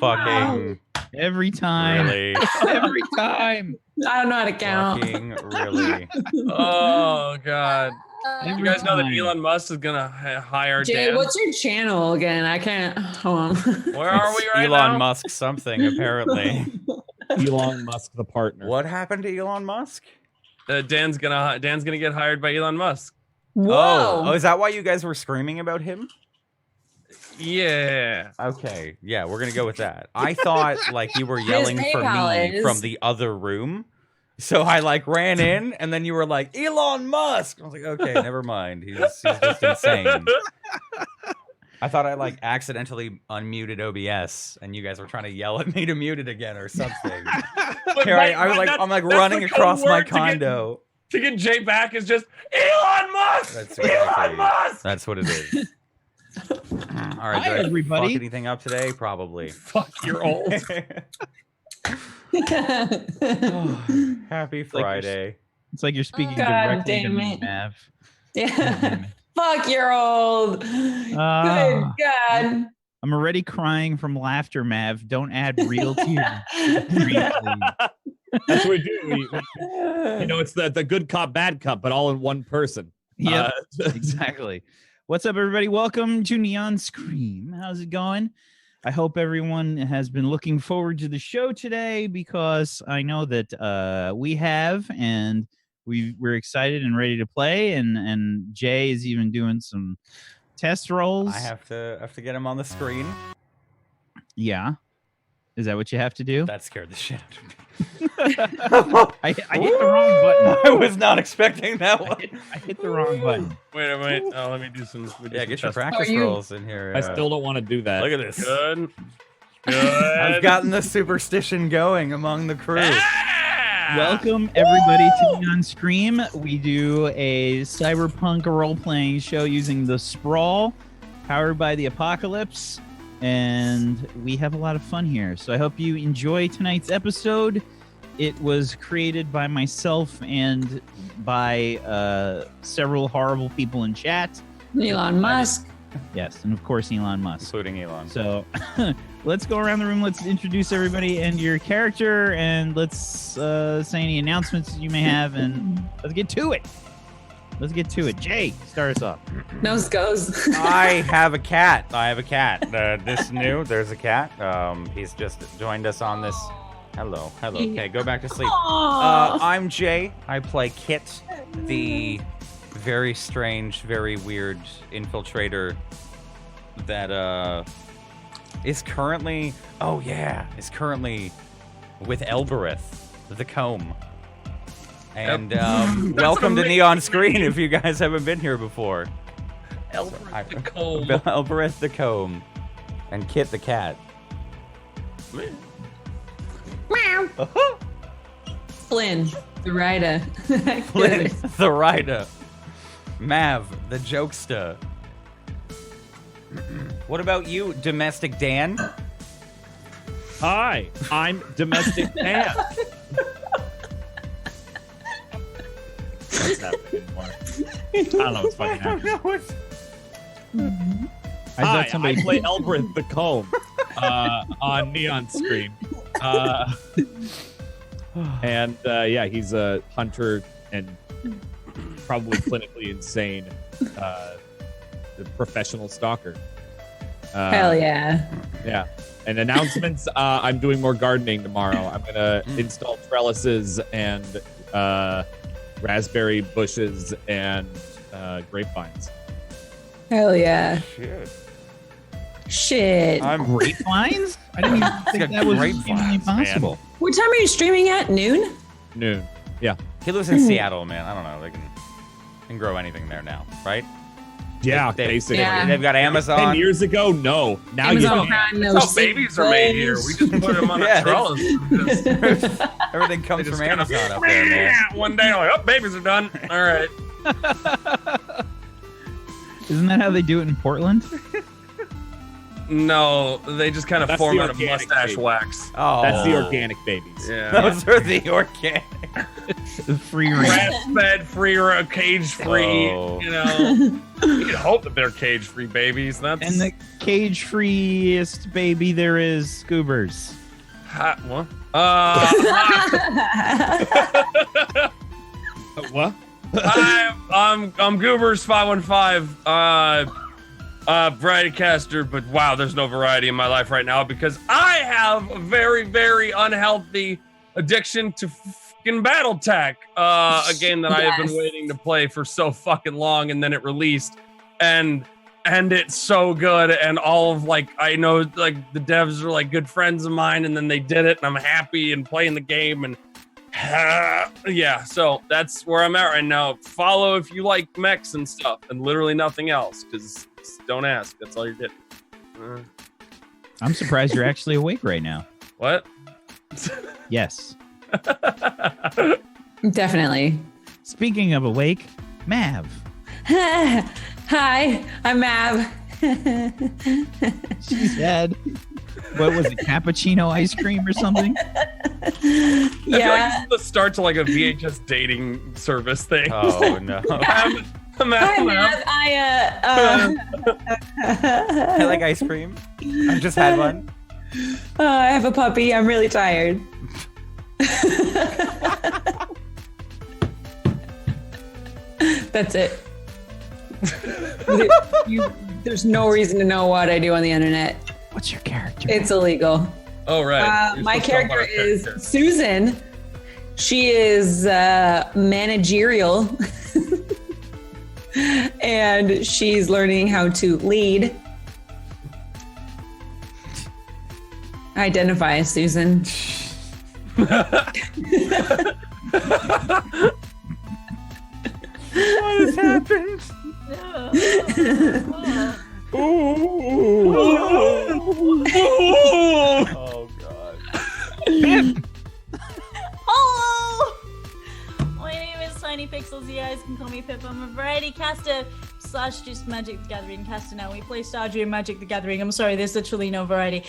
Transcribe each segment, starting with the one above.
fucking every time. really. Every time. I don't know how to count. Fucking really. Oh God. You Every guys know that time. Elon Musk is gonna hire Jay, Dan? what's your channel again? I can't. Hold on. Where are we right Elon now? Musk something, apparently. Elon Musk, the partner. What happened to Elon Musk? Dan's gonna get hired by Elon Musk. Whoa. Oh, is that why you guys were screaming about him? Yeah. Okay, yeah, we're gonna go with that. I thought like you were yelling for PayPal me is- from the other room, so I like ran in, and then you were like Elon Musk. I was like, okay, never mind. He's just insane. I thought I like accidentally unmuted OBS, and you guys were trying to yell at me to mute it again or something. Here, I'm like running across my condo. To get Jay back is just Elon Musk. That's Elon exactly- Musk. That's what it is. All right, Hi, do I everybody. fuck anything up today? Probably. Fuck, you're old. Happy Friday. It's like you're speaking God directly to damn me, it. Mav. Yeah. Fuck, you're old. Good Ah. God. I'm already crying from laughter, Mav. Don't add real tears. Please. That's what we do. You know, it's the good cop, bad cop, but all in one person. Yep, exactly. What's up, everybody? Welcome to Neon Scream. How's it going? I hope everyone has been looking forward to the show today because I know that we have, and we're excited and ready to play. And Jay is even doing some test rolls. I have to get him on the screen. Yeah. Is that what you have to do? That scared the shit out of me. I hit the wrong button. I was not expecting that one. I hit the wrong button. Wait. Oh, let me do some. Yeah, get your practice Are you- rolls in here. I still don't want to do that. Look at this. Good. I've gotten the superstition going among the crew. Ah! Welcome everybody to Neon Scream. We do a cyberpunk role-playing show using the Sprawl, powered by the Apocalypse, and we have a lot of fun here. So I hope you enjoy tonight's episode. It was created by myself and by several horrible people in chat. Elon Musk. Yes, and of course Elon Musk. Including Elon. So let's go around the room. Let's introduce everybody and your character, and let's say any announcements you may have, and let's get to it. Let's get to it. Jay, start us off. Nose goes. I have a cat. This new, there's a cat. He's just joined us on this. Hello. Okay, go back to sleep. Aw. I'm Jay. I play Kit, the very strange, very weird infiltrator that is currently with Elbereth, the comb. And welcome to Neon Screen if you guys haven't been here before. Elbereth the Comb. Elbereth the comb. And Kit the cat. Flynn, the writer. Flynn the rider. Mav the jokester. What about you, domestic Dan? Hi, I'm Domestic Dan. What's happening anymore? I don't know what's fucking happening. Hi, I play Elbereth the Comb on Neon Scream. And yeah, he's a hunter and probably clinically insane professional stalker. Hell yeah. Yeah. And announcements, I'm doing more gardening tomorrow. I'm going to install trellises and raspberry bushes and grapevines. Hell yeah. Shit. I'm Grapevines? I didn't even think that was grapevines, humanly possible. What time are you streaming at? Noon? Noon. Yeah. He lives in Seattle, man. I don't know. They can grow anything there now, right? Yeah, They- basically. Yeah. They've got 10 Amazon. years ago, no. Now Amazon you Prime, no That's how babies are made here. We just put them on Yeah, a trellis. Everything comes They just from kinda- Amazon up there, man. One day, like, oh, babies are done. All right. Isn't that how they do it in Portland? No, they just kind of That's form the out of organic mustache baby. wax. Oh, That's the organic babies. Yeah. Those are the organic. Free range. Grass-fed, free, cage-free. Oh. You know, you can hope that they're cage-free babies. That's And the cage-freest baby there is, Scoobers. what? What? I'm Goobers 515. Variety caster, but wow, there's no variety in my life right now because I have a very, very unhealthy addiction to fucking BattleTech, a game that I have been waiting to play for so fucking long, and then it released, and it's so good, and all of I know the devs are good friends of mine, and then they did it, and I'm happy and playing the game, and yeah, so that's where I'm at right now. Follow if you like mechs and stuff, and literally nothing else, because don't ask. That's all you're getting. I'm surprised you're actually awake right now. What? Yes. Definitely. Speaking of awake, Mav. Hi, I'm Mav. She said, what was it, cappuccino ice cream or something? I feel like Yeah. this is the start to a VHS dating service thing. Oh no. Hi, Mav. I like ice cream. I just had one. I have a puppy. I'm really tired. That's it. There's no reason to know what I do on the internet. What's your character? It's illegal. Oh, right. You're My supposed to talk about character our is character. Susan. She is managerial. And she's learning how to lead. Identify as Susan. What has happened? Oh god. Hello! My name is Tiny Pixels. You guys can call me Pip. I'm a variety caster / just Magic the Gathering caster now. We play Stardew and Magic the Gathering. I'm sorry, there's literally no variety.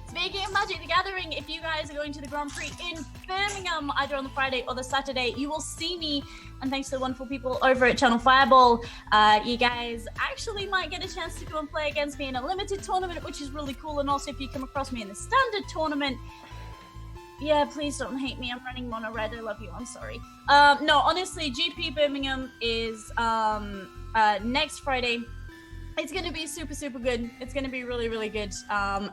Speaking of Magic the Gathering, if you guys are going to the Grand Prix in Birmingham, either on the Friday or the Saturday, you will see me. And thanks to the wonderful people over at Channel Fireball, you guys actually might get a chance to come and play against me in a limited tournament, which is really cool. And also, if you come across me in the standard tournament, yeah, please don't hate me. I'm running mono red. I love you. I'm sorry. No, honestly, GP Birmingham is next Friday. It's going to be super, super good. It's going to be really, really good.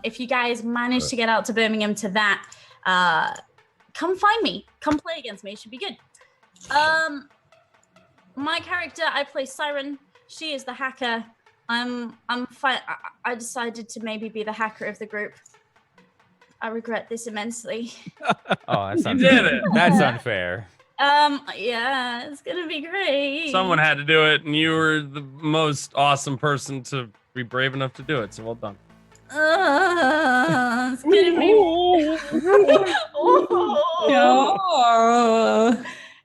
If you guys manage to get out to Birmingham to that, come find me. Come play against me. It should be good. My character, I play Siren. She is the hacker. I decided to maybe be the hacker of the group. I regret this immensely. Oh, that's You unfair. did it. That's unfair. Yeah, it's gonna be great. Someone had to do it, and you were the most awesome person to be brave enough to do it. So well done. It's gonna be. No.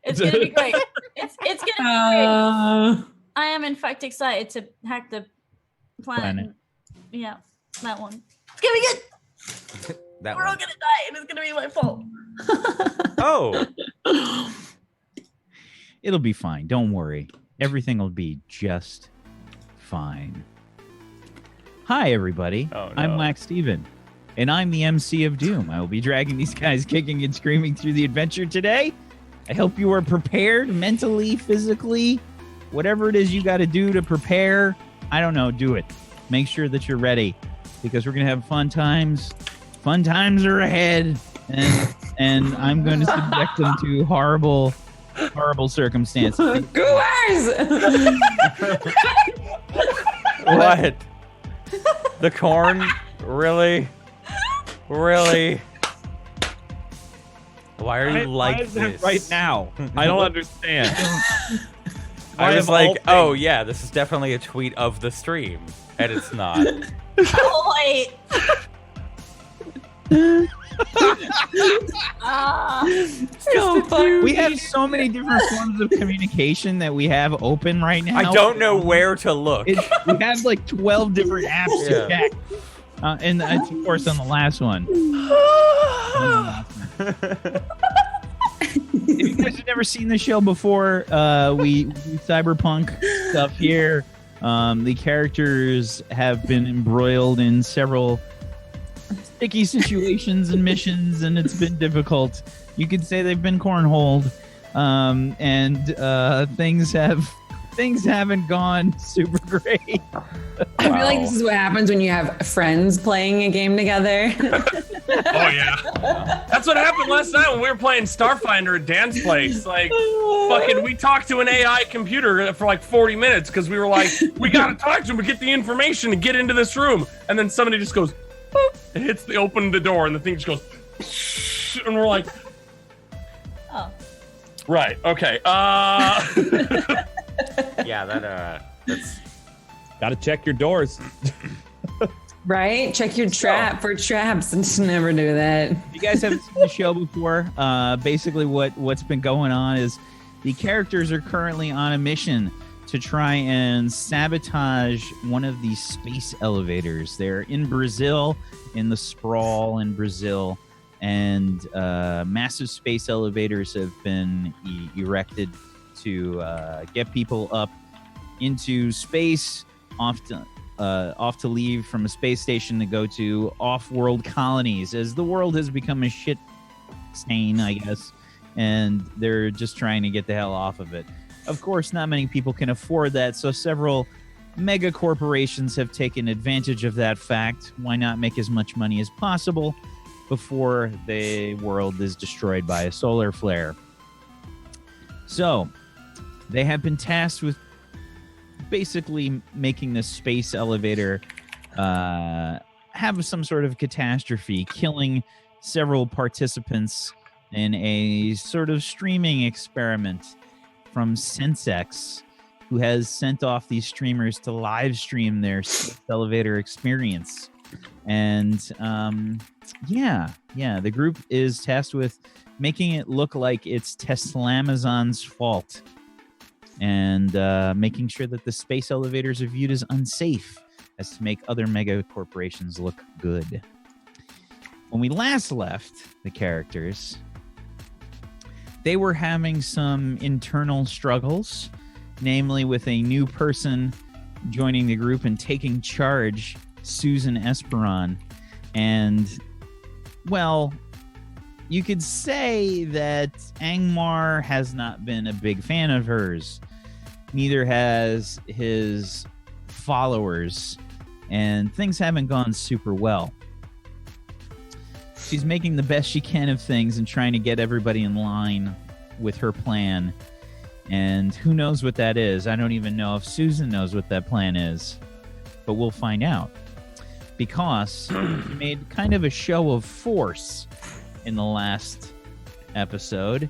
It's gonna be great. It's gonna be great. I am in fact excited to hack the planet. Yeah, that one. It's gonna be good. That We're all one. gonna die, and it's gonna be my fault. Oh. It'll be fine. Don't worry. Everything will be just fine. Hi, everybody. Oh, no. I'm Wacksteven, and I'm the MC of Doom. I will be dragging these guys kicking and screaming through the adventure today. I hope you are prepared mentally, physically, whatever it is you got to do to prepare. I don't know. Do it. Make sure that you're ready because we're going to have fun times. Fun times are ahead. And I'm going to subject them to horrible circumstances. Goobers! What? The corn? Really? Really? Why are you Why like is that this? right now? I don't understand. I was of all like, oh yeah, this is definitely a tweet of the stream, and it's not. Oh wait. We have so many different forms of communication that we have open right now. I don't know where to look. We have like 12 different apps to Yeah. check. And it's, of course, on the last one. guys have never seen the show before, we do cyberpunk stuff here. The characters have been embroiled in several sticky situations and missions, and it's been difficult. You could say they've been cornholed, and things haven't gone super great. I feel like this is what happens when you have friends playing a game together. Oh yeah, that's what happened last night when we were playing Starfinder at Dan's place. Like, fucking, we talked to an AI computer for like 40 minutes because we were like, we gotta talk to him to get the information to get into this room, and then somebody just goes, boop, it hits the open the door, and the thing just goes, and we're like, Oh. right, okay, Yeah, that's Gotta check your doors. Right? Check your trap for traps and just never do that. If you guys haven't seen the show before, basically what's been going on is the characters are currently on a mission to try and sabotage one of the space elevators. They're in Brazil, in the Sprawl in Brazil, and massive space elevators have been erected to get people up into space, off to leave from a space station to go to off-world colonies, as the world has become a shit stain, I guess, and they're just trying to get the hell off of it. Of course, not many people can afford that, so several mega corporations have taken advantage of that fact. Why not make as much money as possible before the world is destroyed by a solar flare? So, they have been tasked with basically making this space elevator have some sort of catastrophe, killing several participants in a sort of streaming experiment from Sensex, who has sent off these streamers to live stream their space elevator experience. And the group is tasked with making it look like it's Teslamazon's fault, and making sure that the space elevators are viewed as unsafe, as to make other mega corporations look good. When we last left the characters, they were having some internal struggles, namely with a new person joining the group and taking charge, Susan Esperon. And, well, you could say that Angmar has not been a big fan of hers. Neither has his followers, and things haven't gone super well. She's making the best she can of things and trying to get everybody in line with her plan. And who knows what that is? I don't even know if Susan knows what that plan is. But we'll find out. Because she made kind of a show of force in the last episode.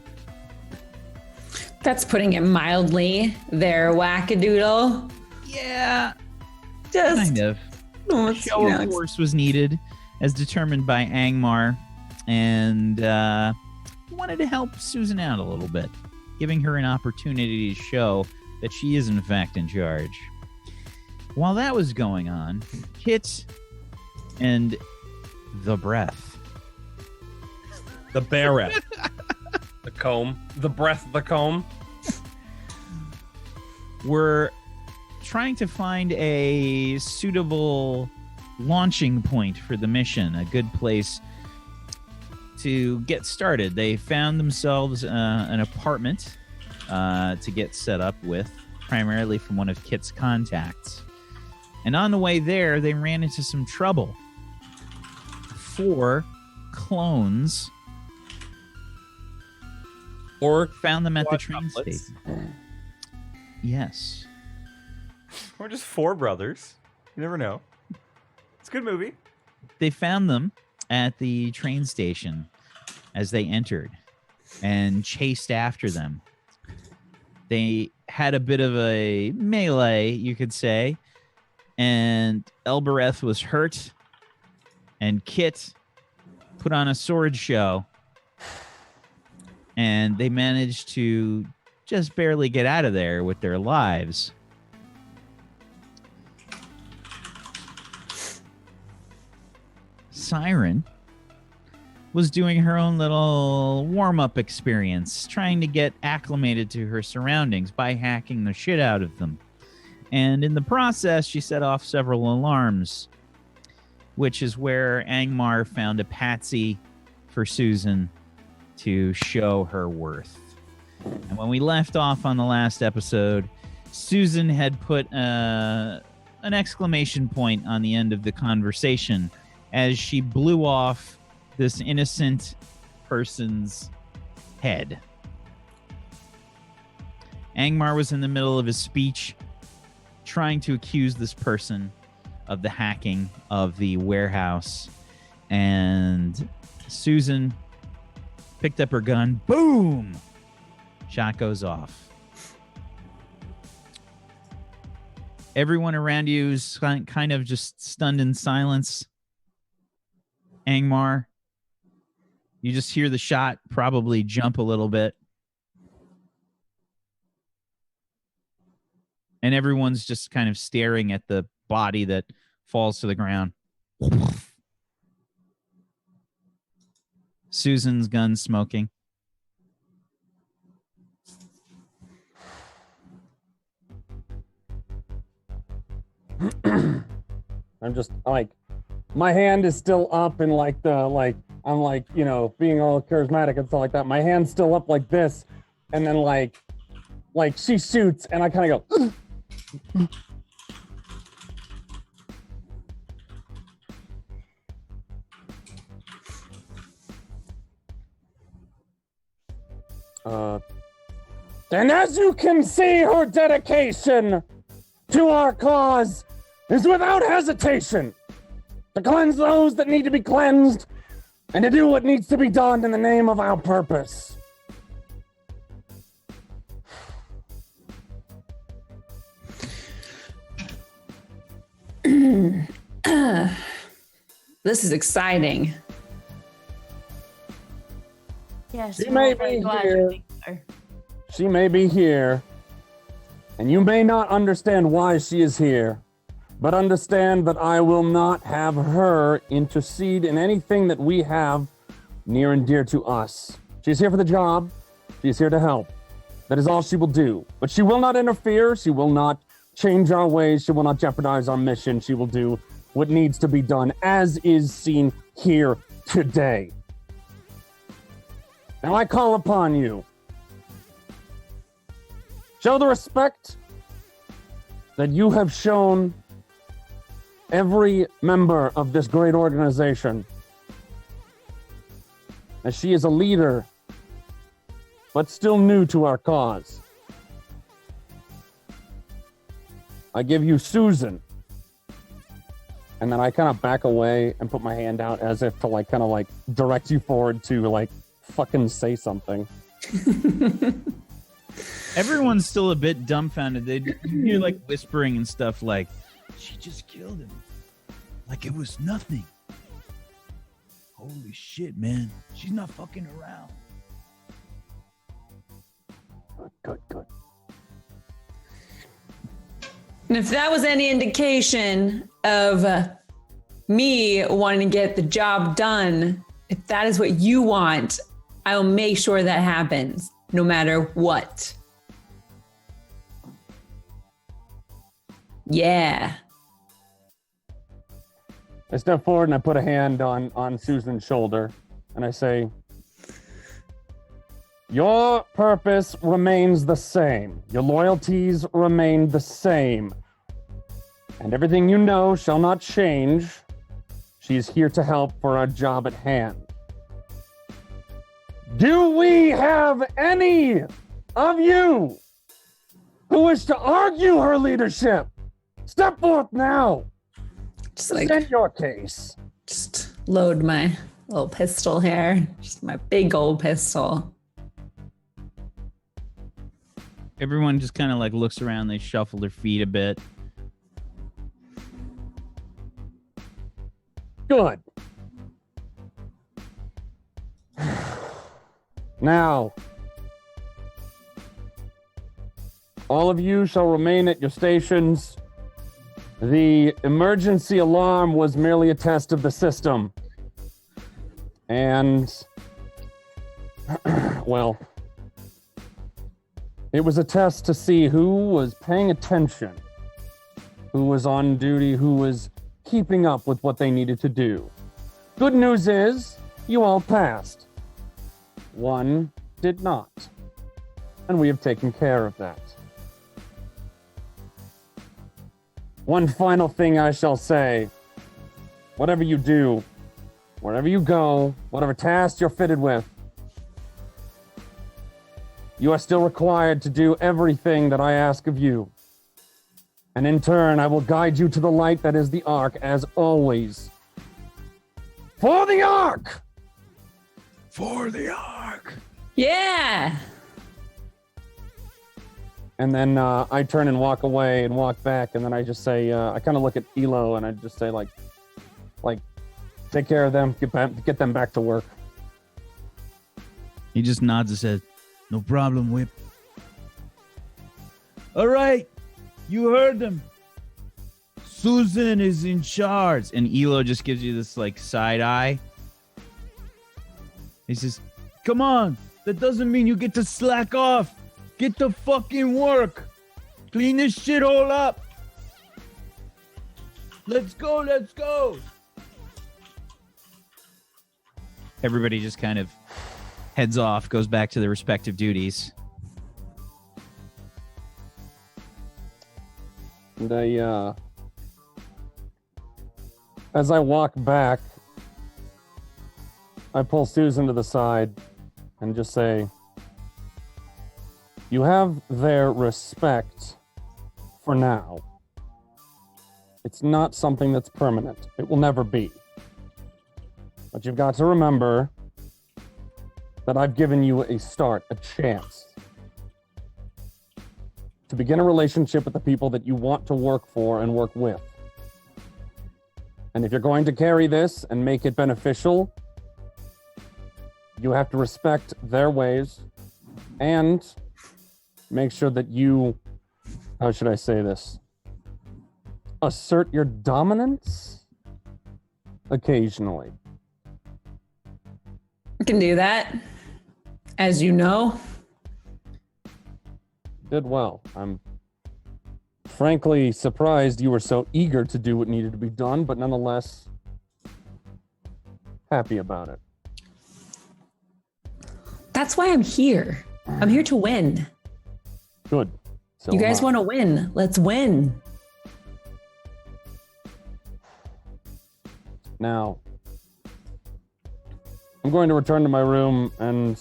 That's putting it mildly there, wackadoodle. Yeah, Just kind of. A show of force was needed, as determined by Angmar, and wanted to help Susan out a little bit, giving her an opportunity to show that she is in fact in charge. While that was going on, Kit and the Breath. The Barrett. the comb, the breath of the comb. We're trying to find a suitable launching point for the mission, a good place to get started. They found themselves an apartment to get set up with, primarily from one of Kit's contacts. And on the way there, they ran into some trouble. 4 clones Or found them at the Squad train couplets. station. Yes. We're just 4 brothers. You never know. It's a good movie. They found them at the train station as they entered and chased after them. They had a bit of a melee, you could say, and Elbereth was hurt, and Kit put on a sword show, and they managed to just barely get out of there with their lives. Siren was doing her own little warm-up experience, trying to get acclimated to her surroundings by hacking the shit out of them. And in the process, she set off several alarms, which is where Angmar found a patsy for Susan to show her worth. And when we left off on the last episode, Susan had put an exclamation point on the end of the conversation as she blew off this innocent person's head. Angmar was in the middle of his speech trying to accuse this person of the hacking of the warehouse, and Susan picked up her gun. Boom! Shot goes off. Everyone around you is kind of just stunned in silence. Angmar, you just hear the shot probably jump a little bit. And everyone's just kind of staring at the body that falls to the ground. Susan's gun smoking. I'm just like, my hand is still up and I'm like, you know, being all charismatic and stuff like that. My hand's still up like this. And then like she shoots and I kind of go, and as you can see, her dedication to our cause is without hesitation to cleanse those that need to be cleansed and to do what needs to be done in the name of our purpose. This is exciting. Yes, She we're may all very be glad here. you're there. She may be here, and you may not understand why she is here, but understand that I will not have her intercede in anything that we have near and dear to us. She's here for the job. She's here to help. That is all she will do. But she will not interfere. She will not change our ways. She will not jeopardize our mission. She will do what needs to be done, as is seen here today. Now I call upon you. Show the respect that you have shown every member of this great organization. As she is a leader, but still new to our cause. I give you Susan. And then I kind of back away and put my hand out as if to like kind of like direct you forward to like fucking say something. Everyone's still a bit dumbfounded. They hear like whispering and stuff like, she just killed him. Like it was nothing. Holy shit, man. She's not fucking around. Good. And if that was any indication of me wanting to get the job done, if that is what you want, I will make sure that happens, no matter what. Yeah. I step forward and I put a hand on Susan's shoulder and I say, your purpose remains the same. Your loyalties remain the same. And everything you know shall not change. She is here to help for our job at hand. Do we have any of you who wish to argue her leadership? Step forth now. Just like, Present your case. just load my little pistol here. Just my big old pistol. Everyone just kind of like looks around. They shuffle their feet a bit. Good. Now, all of you shall remain at your stations. The emergency alarm was merely a test of the system. And, well, it was a test to see who was paying attention, who was on duty, who was keeping up with what they needed to do. Good news is, you all passed. One did not. And we have taken care of that. One final thing I shall say. Whatever you do, wherever you go, whatever task you're fitted with, you are still required to do everything that I ask of you. And in turn, I will guide you to the light that is the Ark, as always. For the Ark! For the Ark. Yeah. And then I turn and walk away and walk back, and then I just say, I kind of look at Elo, and I just say, like, take care of them, get them back to work. He just nods and says, "No problem, Whip." All right, you heard them. Susan is in charge. And Elo just gives you this like side eye. He says, "Come on, that doesn't mean you get to slack off. Get to fucking work. Clean this shithole up. Let's go, let's go." Everybody just kind of heads off, goes back to their respective duties. And as I walk back, I pull Susan to the side and just say, "You have their respect for now. It's not something that's permanent. It will never be. But you've got to remember that I've given you a start, a chance to begin a relationship with the people that you want to work for and work with. And if you're going to carry this and make it beneficial, you have to respect their ways and make sure that you, how should I say this? Assert your dominance occasionally." I can do that. As you know. Did well. I'm frankly surprised you were so eager to do what needed to be done, but nonetheless, happy about it. That's why I'm here. I'm here to win. Good. So You guys am I. want to win. Let's win. Now, I'm going to return to my room, and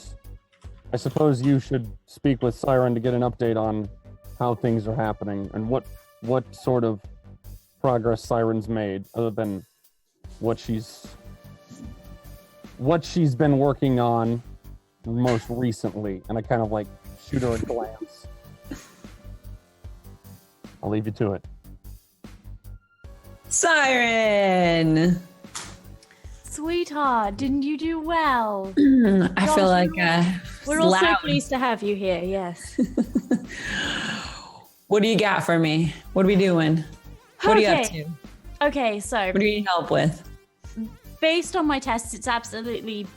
I suppose you should speak with Siren to get an update on how things are happening and what sort of progress Siren's made, other than what she's been working on most recently. And I kind of like shoot her a glance. I'll leave you to it. Siren. Sweetheart, didn't you do well? I feel like We're all so loud. pleased to have you here, yes. What do you got for me? What are we doing? What are you up to? Okay, so What do you need help with? based on my tests, it's absolutely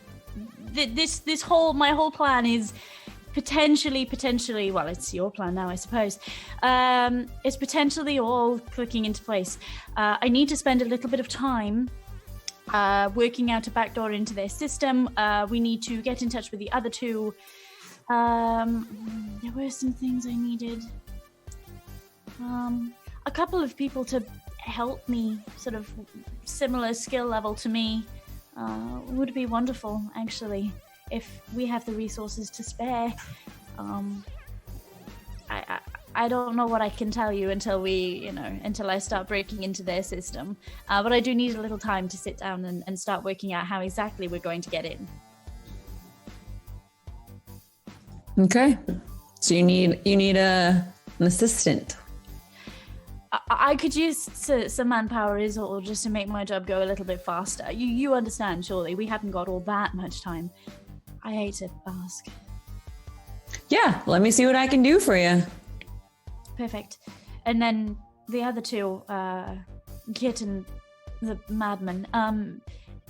my whole plan is potentially, well, it's your plan now, I suppose. It's potentially all clicking into place. I need to spend a little bit of time working out a backdoor into their system. We need to get in touch with the other two. There were some things I needed. A couple of people to help me, sort of similar skill level to me, would be wonderful, actually, if we have the resources to spare. I don't know what I can tell you until I start breaking into their system. But I do need a little time to sit down and start working out how exactly we're going to get in. Okay. So you need an assistant. I could use some manpower is all just to make my job go a little bit faster. You understand, surely. We haven't got all that much time. I hate to ask. Yeah, let me see what I can do for you. Perfect. And then the other two, Kit and the madman.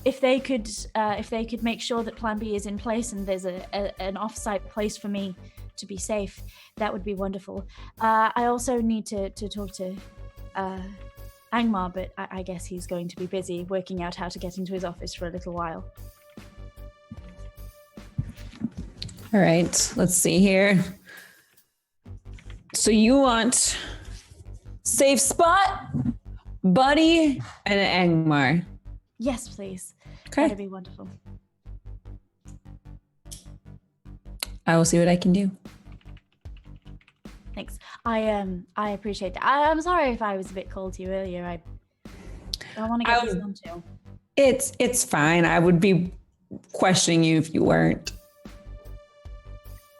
if they could make sure that Plan B is in place and there's an off-site place for me to be safe, that would be wonderful. I also need to talk to Angmar, but I guess he's going to be busy working out how to get into his office for a little while. All right, let's see here. So you want safe spot, Buddy, and Angmar. Yes, please. Okay. That'd be wonderful. I will see what I can do. Thanks. I appreciate that. I'm sorry if I was a bit cold to you earlier. I want to get this done too. It's fine. I would be questioning you if you weren't.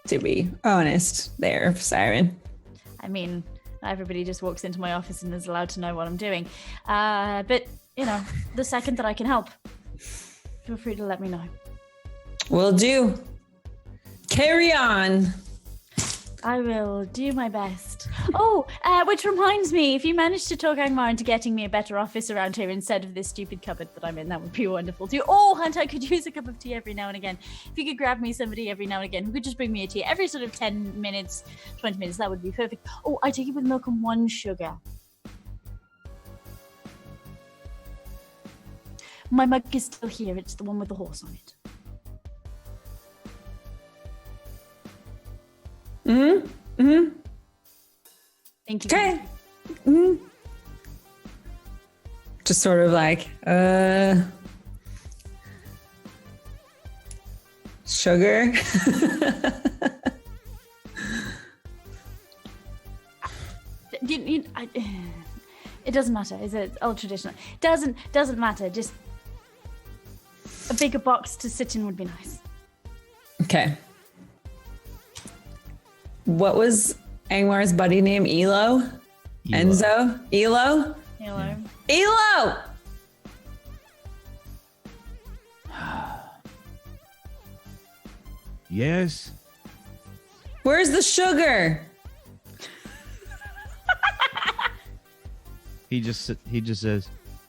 To be honest, there, Siren. I mean, not everybody just walks into my office and is allowed to know what I'm doing. But, you know, the second that I can help, feel free to let me know. Will do. Carry on. I will do my best. Oh, which reminds me, if you manage to talk Angmar into getting me a better office around here instead of this stupid cupboard that I'm in, that would be wonderful too. Oh, Hunt, I could use a cup of tea every now and again. If you could grab me somebody every now and again who could just bring me a tea every sort of 10 minutes, 20 minutes, that would be perfect. Oh, I take it with milk and 1 sugar. My mug is still here. It's the one with the horse on it. Thank you. Okay. Just sort of like, sugar. It doesn't matter. Is it old traditional? Doesn't matter. Just a bigger box to sit in would be nice. Okay. What was Angmar's buddy name? Elo? Enzo? Elo? Hello. Elo! Yes. Where's the sugar? He just says,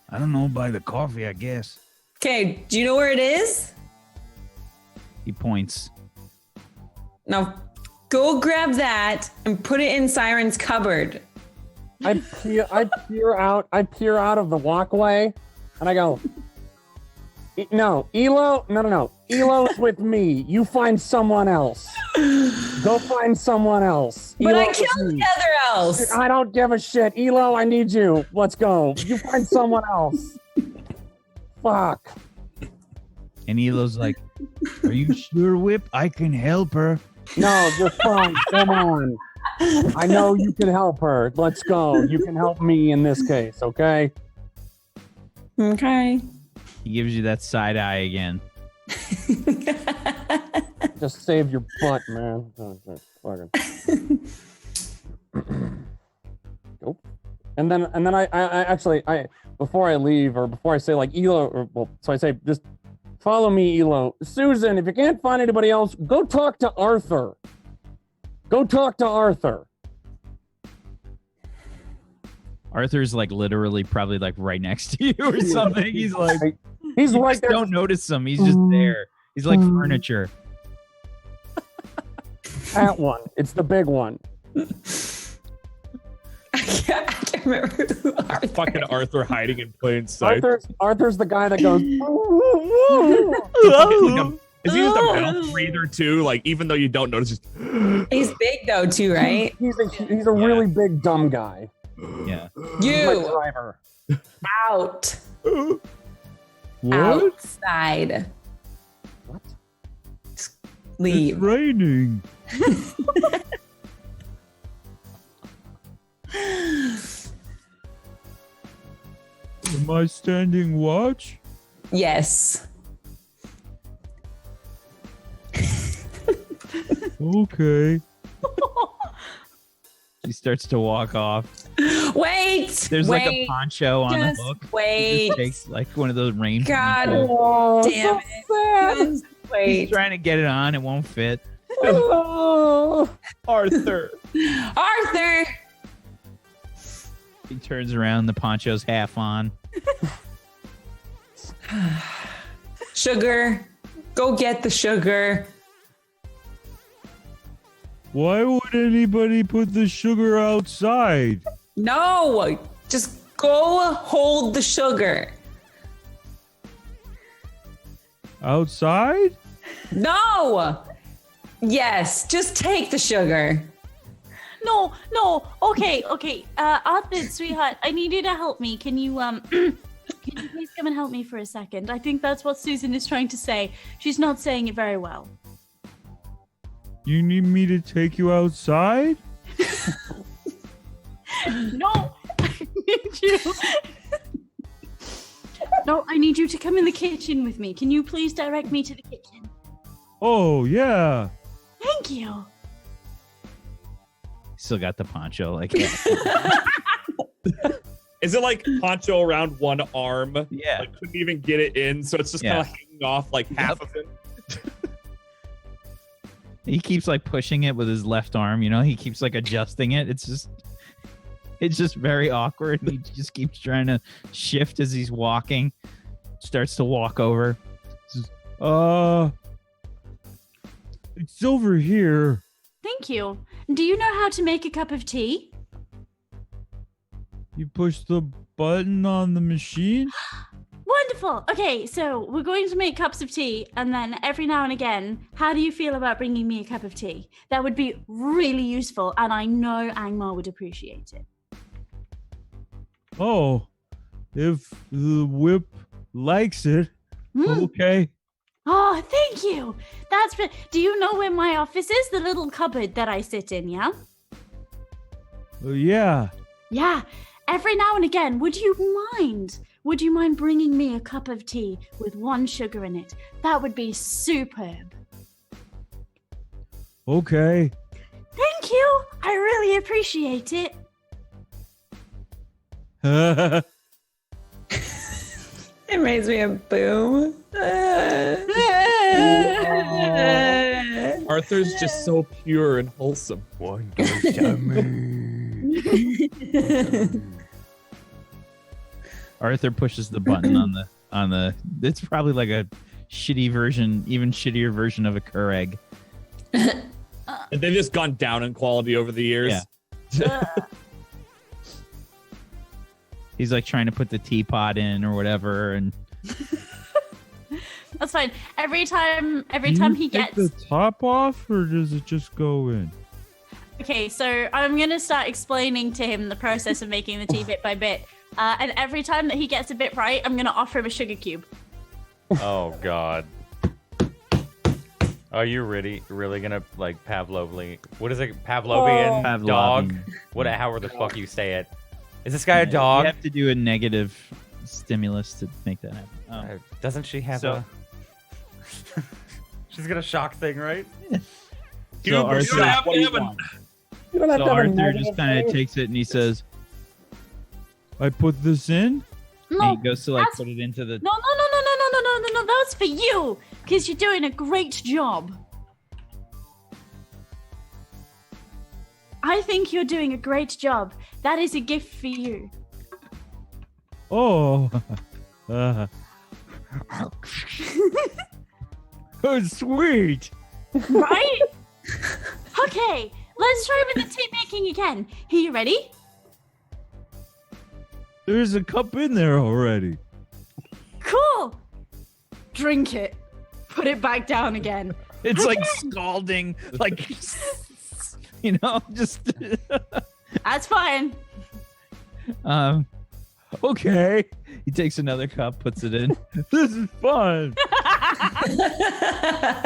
I don't know, buy the coffee, I guess. Okay, do you know where it is? He points. Now, go grab that and put it in Siren's cupboard. I peer out of the walkway, and I go, no, no. Elo's with me. You find someone else. Go find someone else. But Elo I with killed me. the other else. I don't give a shit. Elo, I need you. Let's go. You find someone else. Fuck. And Elo's like, are you sure, Whip? I can help her. No, you're fine. Come on. I know you can help her. Let's go. You can help me in this case, okay? Okay. He gives you that side eye again. Just save your butt, man. Oh, fucking. Nope. And then I actually before I leave or before I say like Elo so I say just follow me, Elo. Susan, if you can't find anybody else, go talk to Arthur. Arthur's like literally probably like right next to you or something. He's like, he's you right just there. don't notice him. He's just there. He's like furniture. That one. It's the big one. I can't remember who Arthur Fucking Arthur hiding in plain sight. Arthur's the guy that goes. Is he just a mouth breather too? Like even though you don't notice, just He's big though too, right? He's a really big dumb guy. Yeah. He's my You driver. out. What? Outside. What? Leave. It's raining. Am I standing watch? Yes. Okay. He starts to walk off. Wait. There's like a poncho on the Just hook. He wait. just takes like one of those rain. God ponchos. damn it. Just He's wait. trying to get it on. It won't fit. Arthur. Arthur. He turns around. The poncho's half on. sugar. Go get the sugar. Why would anybody put the sugar outside? No, just go hold the sugar. Outside? No. Yes, just take the sugar. No. Okay. Arthur, sweetheart, I need you to help me. Can you can you please come and help me for a second? I think that's what Susan is trying to say. She's not saying it very well. You need me to take you outside? No, I need you. No, I need you to come in the kitchen with me. Can you please direct me to the kitchen? Oh, yeah. Thank you. Still got the poncho. Like, Is it like poncho around one arm? yeah. Like, couldn't even get it in, so it's just kind of hanging off like half of it. He keeps like pushing it with his left arm, you know, he keeps like adjusting it. It's just very awkward. He just keeps trying to shift as he's walking. Starts to walk over. It's over here. Thank you. Do you know how to make a cup of tea? You push the button on the machine? Wonderful. Okay, so we're going to make cups of tea, and then every now and again, how do you feel about bringing me a cup of tea? That would be really useful, and I know Angmar would appreciate it. Oh, if the whip likes it, okay. Oh, thank you. Do you know where my office is? The little cupboard that I sit in, yeah? Yeah. Yeah. Every now and again, would you mind bringing me a cup of tea with 1 sugar in it? That would be superb. Okay. Thank you. I really appreciate it. It reminds me of Boom. Arthur's just so pure and wholesome. One goes to me. Arthur pushes the button on the it's probably like a shitty version, even shittier version of a Keurig. And they've just gone down in quality over the years. Yeah. He's like trying to put the teapot in or whatever, and That's fine. Every time he Take gets the top off, or does it just go in? Okay, so I'm gonna start explaining to him the process of making the tea bit by bit. And every time that he gets a bit right, I'm gonna offer him a sugar cube. Oh God. Are you really gonna like Pavlovian? What is it? Pavlovian Pavlovian. dog? However the fuck you say it. Is this guy a dog? You have to do a negative stimulus to make that happen. Doesn't she have So- a? She's got a shock thing, right? So Arthur, Arthur, what do you want? You don't have so to have a Arthur negative just kind of thing. takes it and he says, I put this in? and No, he goes to like that's- put it into the. no, that's for you, because you're doing a great job. I think you're doing a great job. That is a gift for you. Oh. Oh, sweet. Right? Okay, let's try with the tea making again. Are you ready? There's a cup in there already. Cool. Drink it. Put it back down again. It's like scalding, like you know, just That's fine. Okay. he takes another cup, puts it in. This is fun.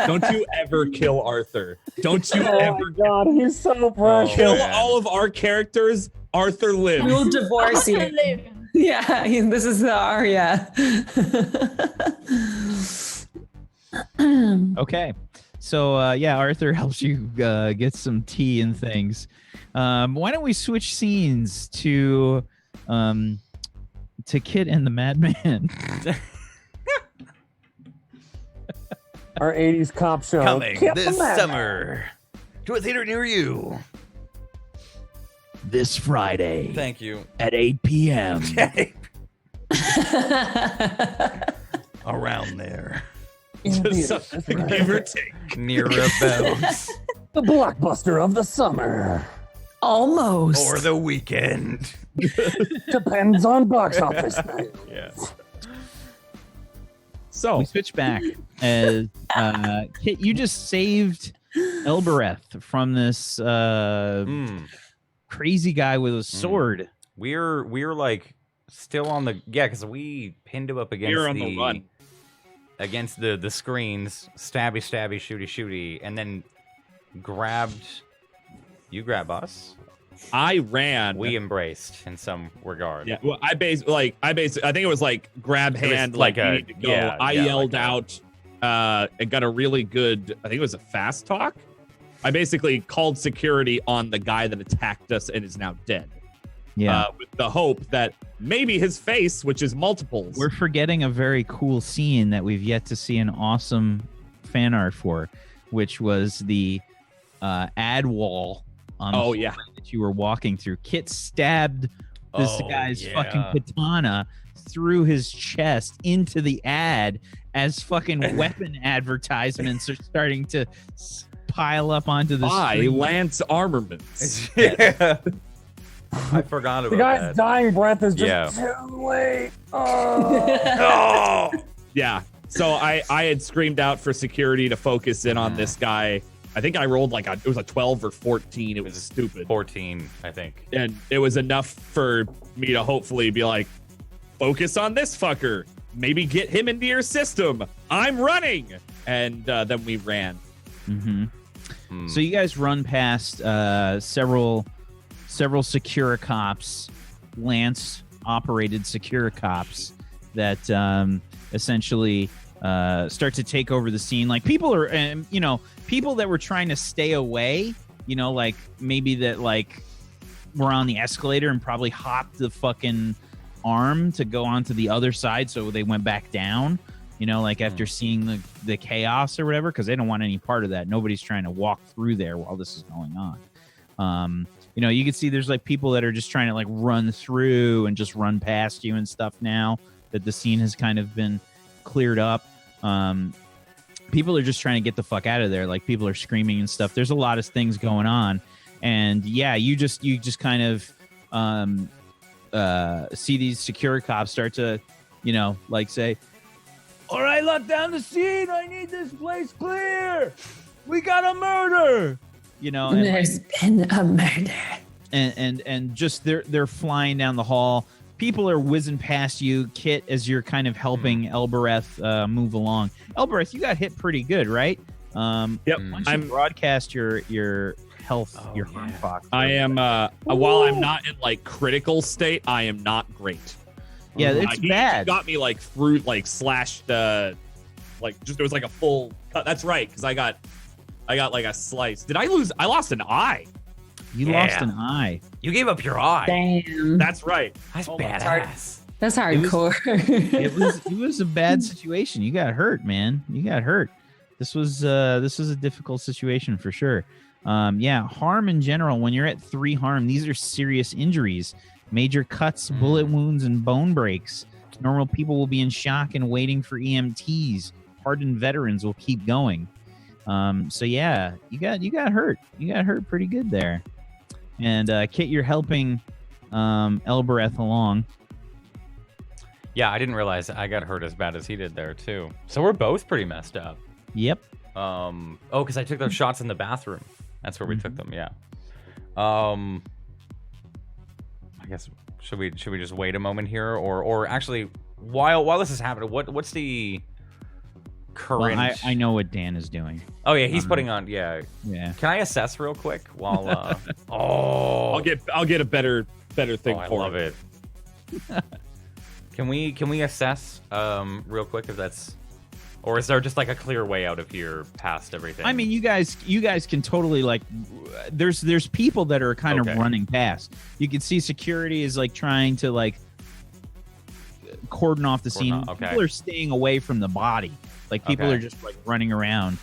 Don't you ever kill Arthur. Don't you Oh ever my god, he's so precious. kill man. all of our characters. Arthur lives. We'll divorce you. Live. Yeah, this is the Arya. Okay, so yeah, Arthur helps you get some tea and things. Why don't we switch scenes to Kit and the Madman? Our 80s cop show. Coming Kill this the man. summer to a theater near you. This Friday Thank you. at 8 p.m. Around there. Just give or take. Near about. The blockbuster of the summer. Almost. Or the weekend. Depends on box office. Yeah. So We switch back as Kit, you just saved Elbereth from this crazy guy with a sword. We're like still on the because we pinned him up against We're on the run. against the screens, stabby, shooty, shooty, and then you grab us. I ran. We embraced in some regard. Yeah, well, I think it was like grab It was hand, like you a- need to go. yeah, I yeah, yelled like out, and got a really good. I think it was a fast talk. I basically called security on the guy that attacked us and is now dead. Yeah. With the hope that maybe his face, which is multiples. We're forgetting a very cool scene that we've yet to see an awesome fan art for, which was the ad wall on the yeah. hallway that you were walking through. Kit stabbed this Oh, guy's yeah. fucking katana through his chest into the ad as fucking weapon advertisements are starting to pile up onto the Buy screen. Lance armaments. Yeah. I forgot about The guy's that. dying breath is just Yeah. too late. Oh. Oh! Yeah. So I had screamed out for security to focus in on this guy. I think I rolled it was a 12 or 14. It was stupid. 14, I think. And it was enough for me to hopefully be like, focus on this fucker. Maybe get him into your system. I'm running. And then we ran. Mm-hmm. So you guys run past several Securicops, Lance operated Securicops that essentially start to take over the scene. Like people are, people that were trying to stay away, like maybe that like were on the escalator and probably hopped the fucking arm to go onto the other side, so they went back down. After seeing the chaos or whatever, because they don't want any part of that. Nobody's trying to walk through there while this is going on. You can see there's like people that are just trying to like run through and just run past you and stuff now that the scene has kind of been cleared up. People are just trying to get the fuck out of there. Like people are screaming and stuff. There's a lot of things going on. And yeah, you just kind of see these Securicops start to, like say, all right, lock down the scene. I need this place clear. We got a murder. And There's been a murder. and just they're flying down the hall. People are whizzing past you, Kit, as you're kind of helping Elbereth move along. Elbereth, you got hit pretty good, right? Yep. Why don't you broadcast your health, your harm box. I am while I'm not in like critical state, I am not great. Yeah, it's He bad. got me like through like slashed there was like a full cut. That's right, because I got like a slice. Did I lose? I lost an eye. You lost an eye. You gave up your eye. Damn. That's right. That's Oh, badass. That's hardcore. It was a bad situation. You got hurt, man. You got hurt. This was a difficult situation for sure. Harm in general, when you're at 3 harm, these are serious injuries. Major cuts, bullet wounds, and bone breaks. Normal people will be in shock and waiting for EMTs. Hardened veterans will keep going. You got hurt. You got hurt pretty good there. And Kit, you're helping Elbereth along. Yeah, I didn't realize I got hurt as bad as he did there too. So we're both pretty messed up. Yep. Because I took those shots in the bathroom. That's where we took them. Yeah. I guess should we just wait a moment here, or actually while this is happening, what's the current? Well, I know what Dan is doing. Oh yeah, he's putting on. Yeah. Yeah. Can I assess real quick while? I'll get a better thing I for love it. Can we assess real quick if that's, or is there just like a clear way out of here past everything? I mean, you guys can totally like. There's people that are kind of running past. You can see security is like trying to like cordon off the scene. Okay. People are staying away from the body. Like people are just like running around.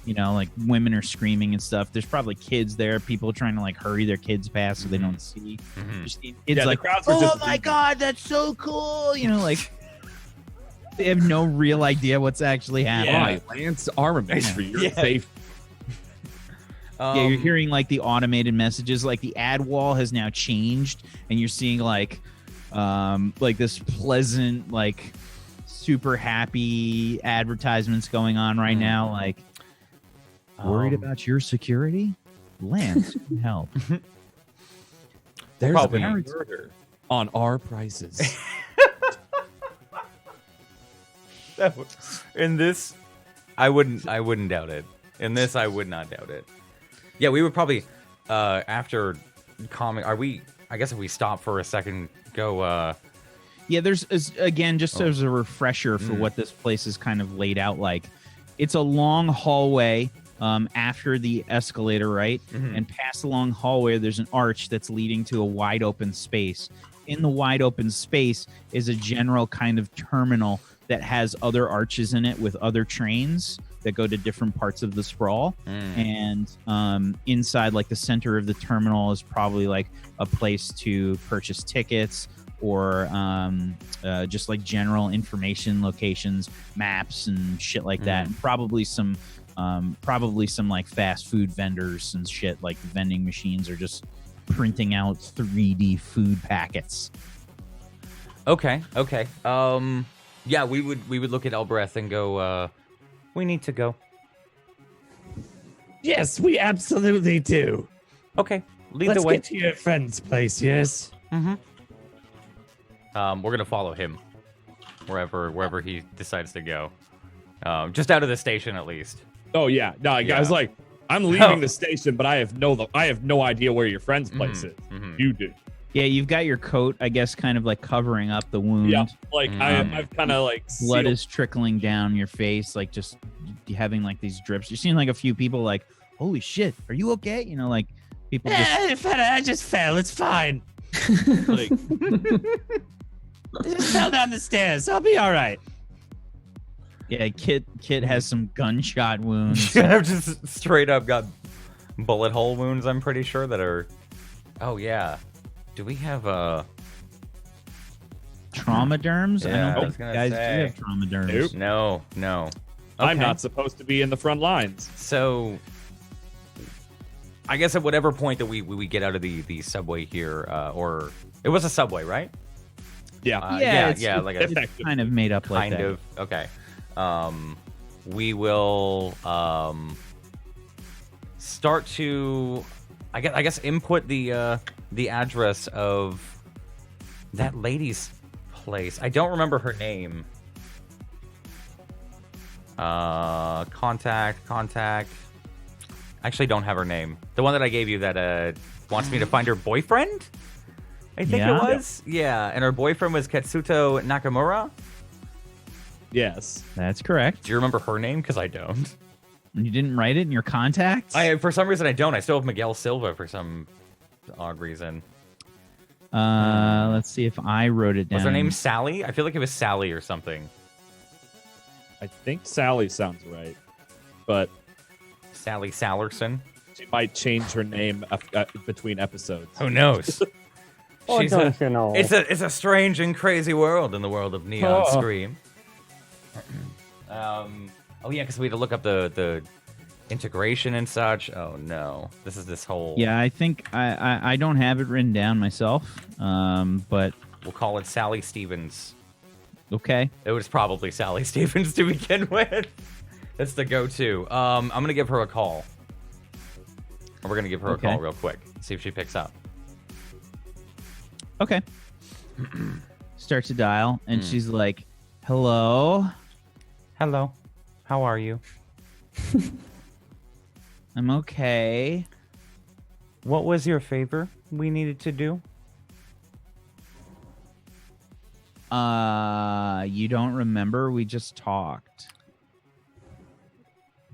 Like women are screaming and stuff. There's probably kids there. People trying to like hurry their kids past so they don't see. Just kids Yeah, like, the crowds were oh just my god, that's so cool. Like. They have no real idea what's actually happening. Why? Lance armaments for your Yeah. safe. Yeah, you're hearing like the automated messages, like the ad wall has now changed, and you're seeing like this pleasant, like super happy advertisements going on right now. Like, worried about your security? Lance can help. There's Probably. a murder on our prices. In this, I wouldn't doubt it. In this, I would not doubt it. Yeah, we would probably after calming. Are we? I guess if we stop for a second, go. Yeah, there's again just as a refresher for what this place is kind of laid out like. It's a long hallway after the escalator, right? And past the long hallway, there's an arch that's leading to a wide open space. In the wide open space is a general kind of terminal that has other arches in it with other trains that go to different parts of the sprawl. And inside, like the center of the terminal is probably like a place to purchase tickets or just like general information, locations, maps, and shit like that. And probably some like fast food vendors and shit, like vending machines are just printing out 3D food packets. Okay. Yeah, we would look at Elbreth and go. We need to go. Yes, we absolutely do. Okay, lead Let's the way. get to your friend's place, yes? We're gonna follow him wherever he decides to go. Just out of the station, at least. Oh yeah, no, Yeah. I was like, I'm leaving the station, but I have no idea where your friend's place is. You do. Yeah, you've got your coat, I guess, kind of like covering up the wound. Yeah, like I've kind of like Blood sealed- is trickling down your face, like just having like these drips. You're seeing like a few people like, holy shit, are you okay? You know, like people just I just fell. It's fine. like, I just fell down the stairs. I'll be all right. yeah, Kit has some gunshot wounds. I've just straight up got bullet hole wounds. I'm pretty sure that are. Oh yeah. Do we have Trauma derms? Yeah, I I don't was think gonna guys say. do have trauma derms. Nope. No. I'm Okay. not supposed to be in the front lines. So, I guess at whatever point that we get out of the subway here, or it was a subway, right? Yeah. Yeah, like it's a kind of made up like kind that. of. Okay. We will start to, I guess input the address of that lady's place. I don't remember her name. Contact. Actually, don't have her name. The one that I gave you that wants me to find her boyfriend. I think Yeah. it was. Yeah, and her boyfriend was Katsuto Nakamura. Yes. That's correct. Do you remember her name? Because I don't. You didn't write it in your contacts? For some reason I don't. I still have Miguel Silva for some odd reason. Let's see if I wrote it down. Was her name Sally? I feel like it was Sally or something. I think Sally sounds right, but Sally Sallerson. she might change her name between episodes. Who knows? Oh, She's don't you know? It's a strange and crazy world in the world of Neon Oh. Scream. Oh yeah, because we had to look up the integration and such. Oh no, this whole. Yeah, I think I don't have it written down myself. But We'll call it Sally Stevens. okay. It was probably Sally Stevens to begin with. That's the go-to. I'm gonna give her a call. We're gonna give her Okay. a call real quick. See if she picks up. Okay. Start to dial, and she's like, "Hello, Hello. How are you? I'm okay." What was your favor we needed to do? You don't remember? We just talked.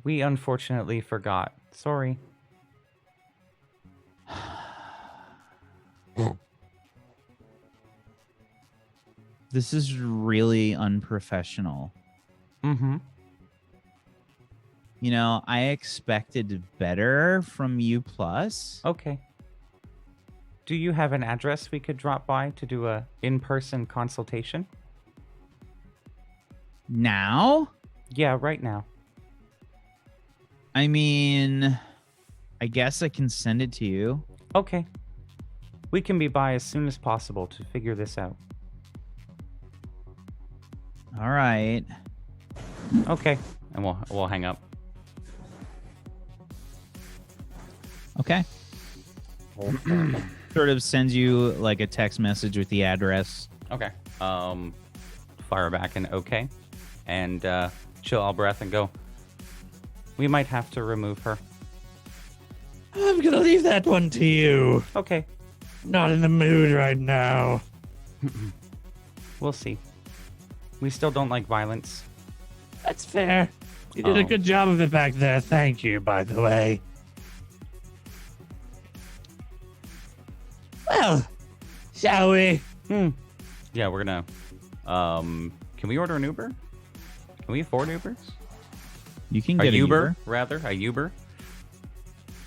We unfortunately forgot. Sorry. This is really unprofessional. Mm-hmm. You know, I expected better from you plus. Okay. Do you have an address we could drop by to do a in-person consultation? Now? Yeah, right now. I mean, I guess I can send it to you. Okay. We can be by as soon as possible to figure this out. All right. Okay. And we'll hang up. Okay. Sort of sends you like a text message with the address. Okay. Fire back an okay. And chill all breath and go. We might have to remove her. I'm gonna leave that one to you. Okay. Not in the mood right now. We'll see. We still don't like violence. That's fair. You did a good job of it back there. Thank you, by the way. Well, shall we? Yeah, we're gonna. Can we order an Uber? Can we afford Ubers? You can A get a Uber, rather. A Uber.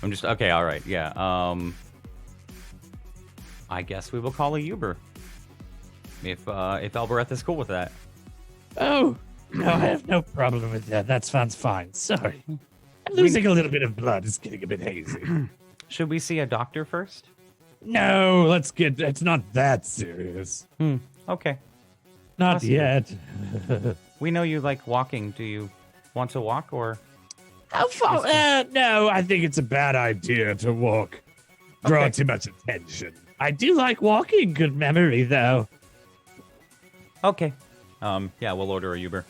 I'm just okay. All right. Yeah. I guess we will call a Uber. If Albereth is cool with that. Oh, no, I have no problem with that. That sounds fine. Sorry. I'm losing a little bit of blood. It's getting a bit hazy. Should we see a doctor first? No, it's not that serious. Okay. Not Possible. yet. We know you like walking. Do you want to walk or? How far? No, I think it's a bad idea to walk. Draw too much attention. I do like walking. Good memory, though. Okay. Yeah, we'll order a Uber.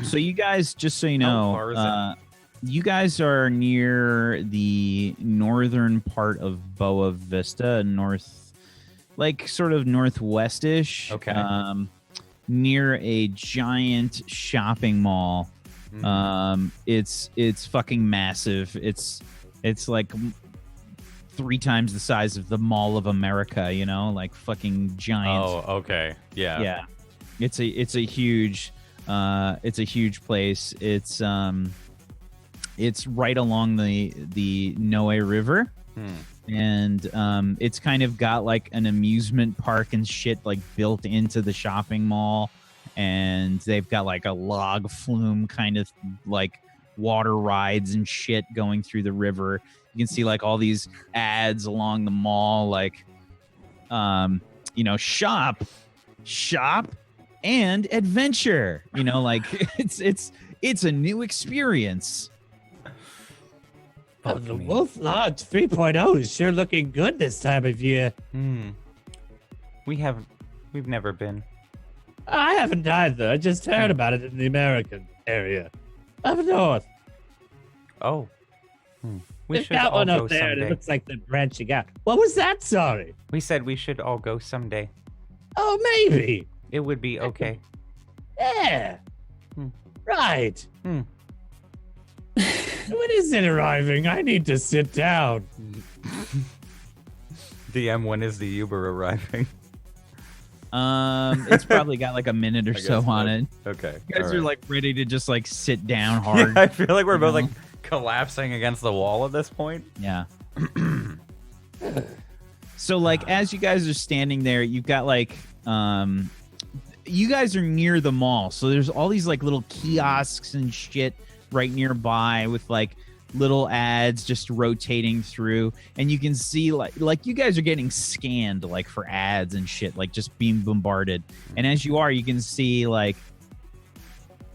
So you guys, just so you How far is know, you guys are near the northern part of Boa Vista, sort of northwestish. Okay. Near a giant shopping mall. It's fucking massive. It's like 3 times the size of the Mall of America, like fucking giant. Oh, okay. Yeah. Yeah. It's a huge place. It's right along the Noe River. And it's kind of got like an amusement park and shit like built into the shopping mall, and they've got like a log flume kind of like water rides and shit going through the river. You can see like all these ads along the mall, like shop and adventure. Like it's a new experience. The Wolf Lodge 3.0 is sure looking good this time of year. We've never been. I haven't either. I just heard about it in the American area. Up north. Oh. We They've should got all one go up there. someday. It looks like they're branching out. What was that? Sorry. We said we should all go someday. Oh, maybe. It would be okay. Yeah. Right. When is it arriving? I need to sit down. DM, when is the Uber arriving? It's probably got like a minute or so on it. Okay. You guys all are right. like ready to just like sit down hard. Yeah, I feel like we're both know? like collapsing against the wall at this point. Yeah. So like as you guys are standing there, you've got like you guys are near the mall. So there's all these like little kiosks and shit right nearby with like little ads just rotating through, and you can see like you guys are getting scanned like for ads and shit, like just being bombarded. And as you are, you can see like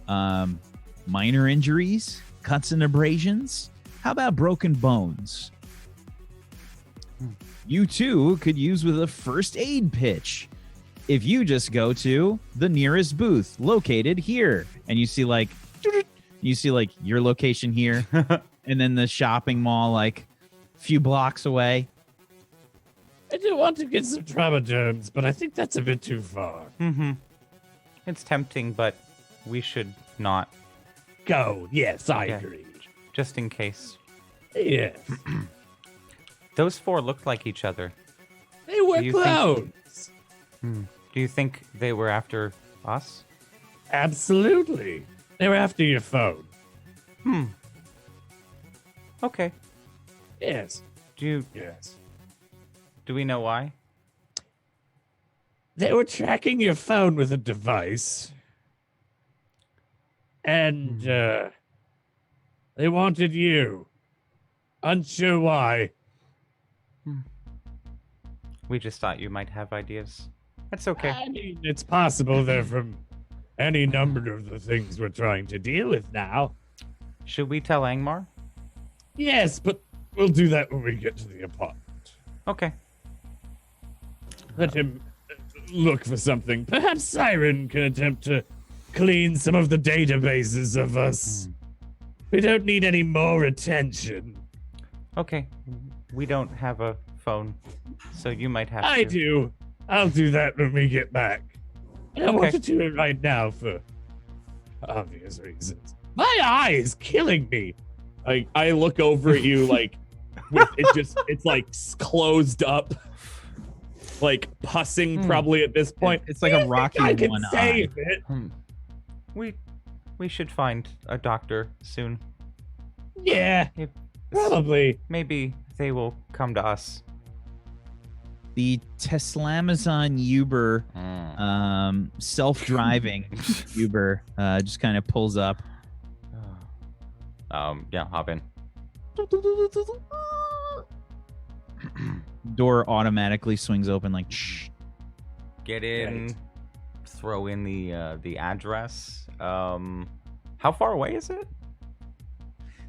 minor injuries, cuts and abrasions. How about broken bones? You too could use with a first aid pitch if you just go to the nearest booth located here, and you see like your location here and then the shopping mall like a few blocks away. I do want to get some trauma germs, but I think that's a bit too far. It's tempting, but we should not. Go. Yes, I Okay. agree. Just in case. Yes. Those 4 looked like each other. They were Do you think- clowns. Do you think they were after us? Absolutely. They were after your phone. Okay. Yes. Yes. Do we know why? They were tracking your phone with a device. and they wanted you. Unsure why. We just thought you might have ideas. That's okay. I mean, it's possible they're from any number of the things we're trying to deal with now. Should we tell Angmar? Yes, but we'll do that when we get to the apartment. Okay. Let him look for something. Perhaps Siren can attempt to clean some of the databases of us. We don't need any more attention. Okay. We don't have a phone, so you might have I to. do. I'll do that when we get back. I don't want to do it right now for obvious reasons. My eye is killing me. I look over at you like with it's like closed up, like pussing probably at this point. It's like a rocky I can one eye. save it. We should find a doctor soon. Yeah, If- probably. Maybe they will come to us. The Teslamazon Uber, self-driving Uber, just kind of pulls up. Yeah, hop in. Door automatically swings open like shh. Get in. Throw in the address. How far away is it?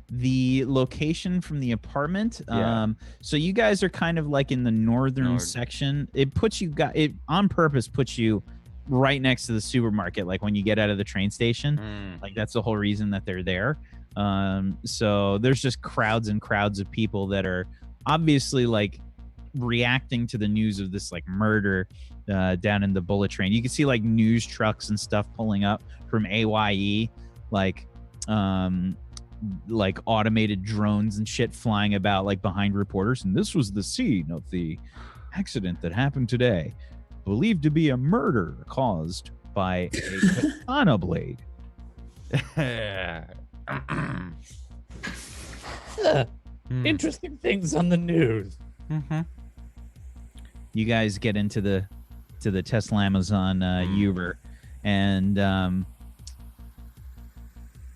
The location from the apartment. Yeah. So you guys are kind of like in the northern section. It puts you it on purpose puts you right next to the supermarket. Like when you get out of the train station, like that's the whole reason that they're there. So there's just crowds and crowds of people that are obviously like reacting to the news of this like murder down in the bullet train. You can see like news trucks and stuff pulling up from AYE, like automated drones and shit flying about like behind reporters. And this was the scene of the accident that happened today, believed to be a murder caused by a katana blade. Interesting things on the news. You guys get into the Teslamazon Uber, and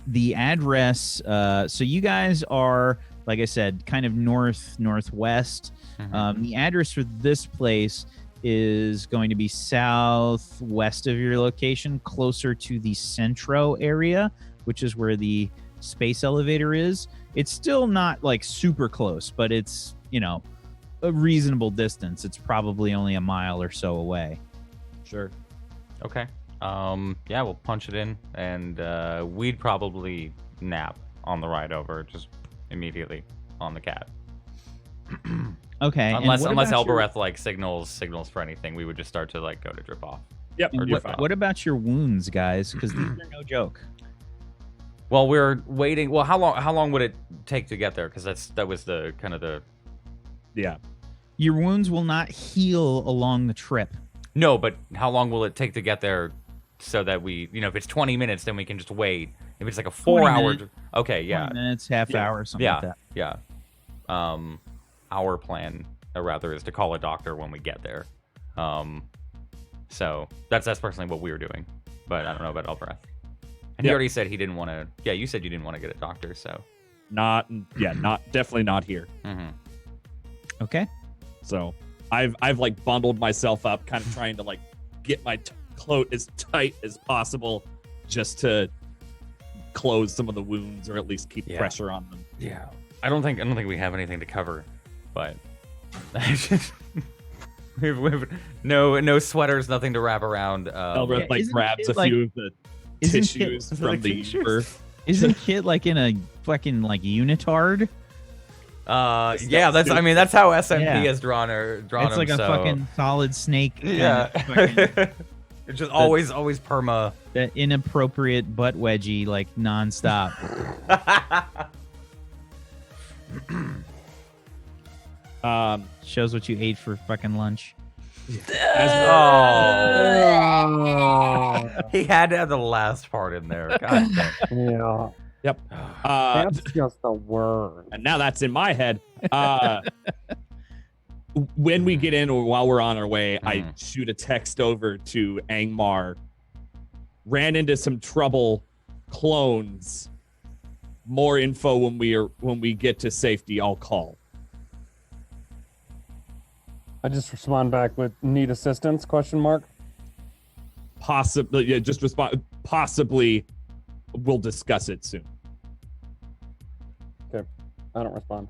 the address. So you guys are, like I said, kind of northwest. The address for this place is going to be southwest of your location, closer to the Centro area, which is where the space elevator is. It's still not like super close, but it's, you know, a reasonable distance. It's probably only a mile or so away. Sure. Okay. Yeah, we'll punch it in, and we'd probably nap on the ride over, just immediately on the cat. Okay. Unless Elbereth like signals for anything, we would just start to like go to drip off. Yep. What about your wounds, guys? Because these are no joke. Well, we're waiting. Well, how long would it take to get there? Because that was the kind of the. Yeah. Your wounds will not heal along the trip. No, but how long will it take to get there, so that we, you know, if it's 20 minutes, then we can just wait. If it's like a 4-hour, okay, yeah, 20 minutes, half hour, something like that. Yeah. Our plan, or rather, is to call a doctor when we get there. So that's personally what we were doing, but I don't know about Elbereth. And you already said he didn't want to. Yeah, you said you didn't want to get a doctor, so. Definitely not here. Okay. So I've like bundled myself up, kind of trying to like get my coat as tight as possible, just to close some of the wounds or at least keep pressure on them. Yeah, I don't think we have anything to cover, but we've no sweaters, nothing to wrap around. Elbereth like isn't grabs it, a like- few of the isn't tissues it- from the Uber. Isn't Kit like in a fucking like unitard? Yeah, that's how SMP Yeah. has drawn It's him. like a so. fucking solid snake. Yeah. Fucking, It's just always perma. that inappropriate butt wedgie, like nonstop. Shows what you ate for fucking lunch. Oh. He had to have the last part in there. God damn. Yeah. Yep. That's just a word. And now that's in my head. When we get in or while we're on our way, I shoot a text over to Angmar. Ran into some trouble clones. More info when we get to safety. I'll call. I just respond back with need assistance? ? Possibly, yeah. Just respond. Possibly, we'll discuss it soon. Okay, I don't respond.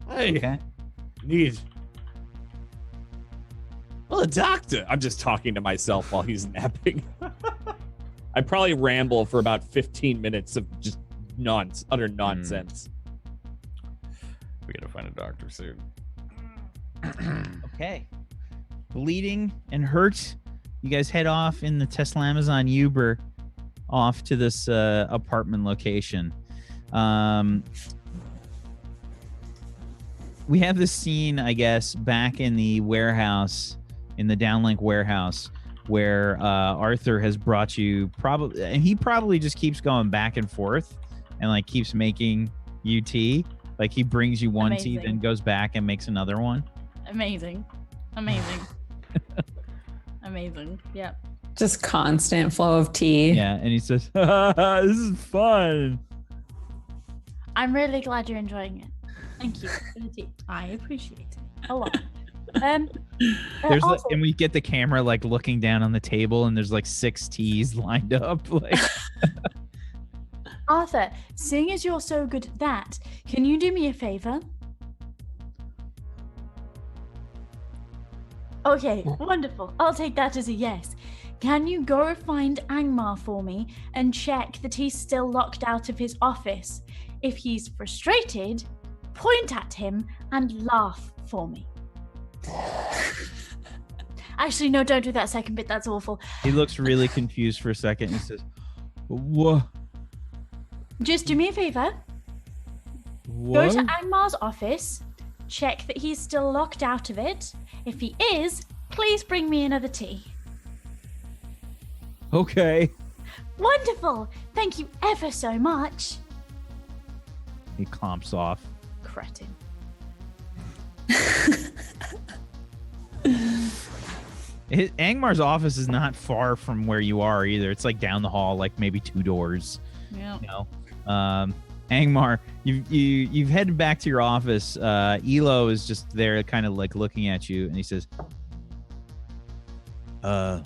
I need. Well, a doctor. I'm just talking to myself while he's napping. I probably ramble for about 15 minutes of just utter nonsense. We gotta find a doctor soon. Okay. Bleeding and hurt. You guys head off in the Tesla Amazon Uber off to this apartment location. We have this scene, I guess, back in the warehouse, in the downlink warehouse, where Arthur has brought you and he probably just keeps going back and forth and like keeps making you tea. Like he brings you one tea, then goes back and makes another one. Amazing. Amazing. Yep. Just constant flow of tea. Yeah, and he says, "This is fun." I'm really glad you're enjoying it. Thank you for the tea. I appreciate it a lot. There's also, and we get the camera like looking down on the table, and there's like 6 teas lined up. Like, Arthur, seeing as you're so good at that, can you do me a favor? Okay, wonderful. I'll take that as a yes. Can you go find Angmar for me and check that he's still locked out of his office? If he's frustrated, point at him and laugh for me. Actually, no, don't do that second bit. That's awful. he looks really confused for a second. He says, "What? Just do me a favor. What?" Go to Angmar's office. Check that he's still locked out of it. If he is, please bring me another tea. Okay. Wonderful. Thank you ever so much. He clomps off. Cretin. Angmar's office is not far from where you are either. It's like down the hall, like maybe 2 doors. Yeah. You know? Angmar, you've headed back to your office. Elo is just there, kind of like looking at you, and he says, "Do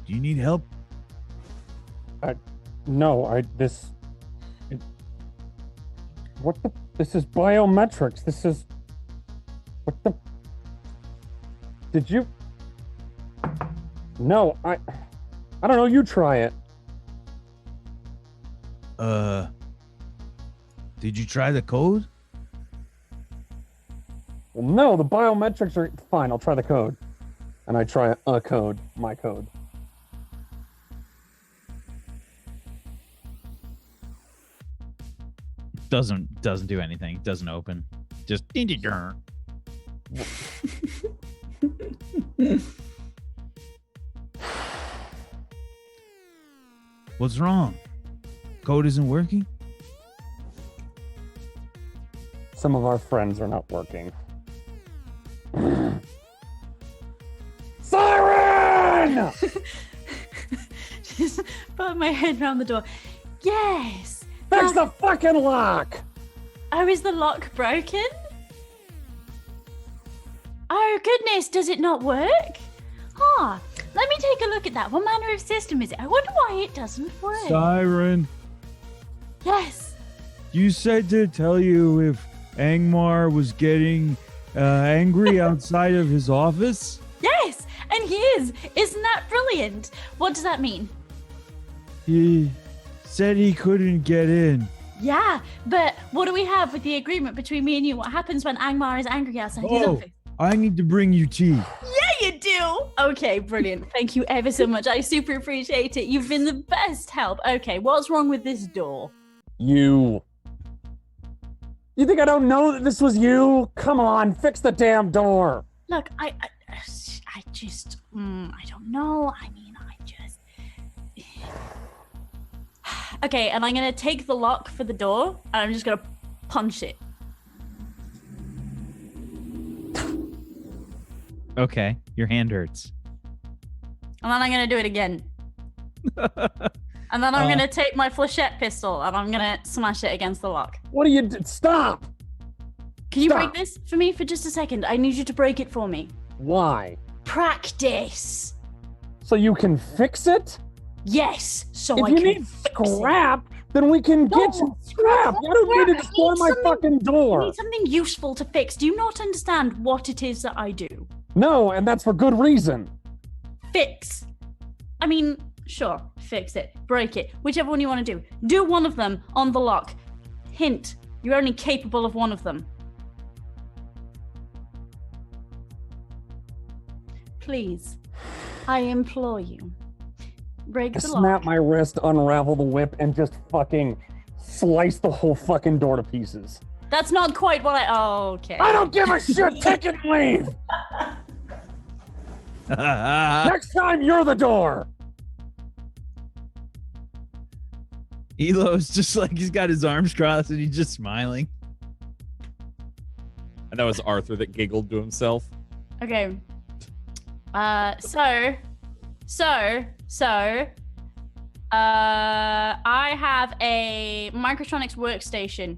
you need help?" No, what the? This is biometrics. This is, what the? Did you? No, I don't know. You try it. Did you try the code? Well, no, the biometrics are fine. I'll try the code, and I try a code, my code. Doesn't do anything. Doesn't open. Just What's wrong? Code isn't working? Some of our friends are not working. Siren! Just put my head around the door. Yes. Fix the fucking lock! Oh, is the lock broken? Oh, goodness, does it not work? Ah, let me take a look at that. What manner of system is it? I wonder why it doesn't work. Siren, Yes. you said to tell you if Angmar was getting angry outside of his office? Yes, and he is. Isn't that brilliant? What does that mean? He said he couldn't get in. Yeah, but what do we have with the agreement between me and you? What happens when Angmar is angry outside his office? I need to bring you tea. Yeah, you do. Okay, brilliant. Thank you ever so much. I super appreciate it. You've been the best help. Okay, what's wrong with this door? You think I don't know that this was you? Come on, fix the damn door. Look, I just, I don't know. I mean, I just. Okay, and I'm gonna take the lock for the door, and I'm just gonna punch it. Okay, your hand hurts. And then I'm gonna do it again. And then I'm gonna take my flechette pistol and I'm gonna smash it against the lock. What are you? Stop! Can you Stop. break this for me for just a second? I need you to break it for me. Why? Practice. So you can fix it? Yes. So If I you can need fix it. scrap, then we can get you scrap. You don't need to destroy my fucking I door. need something useful to fix. Do you not understand what it is that I do? No, and that's for good reason. Fix. I mean, sure, fix it, break it, whichever one you want to do. Do one of them on the lock. Hint, you're only capable of one of them. Please, I implore you. Break the lock. Snap my wrist, unravel the whip, and just fucking slice the whole fucking door to pieces. That's not quite what I... Oh, okay. I don't give a shit. Take it and leave. Next time, you're the door. Elo's just like, he's got his arms crossed and he's just smiling. And that was Arthur that giggled to himself. Okay. I have a microtronics workstation.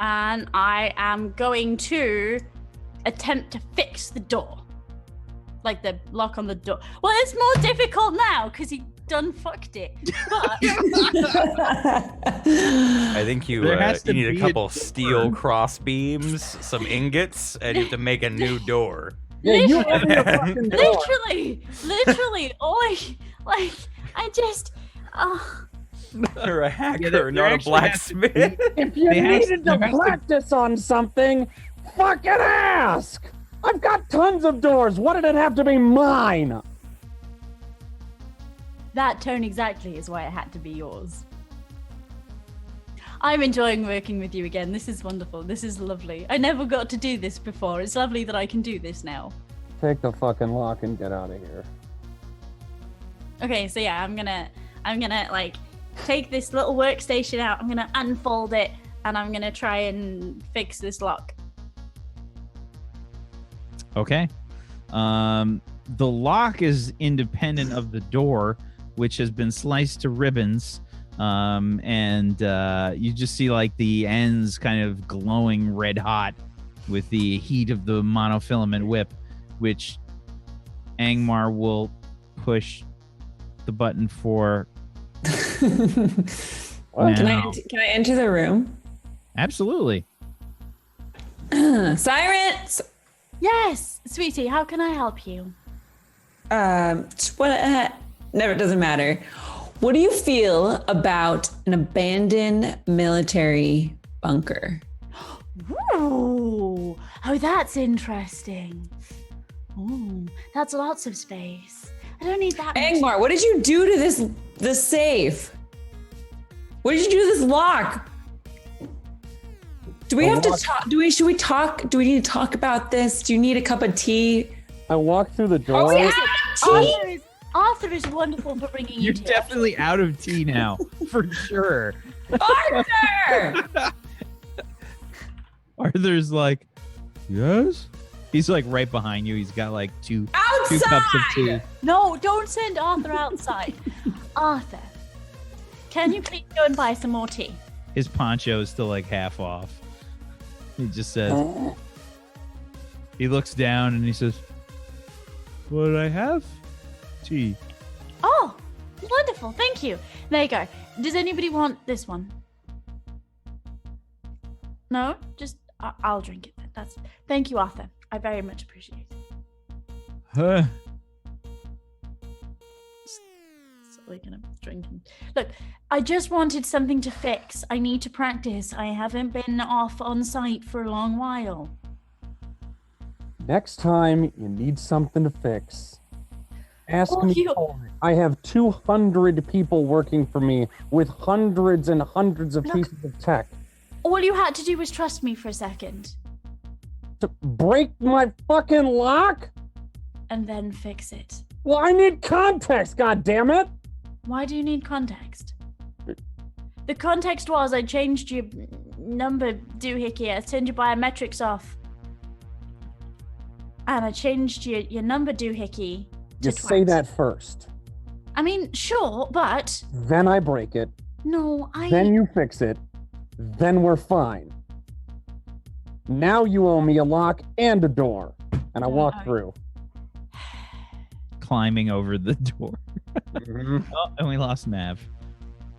And I am going to attempt to fix the door. Like the lock on the door. Well, it's more difficult now because he done fucked it. But I think you need a couple steel cross beams, some ingots, and you have to make a new door. Yeah, you open the fucking door. literally, I just, You're a hacker, there not a actually has to blacksmith. If you needed to practice on something, fucking ask. I've got tons of doors. Why did it have to be mine? that tone exactly is why it had to be yours. I'm enjoying working with you again. This is wonderful. This is lovely. I never got to do this before. It's lovely that I can do this now. Take the fucking lock and get out of here. Okay, so yeah, I'm gonna like take this little workstation out. I'm gonna unfold it and I'm gonna try and fix this lock. Okay. The lock is independent of the door, which has been sliced to ribbons. And you just see like the ends kind of glowing red hot with the heat of the monofilament whip, which Angmar will push the button for. Well, can I enter the room? Absolutely. Sirens! Yes, sweetie, how can I help you? Never, doesn't matter. What do you feel about an abandoned military bunker? Ooh, oh, that's interesting. Ooh, that's lots of space. I don't need that much. Angmar, what did you do to this safe? What did you do to this lock? Do we have to talk? Should we talk? Do we need to talk about this? Do you need a cup of tea? I walked through the door. Oh, yeah. Arthur is wonderful for bringing you You're tea. definitely out of tea now, for sure. Arthur! Arthur's like, yes? He's like right behind you. He's got like two Outside! cups of tea. No, don't send Arthur outside. Arthur, can you please go and buy some more tea? His poncho is still like half off. He just says, he looks down and he says, But I have tea. Oh, wonderful. Thank you. There you go. Does anybody want this one? No? Just, I'll drink it. Thank you, Arthur. I very much appreciate it. Huh? So we're gonna drink. Look, I just wanted something to fix. I need to practice. I haven't been off on site for a long while. Next time you need something to fix, ask Oh, me you- for it. I have 200 people working for me with hundreds and hundreds of Look. pieces of tech. All you had to do was trust me for a second To break my fucking lock? and then fix it. Well, I need context, goddammit! Why do you need context? The context was I changed your number, doohickey. I turned your biometrics off. and I changed your number doohickey. You say that first. I mean, sure, but Then I break it. no, Then you fix it. Then we're fine. Now you owe me a lock and a door. And I walk through. Climbing over the door. Mhm. Oh, and we lost Mav.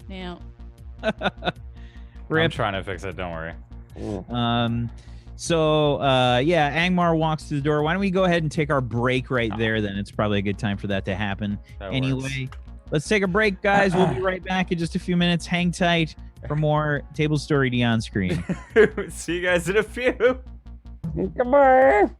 Yeah. I'm Rip. trying to fix it. Don't worry. So Angmar walks to the door. Why don't we go ahead and take our break right there? Then it's probably a good time for that to happen. That Anyway, let's take a break, guys. We'll be right back in just a few minutes. Hang tight for more Table Story D on screen. See you guys in a few. Goodbye.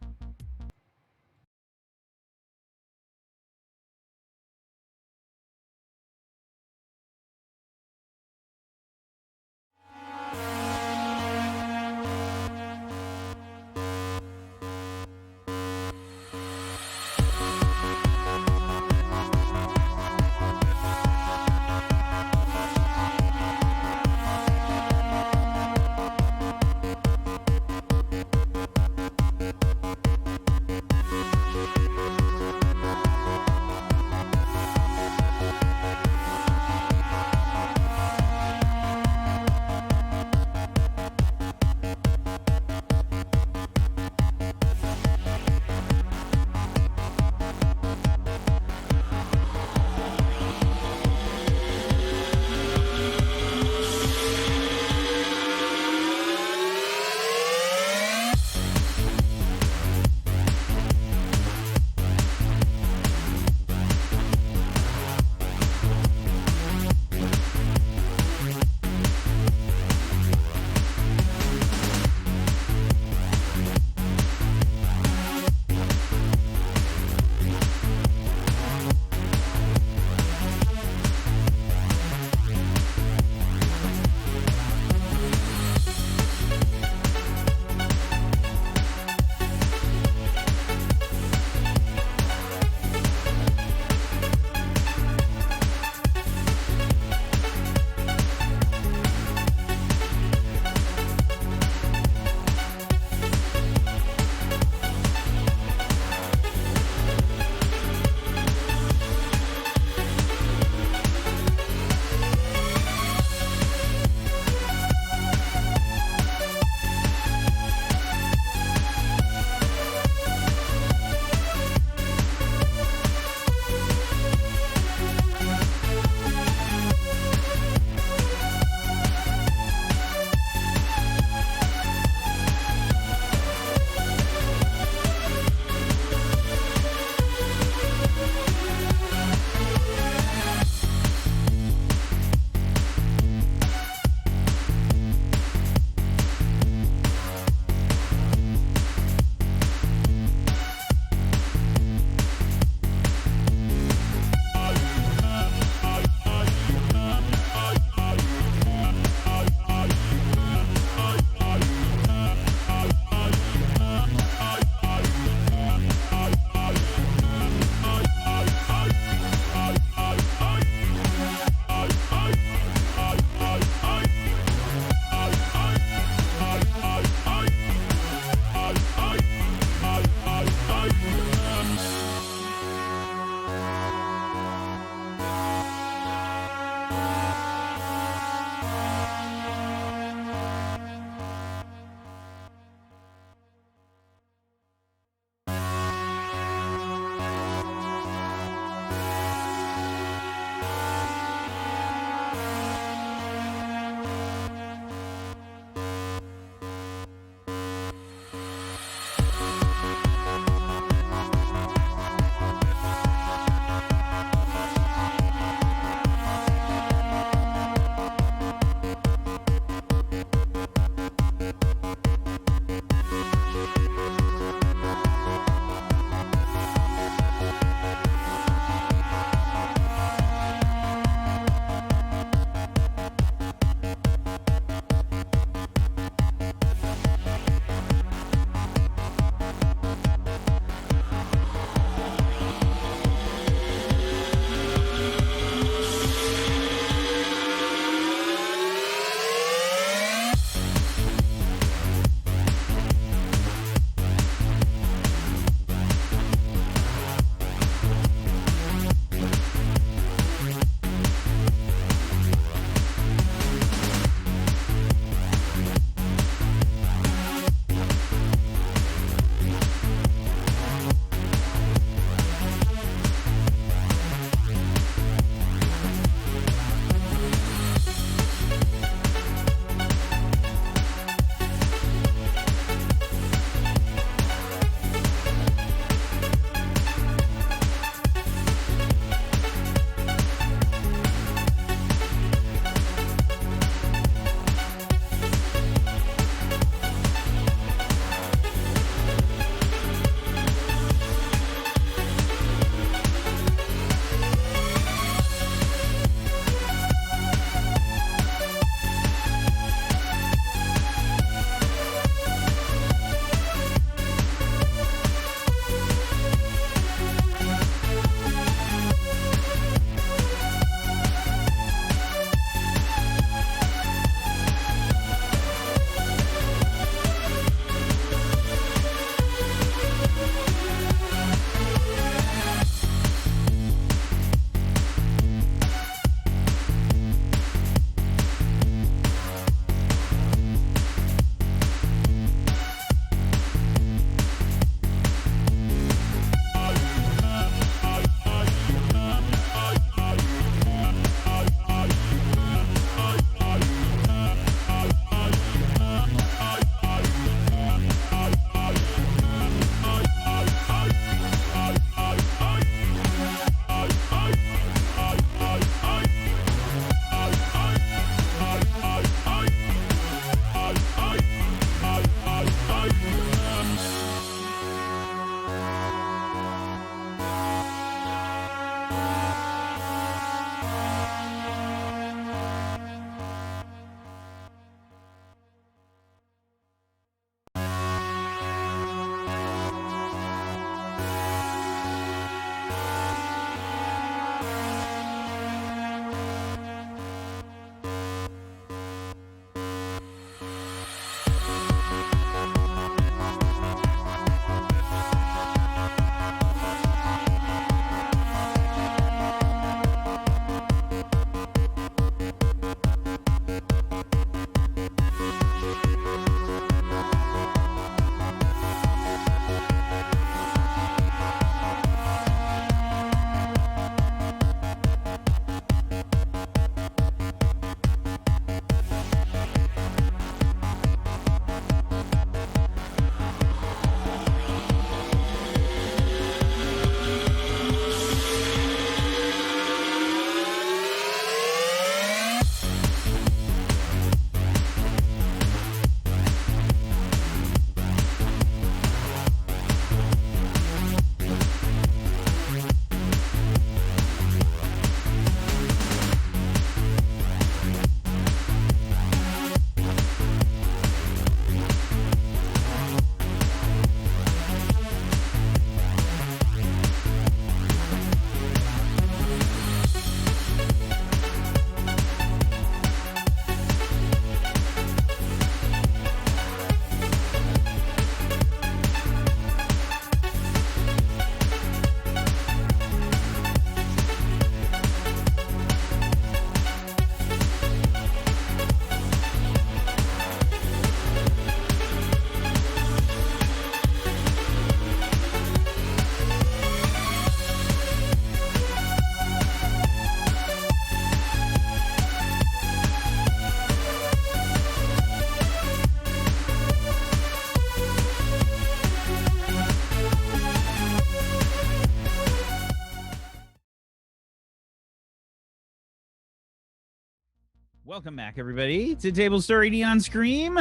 Welcome back, everybody, to Table Story Neon Scream.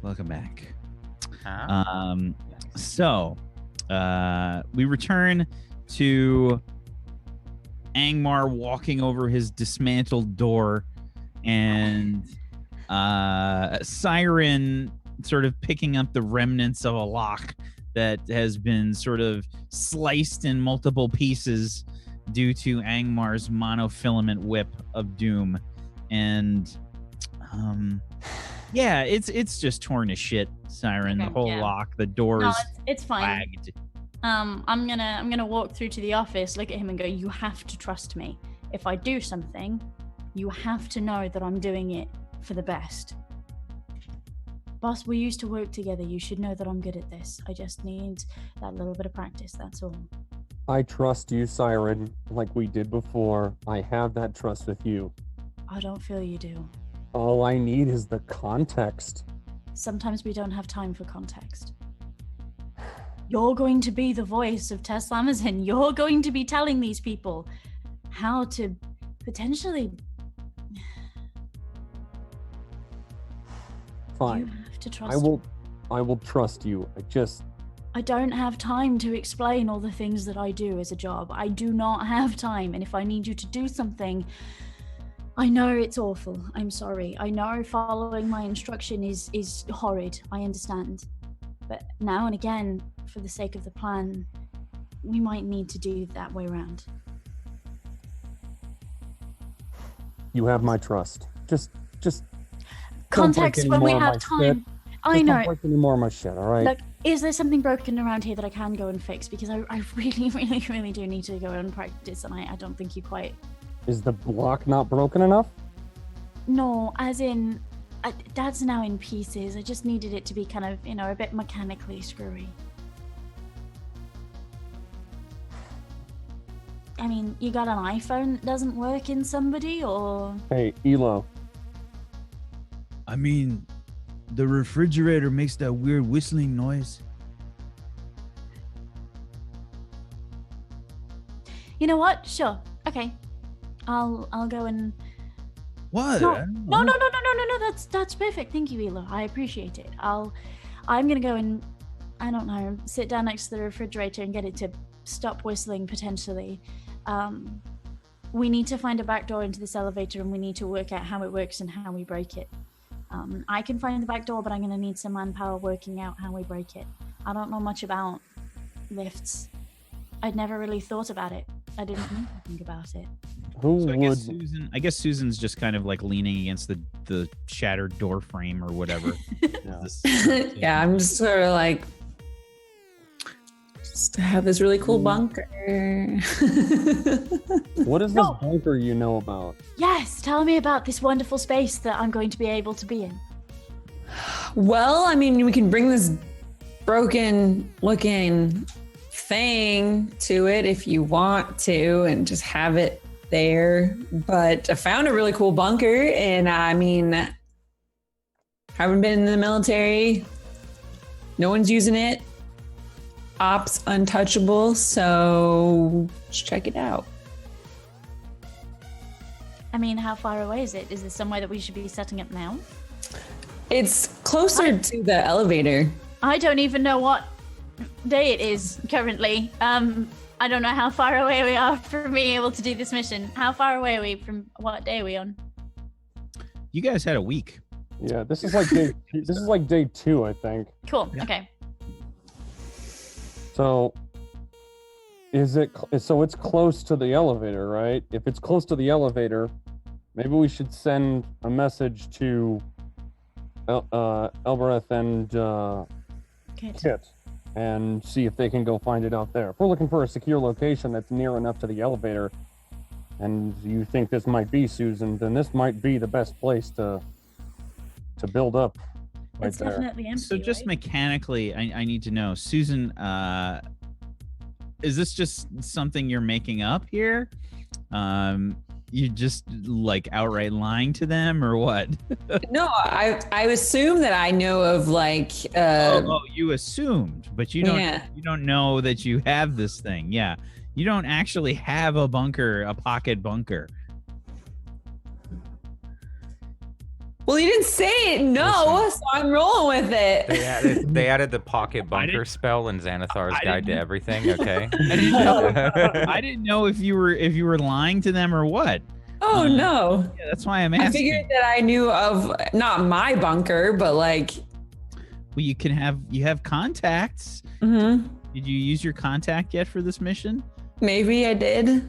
Welcome back. So, we return to Angmar walking over his dismantled door, and Siren sort of picking up the remnants of a lock that has been sort of sliced in multiple pieces due to Angmar's monofilament whip of doom. And yeah, it's just torn to shit, Siren. Okay, the whole yeah. lock, the doors No, it's fine. flagged. I'm gonna walk through to the office, look at him, and go, "You have to trust me. If I do something, you have to know that I'm doing it for the best. Boss, we used to work together. You should know that I'm good at this. I just need that little bit of practice. That's all." I trust you, Siren, like we did before. I have that trust with you. I don't feel you do. All I need is the context. Sometimes we don't have time for context. You're going to be the voice of Tess Lamazin. You're going to be telling these people how to potentially... Fine. You have to trust me. I will trust you. I don't have time to explain all the things that I do as a job. I do not have time. And if I need you to do something, I know it's awful. I'm sorry. I know following my instruction is horrid. I understand. But now and again, for the sake of the plan, we might need to do it that way around. You have my trust. Just Context when we have time. I know. Don't break any more of my shit, all right? Look, is there something broken around here that I can go and fix? Because I really, really, really do need to go and practice, and I don't think you quite... Is the block not broken enough? No, as in, that's now in pieces. I just needed it to be kind of, a bit mechanically screwy. I mean, you got an iPhone that doesn't work in somebody, or... Hey, Elo. I mean, the refrigerator makes that weird whistling noise. You know what? Sure. Okay. I'll go and... What? No. That's perfect. Thank you, Elo. I appreciate it. I'm gonna go and, I don't know, sit down next to the refrigerator and get it to stop whistling potentially. We need to find a back door into this elevator, and we need to work out how it works and how we break it. I can find the back door, but I'm gonna need some manpower working out how we break it. I don't know much about lifts. I'd never really thought about it. I didn't need to think about it. Who So would... I guess Susan's just kind of like leaning against the shattered door frame or whatever. Yeah, I'm just sort of like, just have this really cool bunker. What is this bunker you know about? Yes, tell me about this wonderful space that I'm going to be able to be in. Well, I mean, we can bring this broken looking thing to it if you want to and just have it there. But I found a really cool bunker, and I mean, haven't been in the military. No one's using it. Ops untouchable, so check it out. I mean, how far away is it? Is this somewhere that we should be setting up now? It's closer to the elevator. I don't even know what day it is currently. I don't know how far away we are from being able to do this mission. How far away are we from what day are we on? You guys had a week. Yeah, this is like day 2, I think. Cool. Okay. So it's close to the elevator, right? If it's close to the elevator, maybe we should send a message to Elbereth and Kit and see if they can go find it out there. If we're looking for a secure location that's near enough to the elevator, and you think this might be, Susan, then this might be the best place to build up. Right It's there. definitely empty. So just right? mechanically, I need to know, Susan, is this just something you're making up here? You just like outright lying to them or what? No, I assume that I know of like You assumed, but you don't know that you have this thing. Yeah. You don't actually have a bunker, a pocket bunker. Well, you didn't say it, no, so I'm rolling with it. They added the pocket bunker didn't- spell in Xanathar's I Guide to didn't- Everything. Okay. I didn't know if you were lying to them or what. Oh no. Yeah, that's why I'm asking. I figured that I knew of not my bunker, but like. Well, you have contacts. Mm-hmm. Did you use your contact yet for this mission? Maybe I did.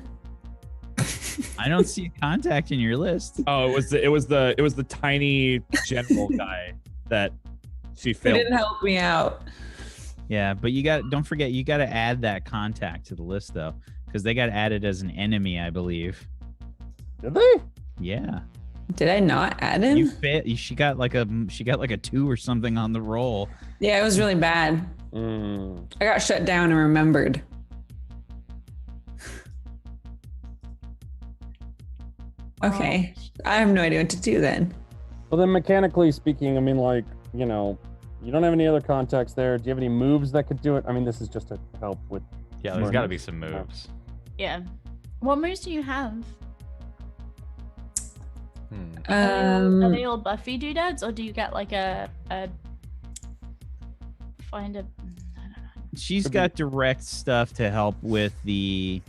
I don't see a contact in your list. Oh, it was the tiny general guy that she He failed. didn't help me out. Yeah, but don't forget you got to add that contact to the list though, because they got added as an enemy, I believe. Did they? Yeah. Did I not add him? She got like a 2 or something on the roll. Yeah, it was really bad. I got shut down and remembered. Okay. I have no idea what to do then. Well, then mechanically speaking, I mean, like, you know, you don't have any other contacts there. Do you have any moves that could do it? I mean, this is just to help with. Yeah, there's got to be some moves. Yeah. What moves do you have? Um, Are they all Buffy doodads, or do you get like a find a? She's got direct stuff to help with the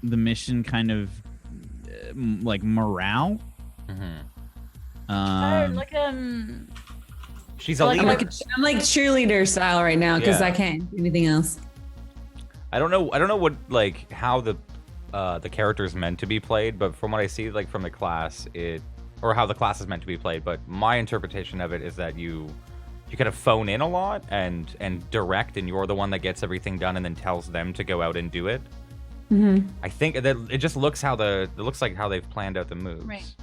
mission kind of like morale. She's a like- leader. I'm like cheerleader style right now because Yeah. I can't do anything else. I don't know what like how the character's meant to be played, but from what I see like from the class, or how the class is meant to be played, but my interpretation of it is that you kind of phone in a lot and direct, and you're the one that gets everything done and then tells them to go out and do it. Mm-hmm. I think that it just looks like how they've planned out the moves. Right.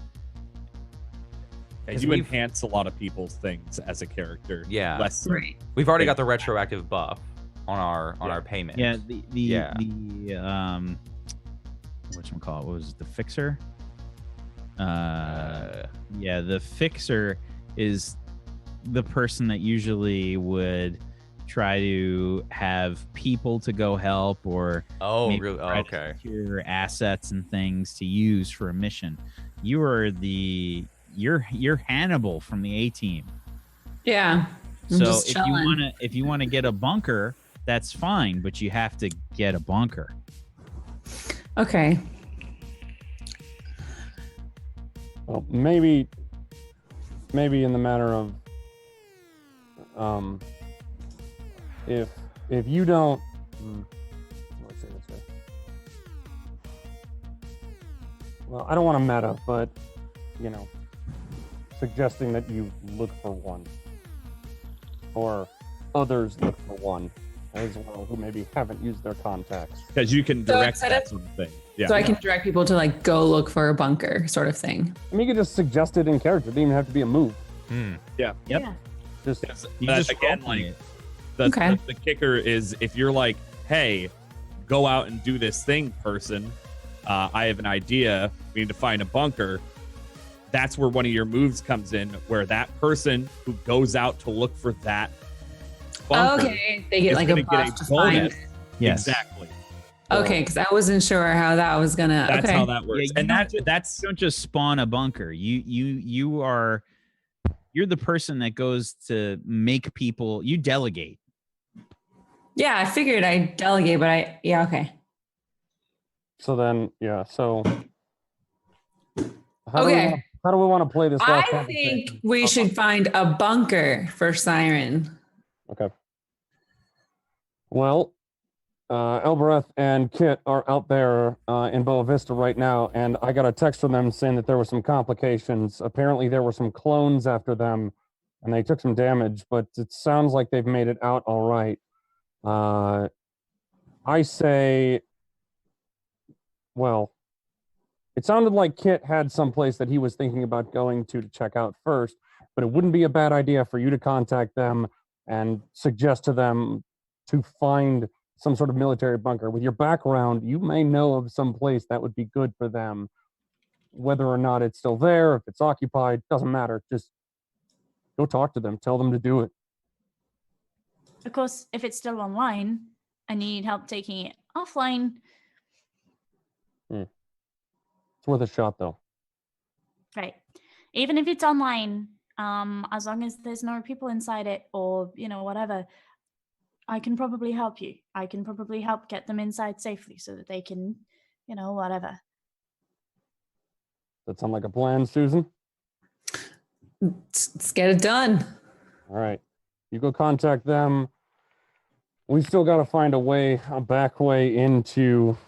And you enhance a lot of people's things as a character. Yeah. Less Right. We've already got the retroactive buff on our payment. Yeah, the whatchamacallit, what was it, the fixer? Yeah, the fixer is the person that usually would try to have people to go help or maybe really? try to secure assets and things to use for a mission. You're Hannibal from the A team. Yeah. I'm So just if chilling. you wanna get a bunker, that's fine, but you have to get a bunker. Okay. Well, maybe in the matter of if you don't how do I say this way? Well, I don't want to meta, but you know, suggesting that you look for one or others look for one as well who maybe haven't used their contacts. because you can So direct instead that of- sort of thing. Yeah. So I can direct people to like go look for a bunker sort of thing. I mean, you could just suggest it in character. It doesn't even have to be a move. Yeah. Yep. Yeah. Just You But just again, roleplay like it. Okay. the kicker is if you're like, hey, go out and do this thing, person. I have an idea. We need to find a bunker. That's where one of your moves comes in, where that person who goes out to look for that bunker Okay. They get is like a gonna buff get to a find bonus. it. Yes. Exactly. Okay, because I wasn't sure how that was gonna. That's okay. how that works. Yeah, and that's You don't just spawn a bunker. You're the person that goes to make people. You delegate. Yeah, I figured I'd delegate, but okay. so then, yeah. So how Okay. do we want to play this? last I conversation? think we should find a bunker for Siren. Okay. Well, Elbereth and Kit are out there in Boa Vista right now, and I got a text from them saying that there were some complications. Apparently, there were some clones after them, and they took some damage, but it sounds like they've made it out all right. I say, well, it sounded like Kit had some place that he was thinking about going to check out first, but it wouldn't be a bad idea for you to contact them and suggest to them to find some sort of military bunker. With your background, you may know of some place that would be good for them. Whether or not it's still there, if it's occupied, doesn't matter. Just go talk to them. Tell them to do it. Of course, if it's still online, I need help taking it offline. It's worth a shot, though. Great. Even if it's online, as long as there's no people inside it or, whatever, I can probably help you. I can probably help get them inside safely so that they can, whatever. That sound like a plan, Susan? Let's get it done. All right. You go contact them. We still got to find a back way into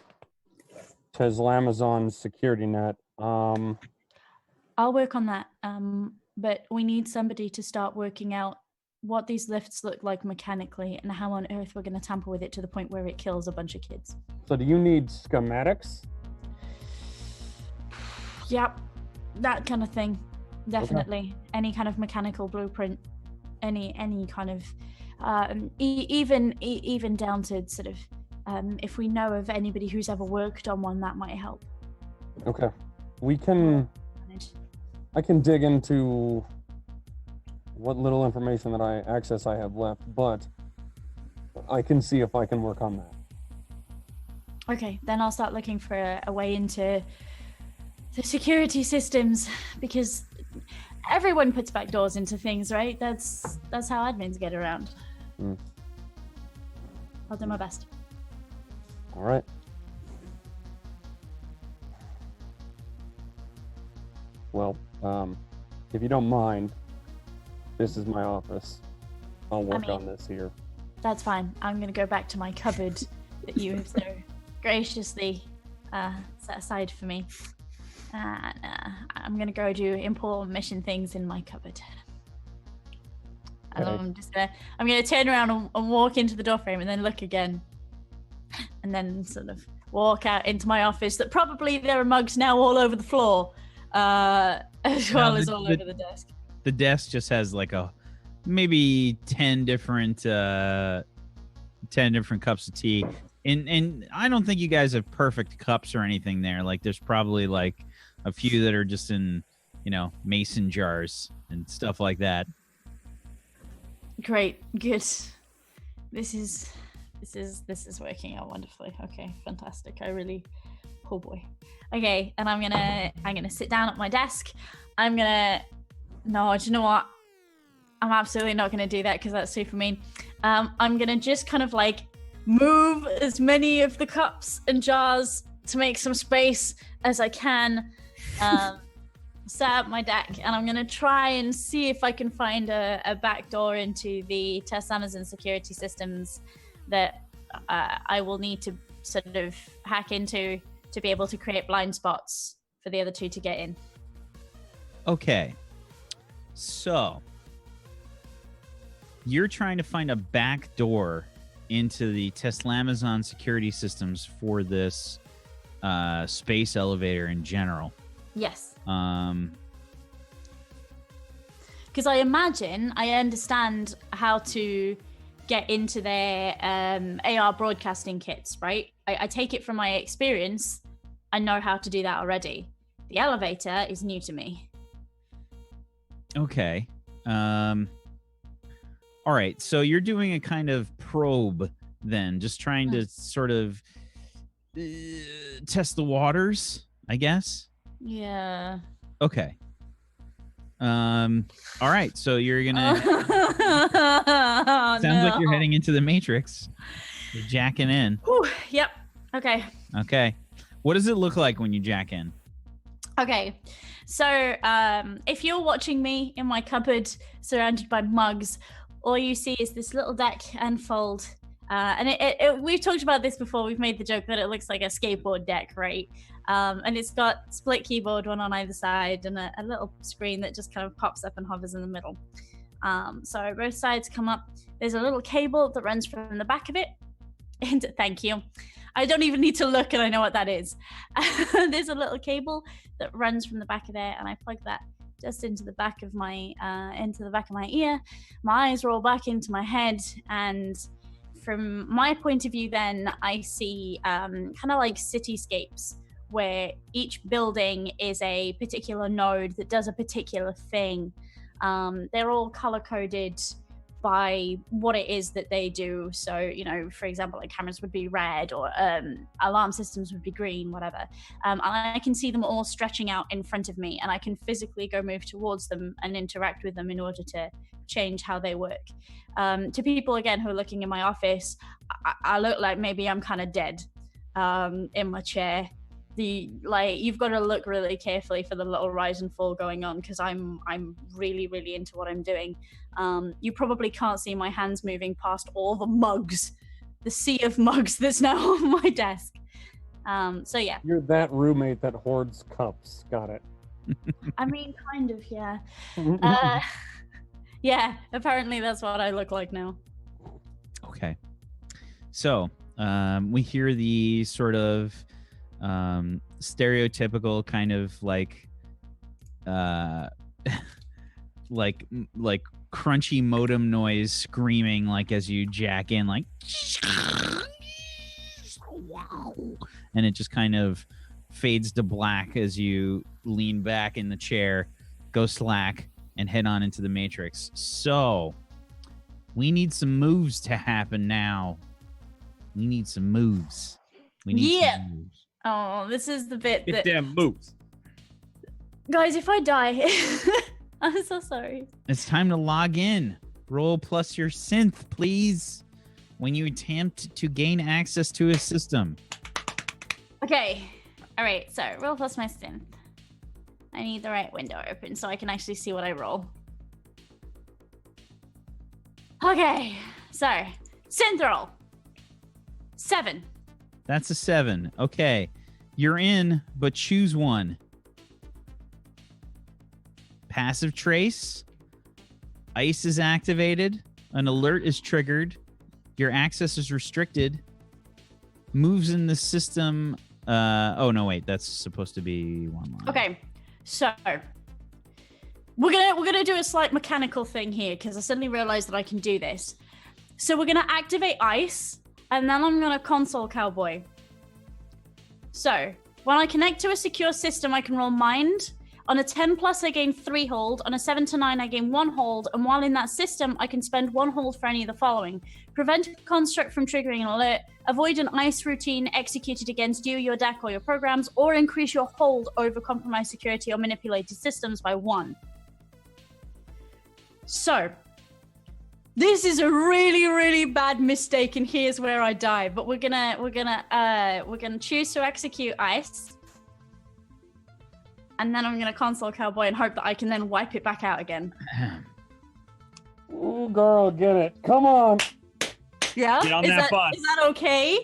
Tesla Amazon's security net. I'll work on that. But we need somebody to start working out what these lifts look like mechanically and how on earth we're going to tamper with it to the point where it kills a bunch of kids. So do you need schematics? Yep, that kind of thing. Definitely. Okay. Any kind of mechanical blueprint, any kind of, even down to sort of, if we know of anybody who's ever worked on one, that might help. Okay. I can dig into what little information that I have left, but I can see if I can work on that. Okay, then I'll start looking for a way into the security systems, because everyone puts backdoors into things, right? That's how admins get around. I'll do my best. All right. Well, if you don't mind, this is my office. I'll work on this here. That's fine. I'm going to go back to my cupboard that you have so graciously set aside for me. I'm going to go do important mission things in my cupboard. Okay. I'm going to turn around and walk into the doorframe and then look again. And then sort of walk out into my office that probably there are mugs now all over the floor. As well as all over the desk. The desk just has like maybe 10 different cups of tea. And I don't think you guys have perfect cups or anything there. Like there's probably like a few that are just in, mason jars and stuff like that. Great. Good. This is working out wonderfully. Okay, fantastic. Oh boy. Okay, and I'm gonna sit down at my desk. No, do you know what? I'm absolutely not gonna do that because that's super mean. I'm gonna just kind of like move as many of the cups and jars to make some space as I can. Set up my deck, and I'm gonna try and see if I can find a back door into the Tesla Amazon security systems that I will need to sort of hack into to be able to create blind spots for the other two to get in. Okay. So, you're trying to find a back door into the Tesla Amazon security systems for this space elevator in general. Yes. Because I understand how to get into their AR broadcasting kits, right? I take it from my experience. I know how to do that already. The elevator is new to me. Okay. All right. So you're doing a kind of probe then, just trying to sort of test the waters, I guess. Yeah. Okay. All right. So you're gonna. Sounds like you're heading into the Matrix. You're jacking in. Whew, yep. Okay. Okay. What does it look like when you jack in? Okay. So if you're watching me in my cupboard surrounded by mugs, all you see is this little deck unfold. And we've talked about this before. We've made the joke that it looks like a skateboard deck, right? And it's got split keyboard, one on either side, and a little screen that just kind of pops up and hovers in the middle. So both sides come up. There's a little cable that runs from the back of it. And thank you. I don't even need to look, and I know what that is. There's a little cable that runs from the back of there, and I plug that just into the back of my ear. My eyes roll back into my head, and from my point of view, then I see kind of like cityscapes where each building is a particular node that does a particular thing. They're all color coded by what it is that they do. So, you know, for example, like cameras would be red or alarm systems would be green, whatever. And I can see them all stretching out in front of me, and I can physically go move towards them and interact with them in order to change how they work. To people, again, who are looking in my office, I look like maybe I'm kind of dead in my chair. You've got to look really carefully for the little rise and fall going on, because I'm really, really into what I'm doing. You probably can't see my hands moving past all the mugs, the sea of mugs that's now on my desk. So yeah. You're that roommate that hoards cups. Got it. I mean, kind of, yeah. Yeah, apparently that's what I look like now. Okay. So we hear the sort of stereotypical kind of like crunchy modem noise screaming, like as you jack in, like, and it just kind of fades to black as you lean back in the chair, go slack, and head on into the Matrix. So we need some moves to happen now. We need some moves. We need some moves. Oh, this is the bit Get that... damn moves. Guys, if I die... I'm so sorry. It's time to log in. Roll plus your synth, please, when you attempt to gain access to a system. Okay. All right, so roll plus my synth. I need the right window open so I can actually see what I roll. Okay, so synth roll. 7. That's a 7. Okay. You're in, but choose one. Passive trace. Ice is activated. An alert is triggered. Your access is restricted. Moves in the system. Oh no, wait. That's supposed to be one line. Okay, so we're gonna do a slight mechanical thing here, because I suddenly realized that I can do this. So we're gonna activate ice, and then I'm gonna console cowboy. So when I connect to a secure system, I can roll mind. On a 10 plus, I gain 3 hold. On a 7 to 9, I gain 1 hold. And while in that system, I can spend 1 hold for any of the following: prevent a construct from triggering an alert, avoid an ICE routine executed against you, your deck, or your programs, or increase your hold over compromised security or manipulated systems by 1. So this is a really, really bad mistake, and here's where I die. But we're gonna choose to execute ice. And then I'm going to console cowboy and hope that I can then wipe it back out again. Ooh, girl, get it. Come on. Yeah? Get on is that bus. Is that okay?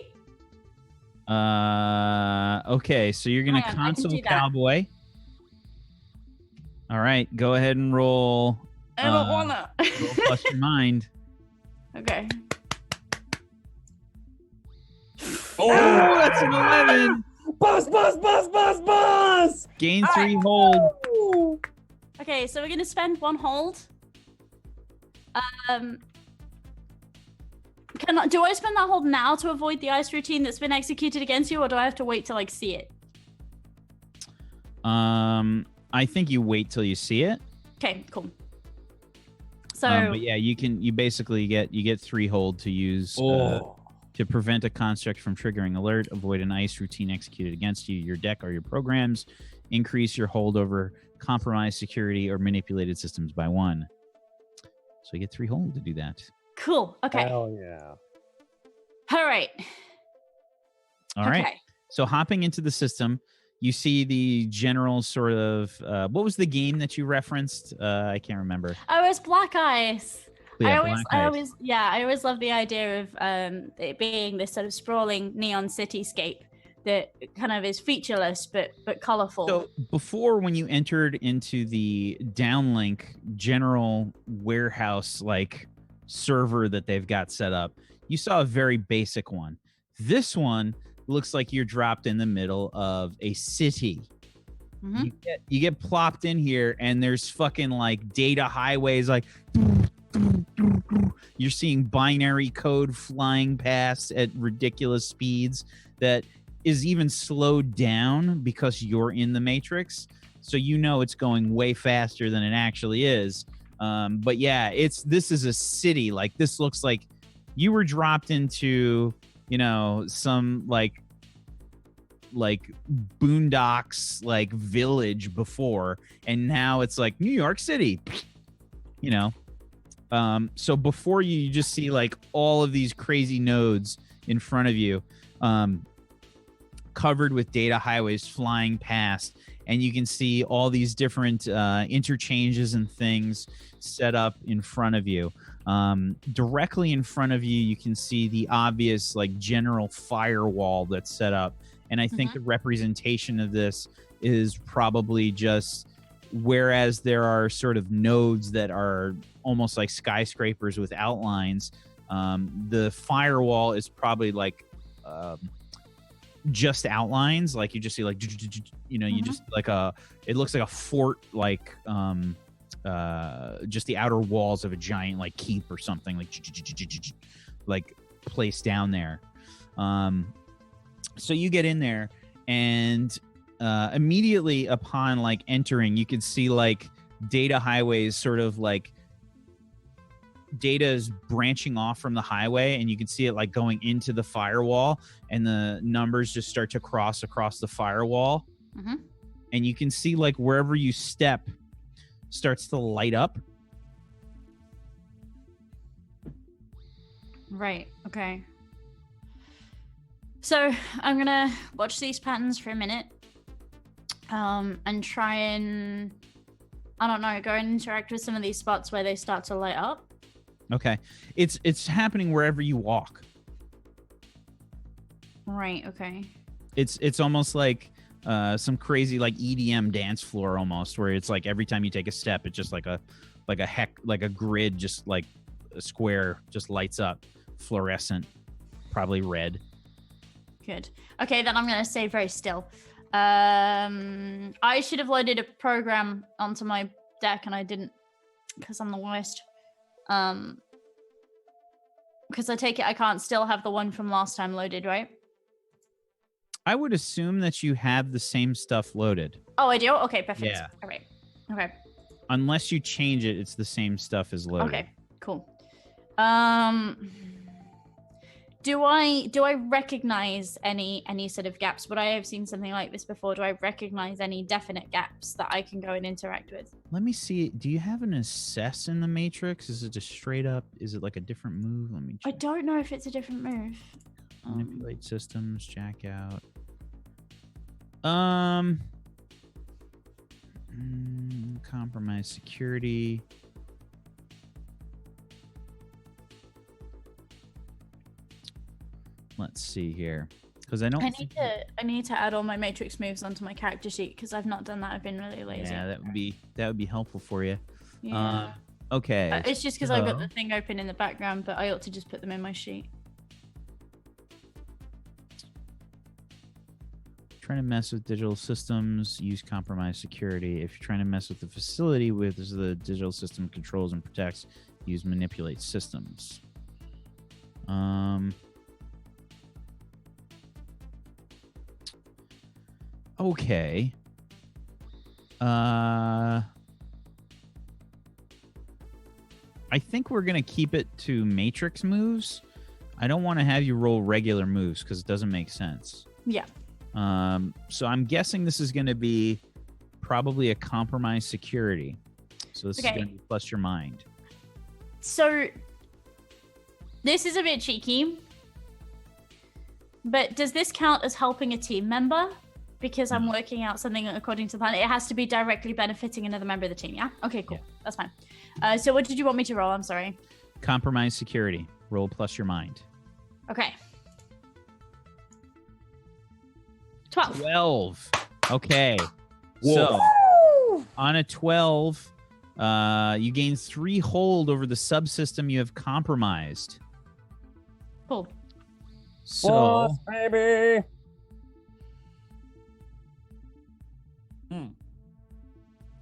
Okay, so you're going to Hang on, I can console do that. cowboy. All right, go ahead and roll. I don't want to. Roll plus your mind. Okay. Oh, that's an 11. Bus! Gain 3 hold. Okay, so we're going to spend 1 hold. Do I spend that hold now to avoid the ice routine that's been executed against you, or do I have to wait till I see it? I think you wait till you see it. Okay, cool. So, but yeah, you basically get 3 hold to use to prevent a construct from triggering alert, avoid an ICE routine executed against you, your deck, or your programs, increase your hold over compromised security or manipulated systems by 1. So you get 3 hold to do that. cool. Okay. Hell yeah. All right. All right. Okay. So hopping into the system, you see the general sort of what was the game that you referenced? I can't remember. Oh, it was Black Ice. Yeah, I always love the idea of it being this sort of sprawling neon cityscape that kind of is featureless but colorful. So before, when you entered into the downlink general warehouse like server that they've got set up, you saw a very basic one. This one looks like you're dropped in the middle of a city. Mhm. You get plopped in here, and there's fucking like data highways, like you're seeing binary code flying past at ridiculous speeds that is even slowed down because you're in the Matrix. So you know it's going way faster than it actually is. But yeah, this is a city. Like, this looks like you were dropped into, some like boondocks, like village before, and now it's like New York City, So before you just see like all of these crazy nodes in front of you, covered with data highways flying past, and you can see all these different interchanges and things set up in front of you. Directly in front of you, you can see the obvious like general firewall that's set up. And I think the representation of this is probably just, whereas there are sort of nodes that are almost like skyscrapers with outlines, the firewall is probably like just outlines. Like you just see like, you just like it looks like a fort, like just the outer walls of a giant like keep or something, like placed down there. So you get in there, and immediately upon like entering, you can see like data highways, sort of like data is branching off from the highway, and you can see it like going into the firewall, and the numbers just start to cross across the firewall. And you can see like wherever you step starts to light up. Right. Okay. So I'm gonna watch these patterns for a minute, and try and, I don't know, go and interact with some of these spots where they start to light up. Okay, it's happening wherever you walk. Right. Okay. It's almost like some crazy like EDM dance floor almost, where it's like every time you take a step, it's just like a grid, just like a square, just lights up, fluorescent, probably red. Good. Okay, then I'm going to stay very still. I should have loaded a program onto my deck, and I didn't, because I'm the worst. Because I take it I can't still have the one from last time loaded, right? I would assume that you have the same stuff loaded. Oh, I do? Okay, perfect. Yeah. All right. Okay. Unless you change it, it's the same stuff as loaded. Okay, cool. Do I recognize any sort of gaps? Would I have seen something like this before? Do I recognize any definite gaps that I can go and interact with? Let me see. Do you have an assess in the Matrix? Is it just straight up? Is it like a different move? Let me check. I don't know if it's a different move. Manipulate systems, jack out. Compromise security. Let's see here, because I need to add all my Matrix moves onto my character sheet, because I've not done that. I've been really lazy. Yeah, that would be helpful for you. Yeah. Okay. It's just because I've got the thing open in the background, but I ought to just put them in my sheet. Trying to mess with digital systems, use compromise security. If you're trying to mess with the facility with the digital system controls and protects, use manipulate systems. Okay. I think we're gonna keep it to Matrix moves. I don't want to have you roll regular moves because it doesn't make sense. Yeah. So I'm guessing this is going to be probably a compromise security. So this is going to be plus your mind. So this is a bit cheeky, but does this count as helping a team member? Because I'm working out something according to the plan. It has to be directly benefiting another member of the team, yeah? Okay, cool. Yeah. That's fine. So what did you want me to roll? I'm sorry. Compromise security. Roll plus your mind. Okay. 12. Okay. Whoa. So on a 12, you gain 3 hold over the subsystem you have compromised. Cool. So, baby.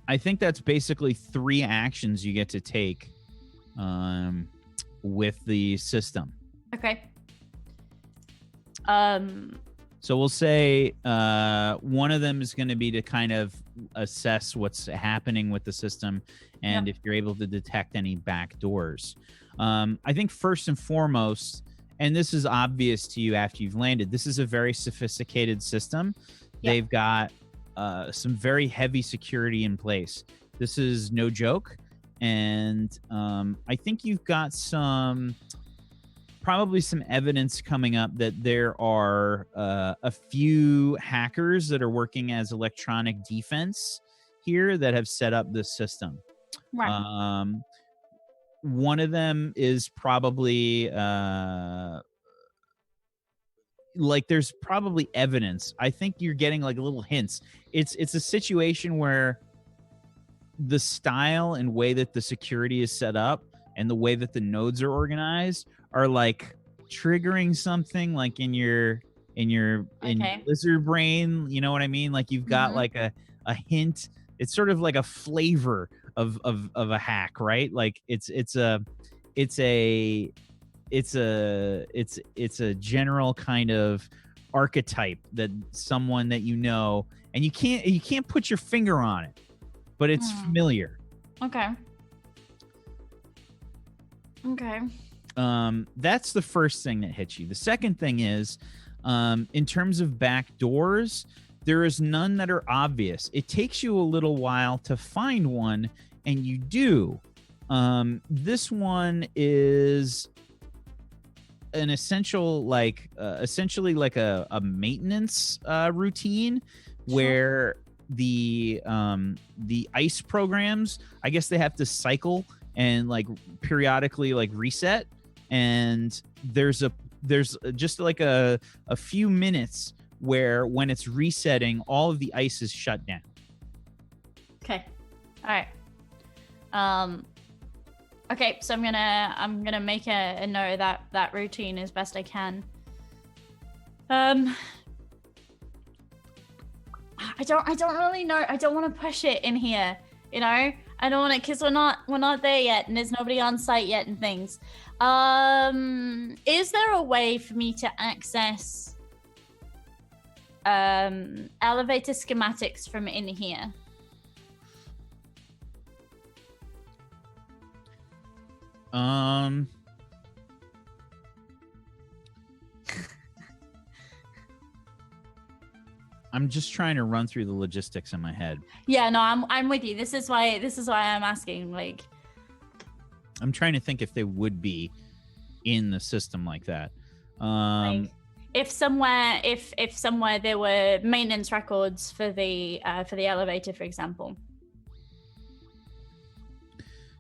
I think that's basically 3 actions you get to take with the system. Okay. So we'll say one of them is going to be to kind of assess what's happening with the system and if you're able to detect any back doors. I think first and foremost, and this is obvious to you after you've landed, this is a very sophisticated system. They've got some very heavy security in place. This is no joke. And I think you've got probably some evidence coming up that there are a few hackers that are working as electronic defense here that have set up this system. Right. One of them is probably like there's probably evidence. I think you're getting like little hints. It's a situation where the style and way that the security is set up and the way that the nodes are organized are like triggering something like in your lizard brain, you know what I mean? Like you've got like a hint. It's sort of like a flavor of a hack, right? Like it's a general kind of archetype that someone that you know, and you can't put your finger on it, but it's familiar. Okay. That's the first thing that hits you. The second thing is, in terms of back doors, there is none that are obvious. It takes you a little while to find one, and you do. This one is an essentially like a maintenance routine where the ice programs, I guess they have to cycle and like periodically like reset, and there's just like a few minutes where when it's resetting, all of the ice is shut down. Okay. All right. Okay, so I'm gonna make a note of that routine as best I can. I don't really know. I don't want to push it in here, you know. I don't want it because we're not there yet, and there's nobody on site yet, and things. Is there a way for me to access elevator schematics from in here? I'm just trying to run through the logistics in my head. Yeah, no, I'm with you. This is why I'm asking. Like, I'm trying to think if they would be in the system like that. Like, if somewhere there were maintenance records for the elevator, for example.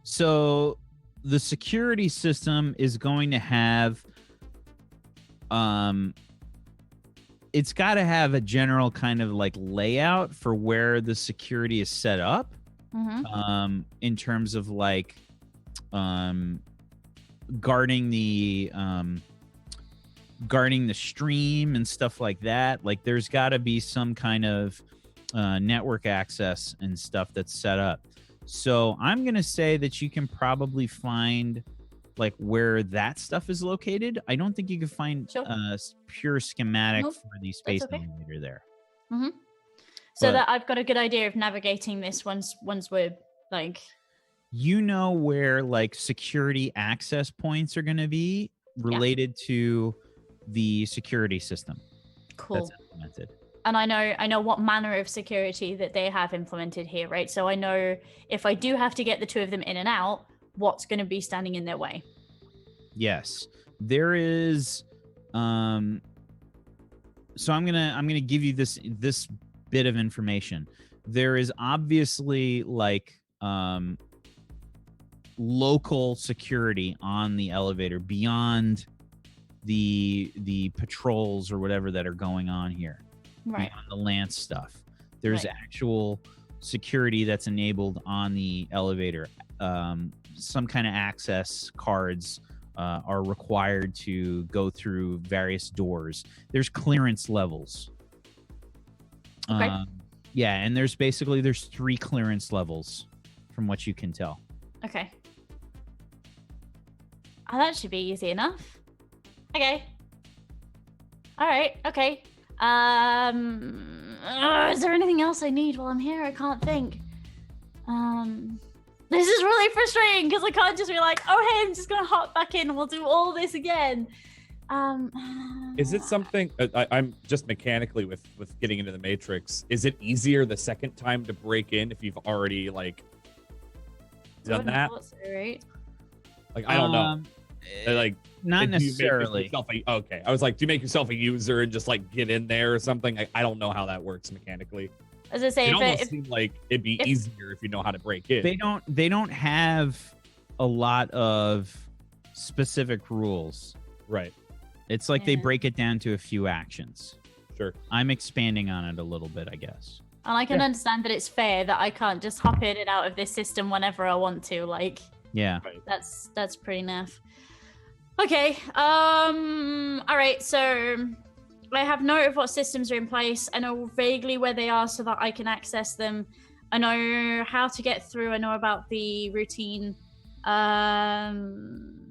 So the security system is going to have it's got to have a general kind of like layout for where the security is set up. In terms of like guarding the stream and stuff like that. Like there's got to be some kind of network access and stuff that's set up. So I'm going to say that you can probably find like where that stuff is located. I don't think you can find pure schematic for the space elevator there. So that I've got a good idea of navigating this once we're like, you know, where like security access points are going to be related to the security system. Cool. That's implemented. And I know what manner of security that they have implemented here, right? So I know if I do have to get the two of them in and out, what's going to be standing in their way. Yes, there is. So I'm gonna give you this bit of information. There is obviously like local security on the elevator beyond the patrols or whatever that are going on here. Right. Beyond the Lance stuff. There's actual security that's enabled on the elevator. Some kind of access cards are required to go through various doors. There's clearance levels. Okay. And there's 3 clearance levels from what you can tell. Okay. Oh, that should be easy enough. Okay. All right. Okay. Is there anything else I need while I'm here? I can't think. This is really frustrating because I can't just be like, oh hey, I'm just gonna hop back in and we'll do all this again. Is it something I'm just mechanically with getting into the Matrix? Is it easier the second time to break in if you've already like done that? Right? Like I don't know. Like Not do you make necessarily. yourself okay, I was like, do you make yourself a user and just like get in there or something? I don't know how that works mechanically. As I say, It almost if seemed like it'd be easier if you know how to break in. They don't have a lot of specific rules. Right. It's like they Yeah. break it down to a few actions. Sure. I'm expanding on it a little bit, I guess. and I can understand that it's fair that I can't just hop in and out of this system whenever I want to. Like, Yeah. that's pretty naff. Okay. All right. So I have note of what systems are in place. I know vaguely where they are so that I can access them. I know how to get through. I know about the routine. Am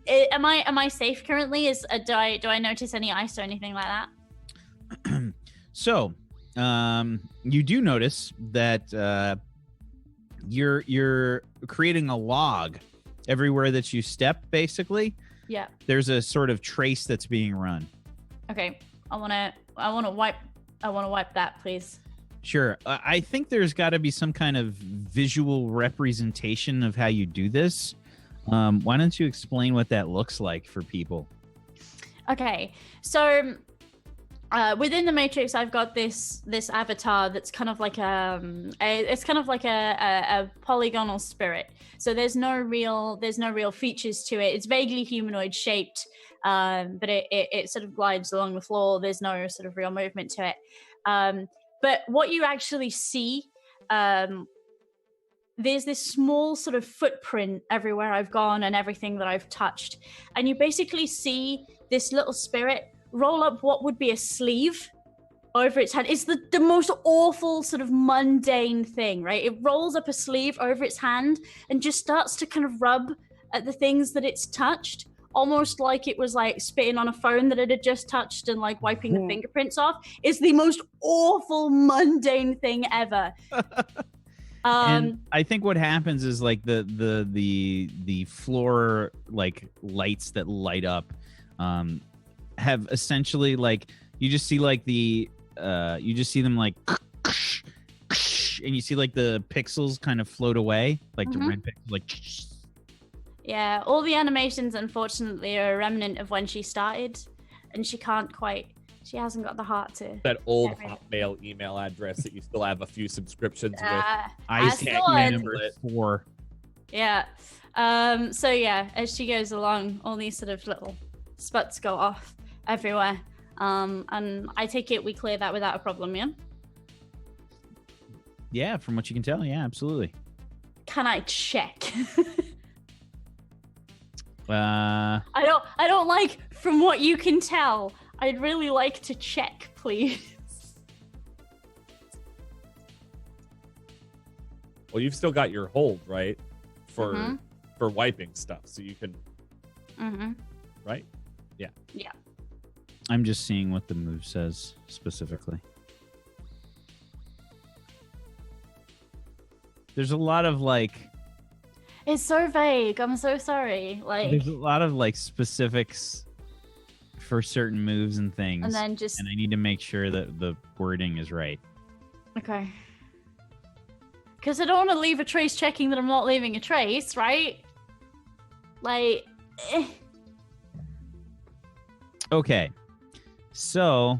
I safe currently? Do I notice any ice or anything like that? So, you do notice that you're creating a log everywhere that you step. Basically, Yeah. there's a sort of trace that's being run. Okay. I wanna wipe that, please. Sure. I think there's got to be some kind of visual representation of how you do this. Why don't you explain what that looks like for people? Okay. So within the Matrix, I've got this avatar that's kind of like a polygonal spirit. So there's no real features to it. It's vaguely humanoid shaped, but it sort of glides along the floor. There's no sort of real movement to it. But what you actually see, there's this small sort of footprint everywhere I've gone and everything that I've touched. And you basically see this little spirit roll up what would be a sleeve over its hand. It's the most awful sort of mundane thing, right? It rolls up a sleeve over its hand and just starts to kind of rub at the things that it's touched, almost like it was like spitting on a phone that it had just touched and like wiping the fingerprints off. It's the most awful mundane thing ever. And I think what happens is like the floor like lights that light up have essentially like you just see like you just see them like and you see like the pixels kind of float away, like the red pixels like. Yeah, all the animations unfortunately are a remnant of when she started, and she hasn't got the heart to. That old Hotmail email address that you still have a few subscriptions with. I still number 4. Yeah. So yeah, as she goes along, all these sort of little sputs go off everywhere. And I take it we clear that without a problem, yeah? Yeah, from what you can tell, yeah, absolutely. Can I check? Uh, I don't like from what you can tell. I'd really like to check, please. Well, you've still got your hold, right? For wiping stuff, so you can. Right? Yeah. Yeah. I'm just seeing what the move says specifically. There's a lot of like. It's so vague. I'm so sorry. Like. There's a lot of like specifics for certain moves and things, And then just. and I need to make sure that the wording is right. Okay. Because I don't want to leave a trace checking that I'm not leaving a trace, right? Like. Okay. So,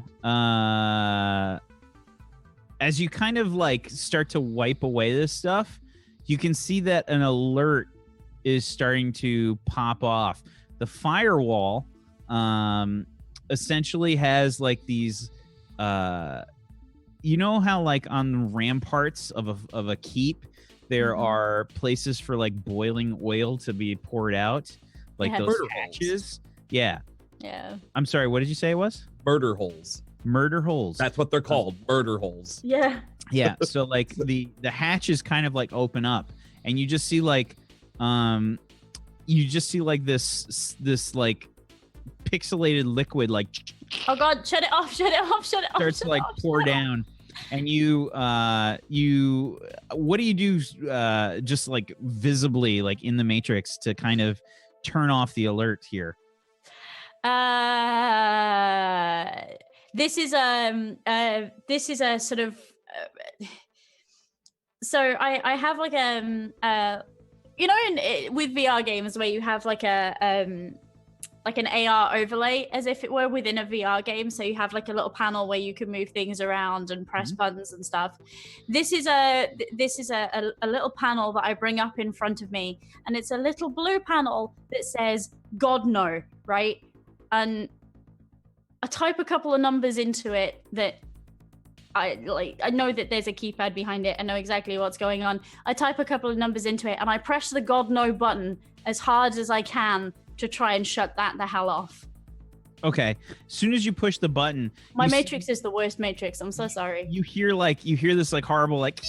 as you kind of like start to wipe away this stuff, you can see that an alert is starting to pop off. The firewall essentially has like these you know how like on the ramparts of a keep there are places for like boiling oil to be poured out, like those hatches. Yeah. I'm sorry, what did you say it was? Murder holes. Murder holes. That's what they're called. Murder holes. Yeah. Yeah. So like the hatches kind of like open up, and you just see like this like pixelated liquid like Oh God! Shut it off! Shut it off! Shut it off! starts shut to like it off, pour shut it off. down, and what do you do just like visibly like in the Matrix to kind of turn off the alert here? This is a sort of so I have like with VR games where you have like an AR overlay as if it were within a VR game, so you have like a little panel where you can move things around and press buttons and stuff. This is a little panel that I bring up in front of me, and it's a little blue panel that says God no, right? And I type a couple of numbers into it that I know that there's a keypad behind it. I know exactly what's going on. I type a couple of numbers into it and I press the God no button as hard as I can to try and shut that the hell off. Okay. As soon as you push the button, My Matrix is the worst Matrix. I'm so sorry. you hear this like horrible like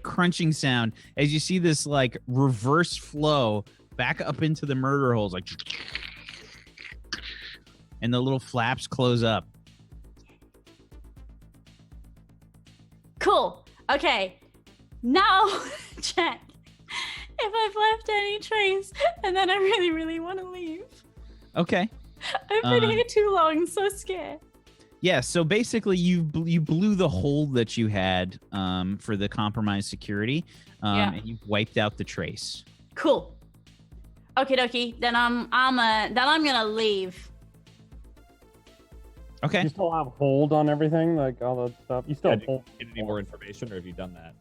crunching sound as you see this like reverse flow back up into the murder holes, like, and the little flaps close up. Cool. Okay. Now check if I've left any trace, and then I really, really want to leave. Okay. I've been here too long. I'm so scared. Yeah, so basically you blew the hole that you had for the compromised security, and you wiped out the trace. Cool. Okie dokie. Then I'm gonna leave. Okay. You still have hold on everything, like all that stuff. You still Yeah, have hold. Get any more information, or have you done that?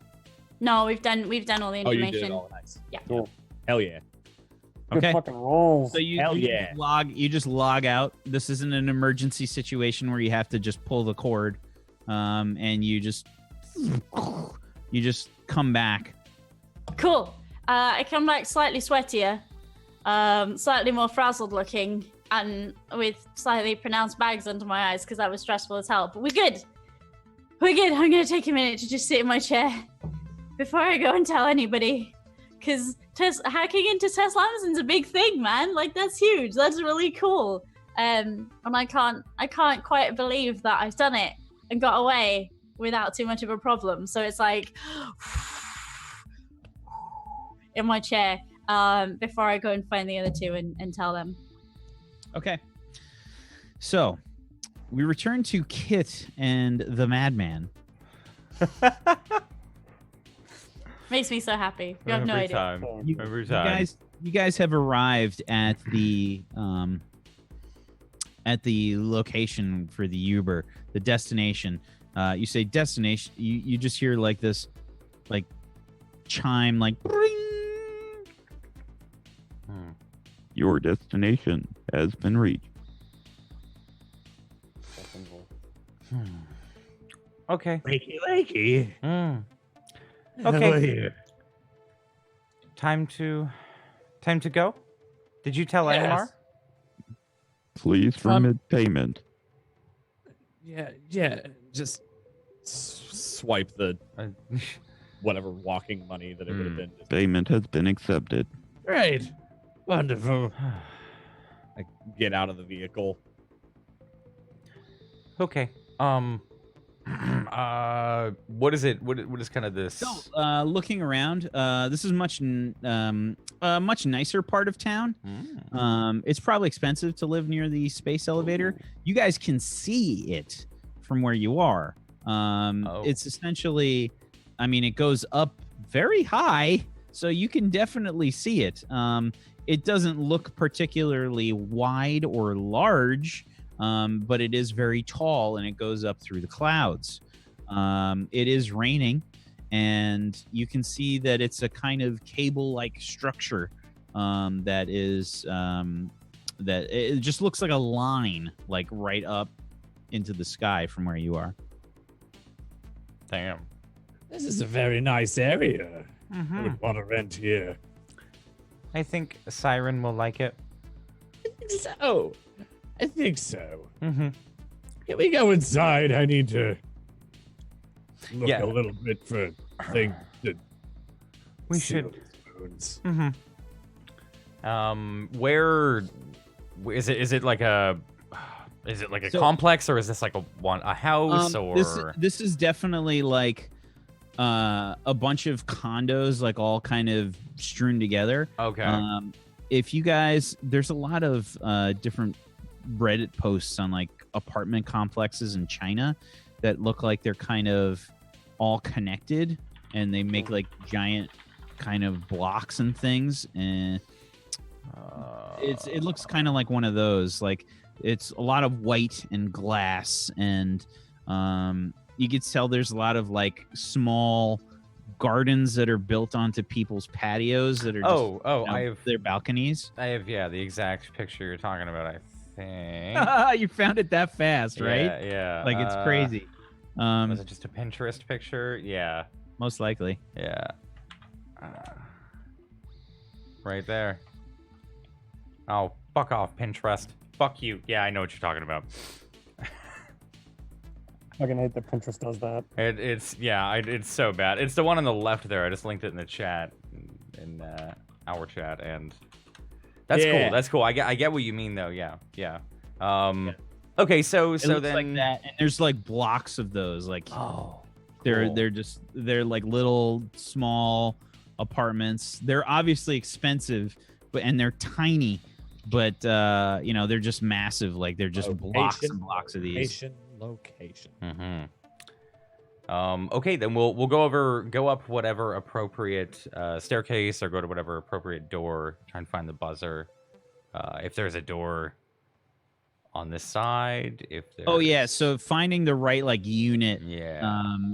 No, we've done all the Oh, information. you did it all. Nice. Yeah. Cool. Hell yeah. Good Okay. fucking rolls. So you Hell just yeah. log out. This isn't an emergency situation where you have to just pull the cord, and you just come back. Cool. I come back slightly sweatier, slightly more frazzled looking, and with slightly pronounced bags under my eyes because that was stressful as hell. But we're good. We're good. I'm gonna take a minute to just sit in my chair before I go and tell anybody, because hacking into Tesla Amazon's a big thing, man. Like, that's huge. That's really cool. And I can't quite believe that I've done it and got away without too much of a problem. So it's like in my chair before I go and find the other two and tell them. Okay. So we return to Kit and the Madman. Makes me so happy. You have no Every idea. time. Every time. You guys have arrived at the location for the Uber, the destination. You say destination. You just hear like this, like chime, like. Bring. Your destination has been reached. Okay. Wakey. Okay. Time to go. Did you tell Angmar? Please remit payment. Yeah. Just swipe the whatever walking money that it would have been. Payment has been accepted. Great. Wonderful. I get out of the vehicle. Okay. What is it? What is kind of this? So, looking around, this is a much nicer part of town. It's probably expensive to live near the space elevator. You guys can see it from where you are. It's essentially, it goes up very high, so you can definitely see it. It doesn't look particularly wide or large, but it is very tall and it goes up through the clouds. It is raining, and you can see that it's a kind of cable-like structure that it just looks like a line, like right up into the sky from where you are. Damn. This is a very nice area. I would want to rent here. I think Siren will like it. So, I think so. Mm-hmm. Can we go inside? I need to look Yeah. a little bit for things to We seal should. these wounds. Where Is it like a So- complex, or is this like a house, or This is definitely like a bunch of condos, like all kind of strewn together. okay? If you guys, there's a lot of different Reddit posts on like apartment complexes in China that look like they're kind of all connected, and they make like giant kind of blocks and things, and it looks kind of like one of those. Like it's a lot of white and glass, and you can tell there's a lot of like small gardens that are built onto people's patios that are just, I have their balconies. the exact picture you're talking about. I think You found it that fast, right? Yeah. Like it's crazy. Was it just a Pinterest picture? Yeah. Most likely. Yeah. Right there. Oh, fuck off, Pinterest. Fuck you. Yeah, I know what you're talking about. Fucking hate that Pinterest does that. It's so bad. It's the one on the left there. I just linked it in the chat, in our chat, and that's cool. That's cool. I get what you mean though. Yeah. Okay, so It looks then like that, and there's like blocks of those. Like they're like little small apartments. They're obviously expensive, and they're tiny, but they're just massive. Like they're just blocks and blocks of these. Location. Okay, then we'll go up whatever appropriate staircase, or go to whatever appropriate door. Try and find the buzzer. If there's a door on this side, if there's... Oh yeah, so finding the right like unit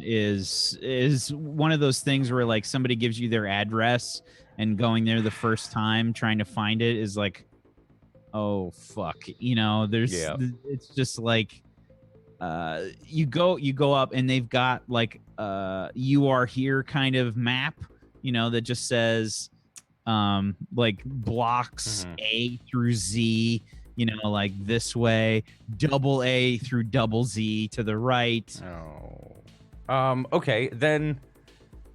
is one of those things where like somebody gives you their address, and going there the first time trying to find it is like, oh fuck, it's just like you go up, and they've got like you are here kind of map, that just says like blocks A through Z, like this way, double A through double Z to the right. Okay, then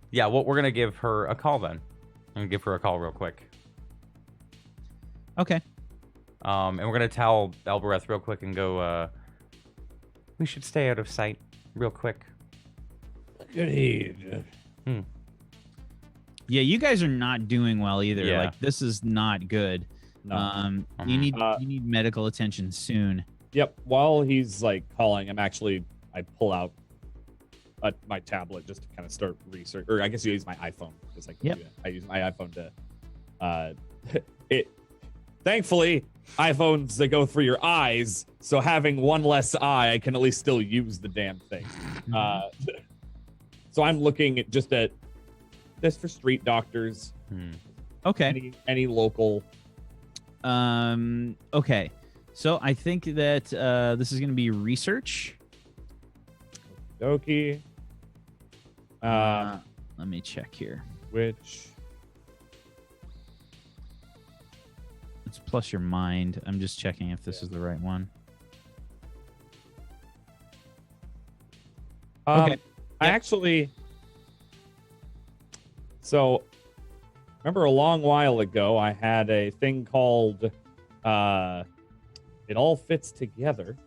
yeah, we're gonna give her a call then. I'm gonna give her a call real quick. Okay. And we're gonna tell Elbereth real quick and go, we should stay out of sight real quick. Agreed. Yeah, you guys are not doing well either. Yeah. Like this is not good. No. You need medical attention soon. Yep. While he's like calling, I pull out my tablet just to kind of start research, or I guess you use my iPhone. Just like I use my iPhone to it. Thankfully, iPhones, they go through your eyes, so having one less eye, I can at least still use the damn thing. So I'm looking at this for street doctors. Okay. Any local. Okay. So I think that this is going to be research. Okie. Let me check here. Which? It's plus your mind. I'm just checking if this is the right one. Okay. I actually. So, remember a long while ago, I had a thing called It All Fits Together,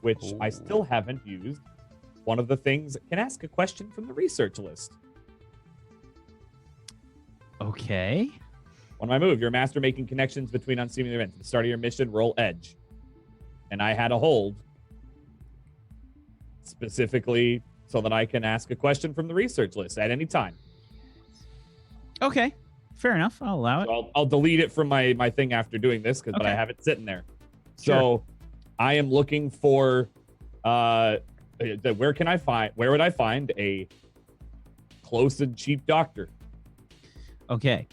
which I still haven't used. One of the things can ask a question from the research list. Okay. On my move, your master making connections between unseemly events. At the start of your mission, roll edge. And I had a hold specifically so that I can ask a question from the research list at any time. Okay. Fair enough. I'll allow it. So I'll delete it from my thing after doing this, but I have it sitting there. So I am looking for where would I find a close and cheap doctor? Okay.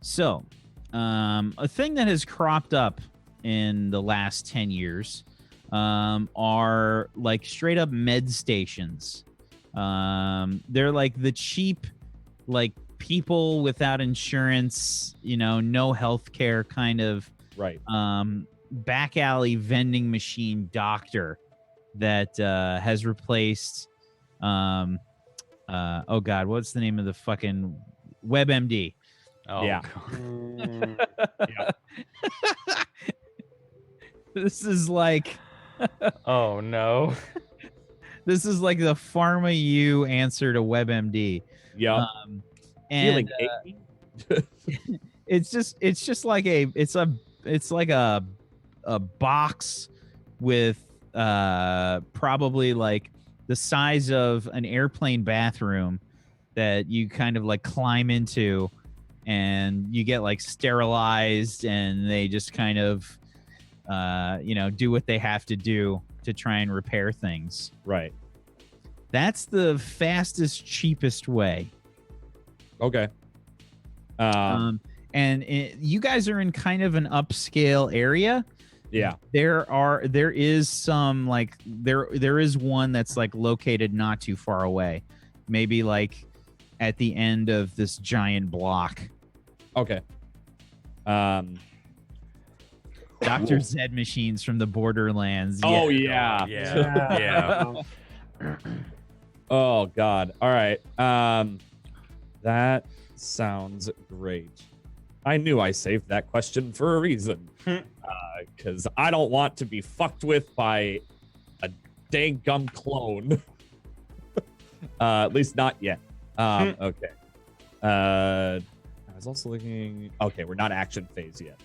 So, a thing that has cropped up in the last 10 years are like straight up med stations. They're like the cheap, like people without insurance, no health care kind of back alley vending machine doctor that has replaced oh God, what's the name of the fucking WebMD? Oh, yeah. God. Yeah. This is like Oh no. this is like the Pharma U answer to WebMD. Yup. And Feeling achy? it's just like it's like a box with probably like the size of an airplane bathroom that you kind of like climb into, and you get like sterilized, and they just kind of do what they have to do to try and repair things. Right. That's the fastest, cheapest way. Okay. You guys are in kind of an upscale area. Yeah. There is some like there is one that's like located not too far away, maybe like at the end of this giant block. Okay. Dr. Zed machines from the Borderlands. Oh Yeah. yeah. Oh god. All right. That sounds great. I knew I saved that question for a reason. Because I don't want to be fucked with by a dang gum clone. At least not yet. Okay. I was also looking. Okay, we're not action phase yet.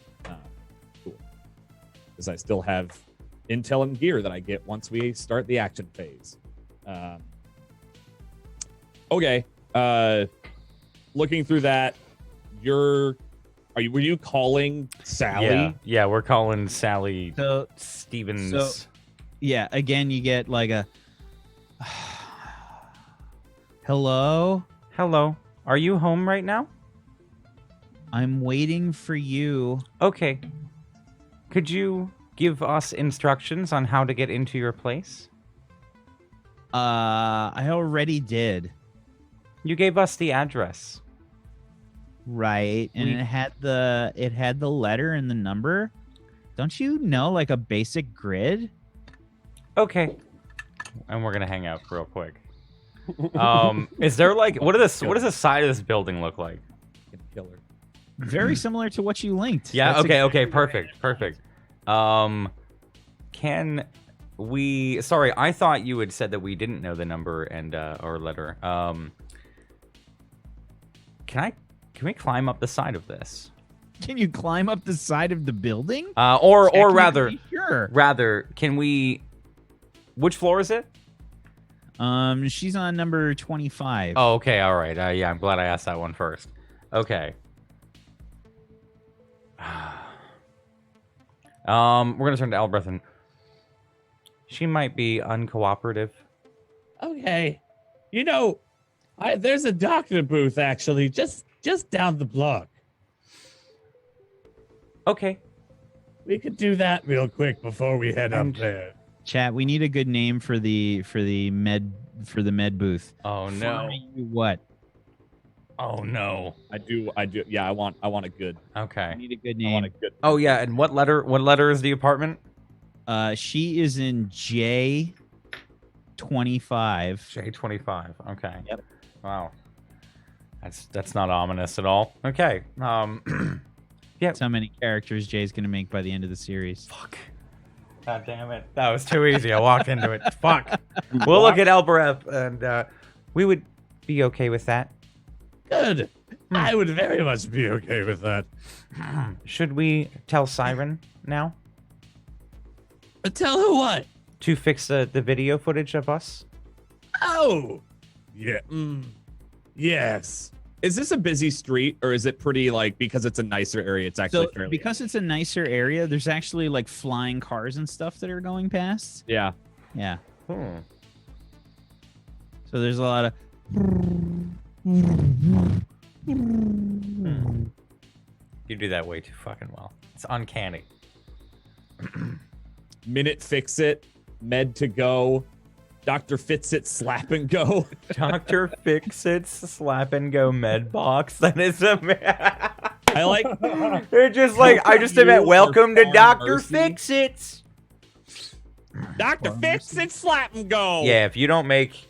Cool. Because I still have intel and gear that I get once we start the action phase. Okay. Looking through that, were you calling Sally? Yeah, we're calling Sally So Stevens. yeah, again you get like a hello? Hello. Are you home right now? I'm waiting for you. Okay. Could you give us instructions on how to get into your place? I already did. You gave us the address. Right, and it had the letter and the number. Don't you know like a basic grid? Okay. And we're gonna hang out real quick. Is there like what does the side of this building look like? Killer. Very similar to what you linked. Yeah. That's Okay. Perfect. Can we? Sorry, I thought you had said that we didn't know the number and or letter. Can we climb up the side of this? Can you climb up the side of the building? Or Technically, sure. rather, can we? Which floor is it? She's on number 25. Oh, okay, all right. Yeah, I'm glad I asked that one first. Okay. We're gonna turn to Albrecht, and she might be uncooperative. Okay. There's a doctor booth actually just down the block. Okay. We could do that real quick before we head up there. Chat, we need a good name for the med booth. Oh no. What? Oh no. I do. Yeah, I want a good. Okay. I need a good I want name. a good. Oh yeah, and what letter is the apartment? She is in J25. J25. Okay. Yep. Wow. That's not ominous at all. Okay. Yeah. That's how many characters Jay's gonna make by the end of the series. Fuck. God damn it. That was too easy. I walked into it. Fuck. We'll look at Elberep, and we would be okay with that. Good. I would very much be okay with that. Should we tell Siren now Tell her what? to fix the video footage of us? Oh. Yeah. Yes. Is this a busy street, or is it pretty like because it's a nicer area? It's actually So fairly. because it's a nicer area, there's actually like flying cars and stuff that are going past. Yeah. Yeah. Hmm. So there's a lot of You do that way too fucking well. It's uncanny. Minute fix it. Med to go. Dr. Fix-It slap and go. Dr. Fix-It's slap and go med box. That is a I like. They're just like I just meant welcome to Dr. Fix-It's. Dr. Fix-It slap and go. Yeah, if you don't make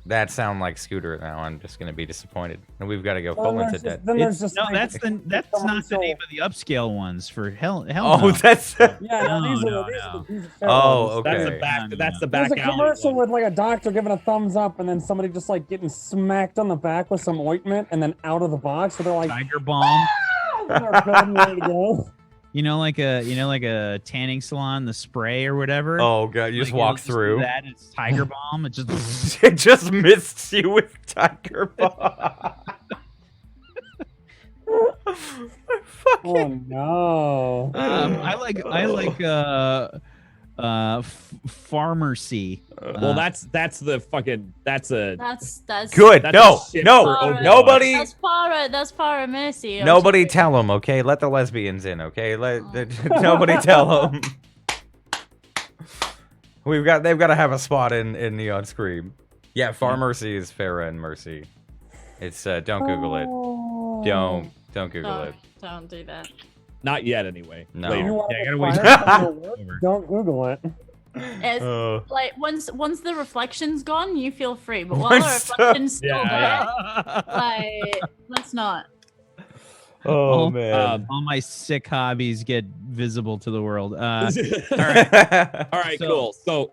that sound like Scooter now. I'm just gonna be disappointed, and we've got to go full into debt. Then there's just No, like, that's not the name of the upscale ones for hell. Oh, No. that's yeah, No, these are no, the no. these are fair oh, ones. okay. That's the There's back a alley commercial one. with like a doctor giving a thumbs up and then somebody just like getting smacked on the back with some ointment and then out of the box. So they're like, Tiger Balm. they're good and ready to go. Like a tanning salon, the spray or whatever. Oh god, you just Like, walk you'll do through. that. And it's Tiger Balm. It just It just missed you with Tiger Bomb. Oh no. I like Pharmacy. Well, that's the fucking that's Good. That's No, a shit no, for Overwatch. nobody. That's para mercy. Nobody tell them, okay? Let the lesbians in, okay? Nobody tell them. They've got to have a spot in Neon Scream. Yeah, Pharmacy is Farah and Mercy. It's don't Google it. Don't Google it. Don't do that. Not yet, anyway. No. Later. You want Yeah, I to gotta wait. fire from your work? Don't Google it. It's like once the reflection's gone, you feel free. But while the Once- reflection's still Yeah, there, like let's not. Oh man. All my sick hobbies get visible to the world. All right. All right, So- cool. So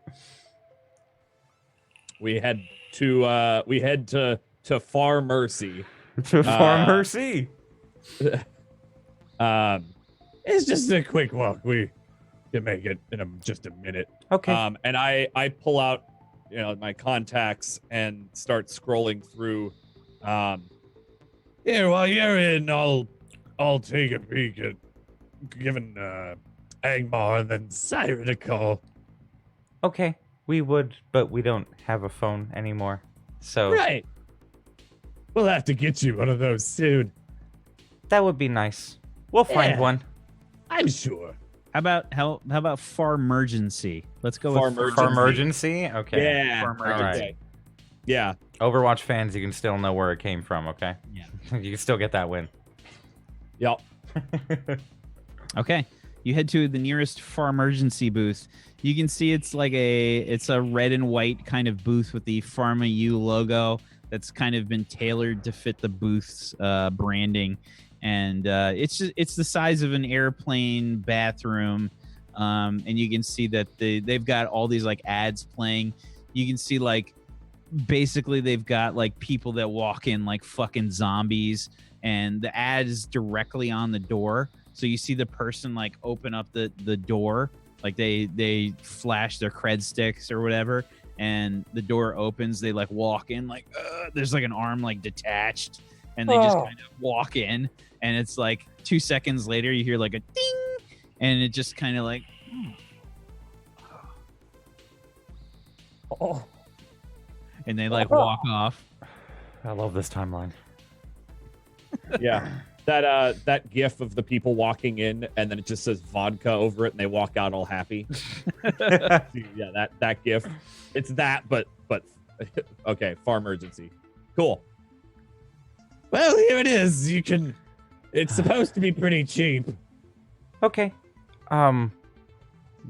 we head to Far Mercy. Pharmacy. It's just a quick walk. We can make it in just a minute. Okay. And I pull out, my contacts and start scrolling through. Here, while you're in, I'll take a peek at giving Angmar and then Siren a call. Okay. We would, but we don't have a phone anymore. So Right. We'll have to get you one of those soon. that would be nice. We'll find Yeah. one. I'm sure. How about Farmergency? Let's go with Farmergency. For emergency? Okay. Yeah. Farmergency. Okay. Yeah. Overwatch fans, you can still know where it came from, okay? Yeah. You can still get that win. Yep. Okay. You head to the nearest Farmergency booth. You can see it's a red and white kind of booth with the Pharma U logo that's kind of been tailored to fit the booth's branding. And it's the size of an airplane bathroom. And you can see that they've got all these like ads playing. You can see like basically they've got like people that walk in like fucking zombies, and the ad is directly on the door. So you see the person like open up the door, like they flash their cred sticks or whatever, and the door opens. They like walk in like there's like an arm like detached, and they just kind of walk in, and it's like 2 seconds later you hear like a ding, and it just kind of like and they like walk off. I love this timeline. Yeah. That gif of the people walking in and then it just says vodka over it and they walk out all happy. Yeah, that gif. It's that, but okay, Farmergency. Cool. Well, here it is. It's supposed to be pretty cheap. Okay.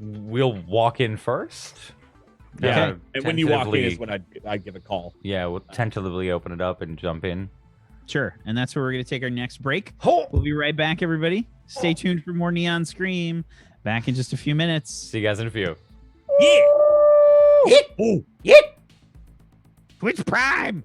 We'll walk in first. Yeah. And when you walk in tentatively- is when I give a call. Yeah, we'll tentatively open it up and jump in. Sure. And that's where we're going to take our next break. We'll be right back, everybody. Stay tuned for more Neon Scream. Back in just a few minutes. See you guys in a few. Twitch Prime.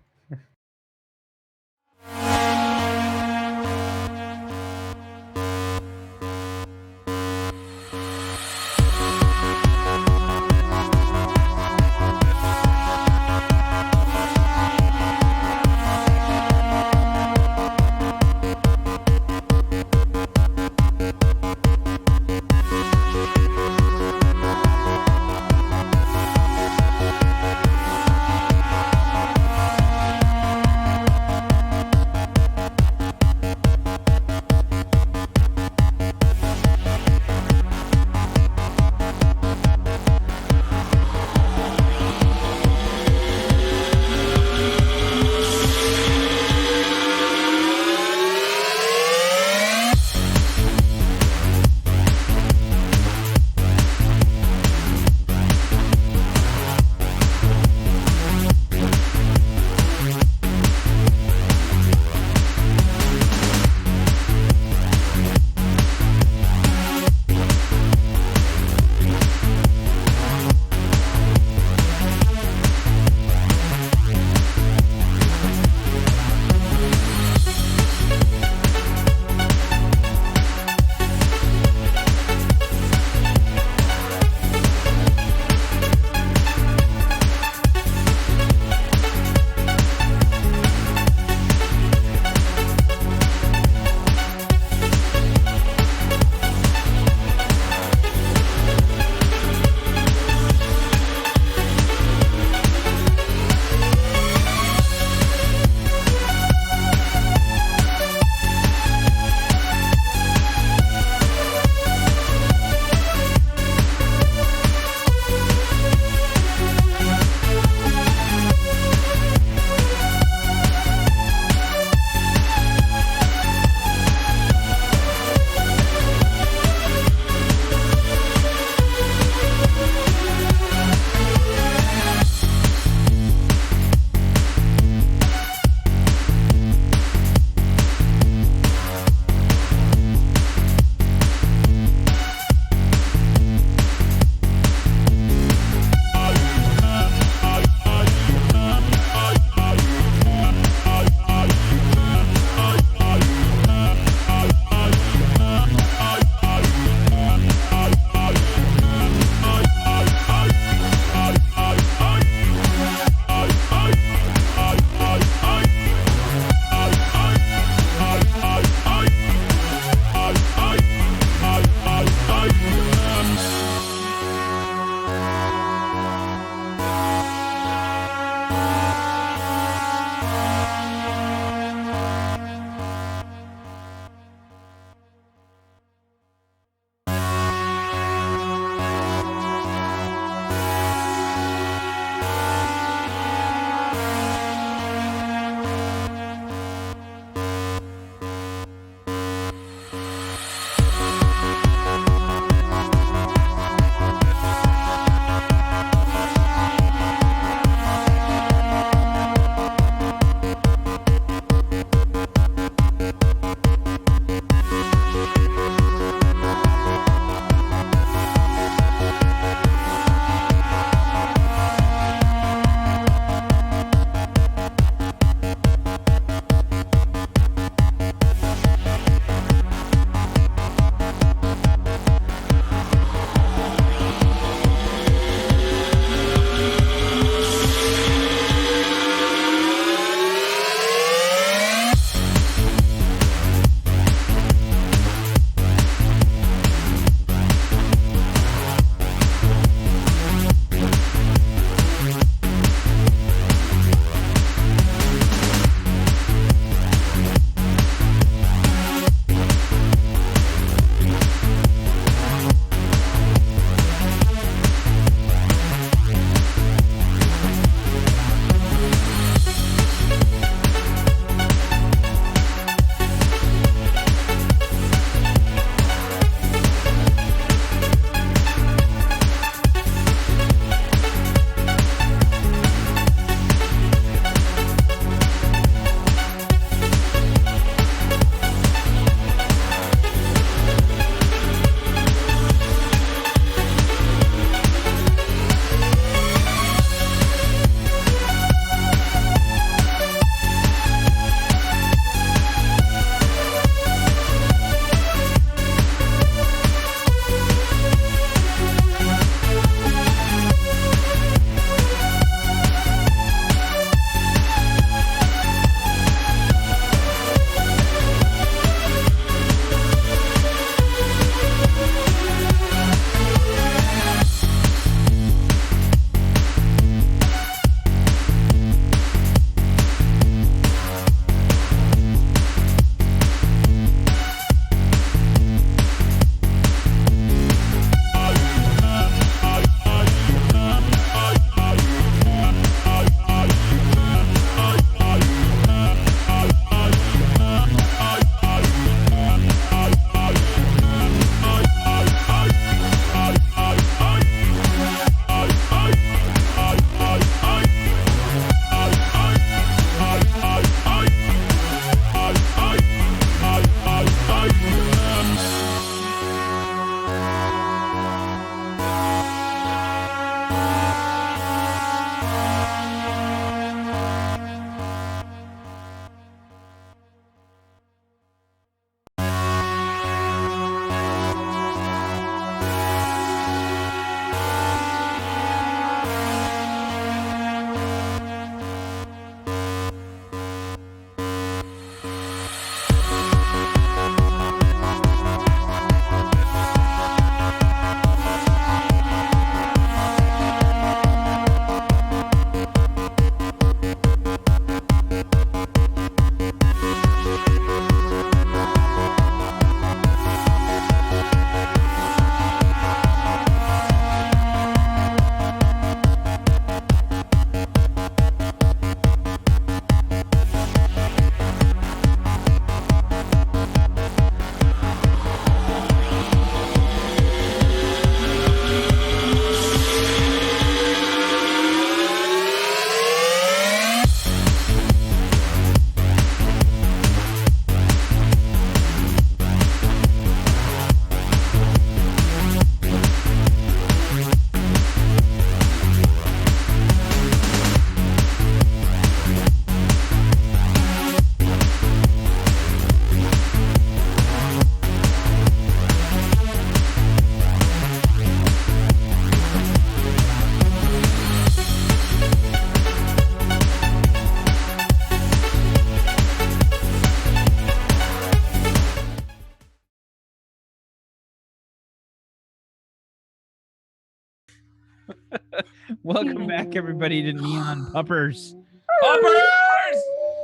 Welcome back, everybody, to Neon Puppers. Puppers!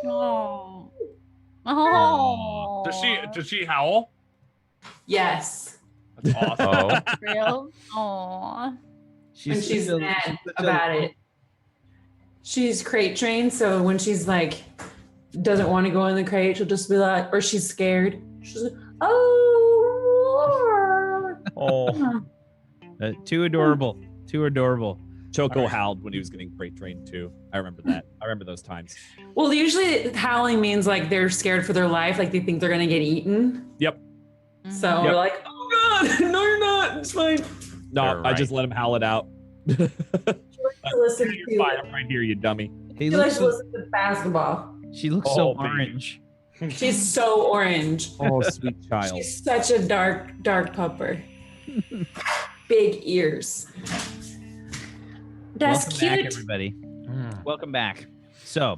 Oh. Oh. Does she howl? Yes. That's awesome. Oh. Real? Oh. When she's such a- mad such a- about it. She's crate trained, so when she's like doesn't want to go in the crate, she'll just be like, or she's scared. She's like, oh. Oh. Too adorable. Too adorable. Choco howled when he was getting freight trained too. I remember that. I remember those times. Well, usually howling means like they're scared for their life, like they think they're gonna get eaten. Yep. So Yep. we're like, oh god, no, you're not. It's fine. No, You're I just let him howl it out. To listen You're fine. I'm right here, you dummy. He She looks likes to so, listen to basketball. she looks so Oh, baby. orange. She's so orange. Oh, sweet child. She's such a dark pupper. Big ears. That's Welcome cute. back, everybody. Mm. Welcome back. So,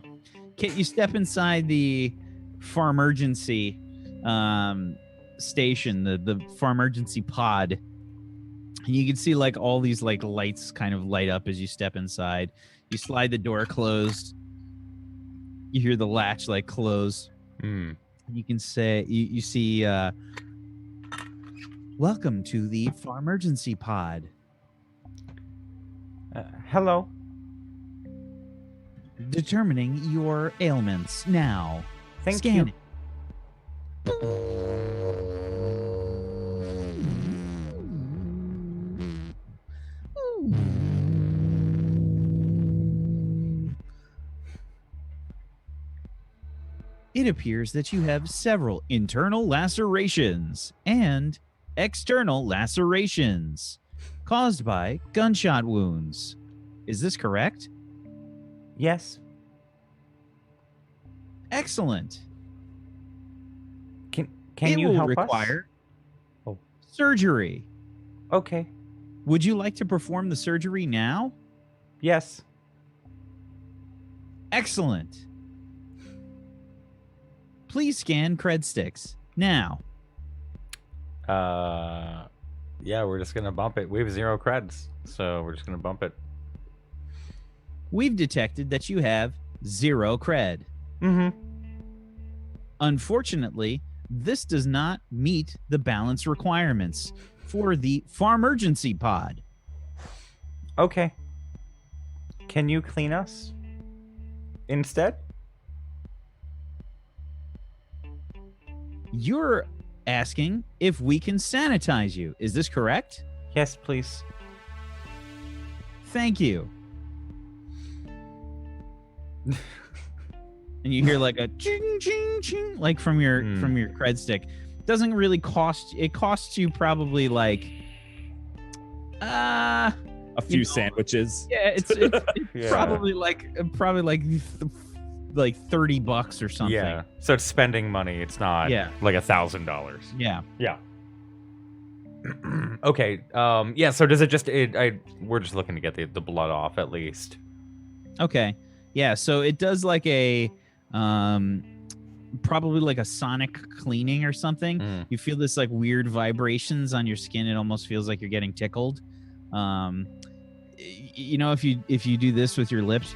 Kit, you step inside the Farmergency station, the Farmergency pod, and you can see like all these like lights kind of light up as you step inside. You slide the door closed. You hear the latch like close. Mm. You can say you see welcome to the Farmergency pod. Hello. Determining your ailments now. Thank Scan you. It appears that you have several internal lacerations and external lacerations caused by gunshot wounds. Is this correct? Yes. Excellent. Can it you will help require Oh. surgery. us? Okay. Would you like to perform the surgery now? Yes. Excellent. Please scan cred sticks now. Yeah, we're just gonna bump it. We have 0 creds, so we're just gonna bump it. We've detected that you have 0 cred. Mm-hmm. Unfortunately, this does not meet the balance requirements for the Farmergency pod. Okay. Can you clean us instead? You're asking if we can sanitize you. Is this correct? Yes, please. Thank you. And you hear like a ching ching ching like from your cred stick. Doesn't really cost, it costs you probably like A few sandwiches. yeah, it's Yeah. probably like $30 or something. Yeah. So it's spending money. It's not Yeah. like $1,000. Yeah. Yeah. Okay. Yeah. So does it just? We're just looking to get the blood off at least. Okay. Yeah, so it does like a probably like a sonic cleaning or something. Mm. You feel this like weird vibrations on your skin. It almost feels like you're getting tickled. You know, if you do this with your lips,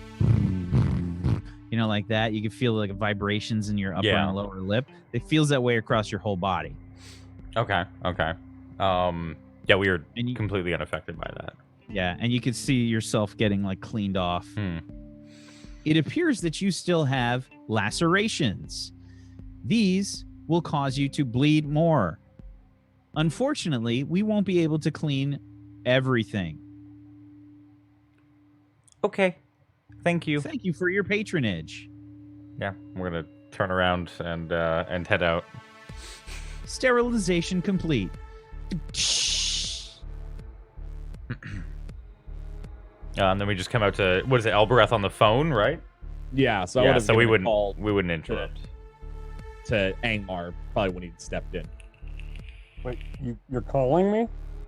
you know, like that, you can feel like vibrations in your upper and lower lip. It feels that way across your whole body. Okay. Okay. Yeah, we were And you, completely unaffected by that. yeah, and you can see yourself getting like cleaned off. Hmm. It appears that you still have lacerations. These will cause you to bleed more. Unfortunately, we won't be able to clean everything. Okay. Thank you. Thank you for your patronage. Yeah, we're gonna turn around and head out. Sterilization complete. And then we just come out to what is it, Elbereth on the phone, right? Yeah, so I Yeah, would have so we given a call wouldn't interrupt. to Angmar probably when he stepped in. Wait, you're calling me?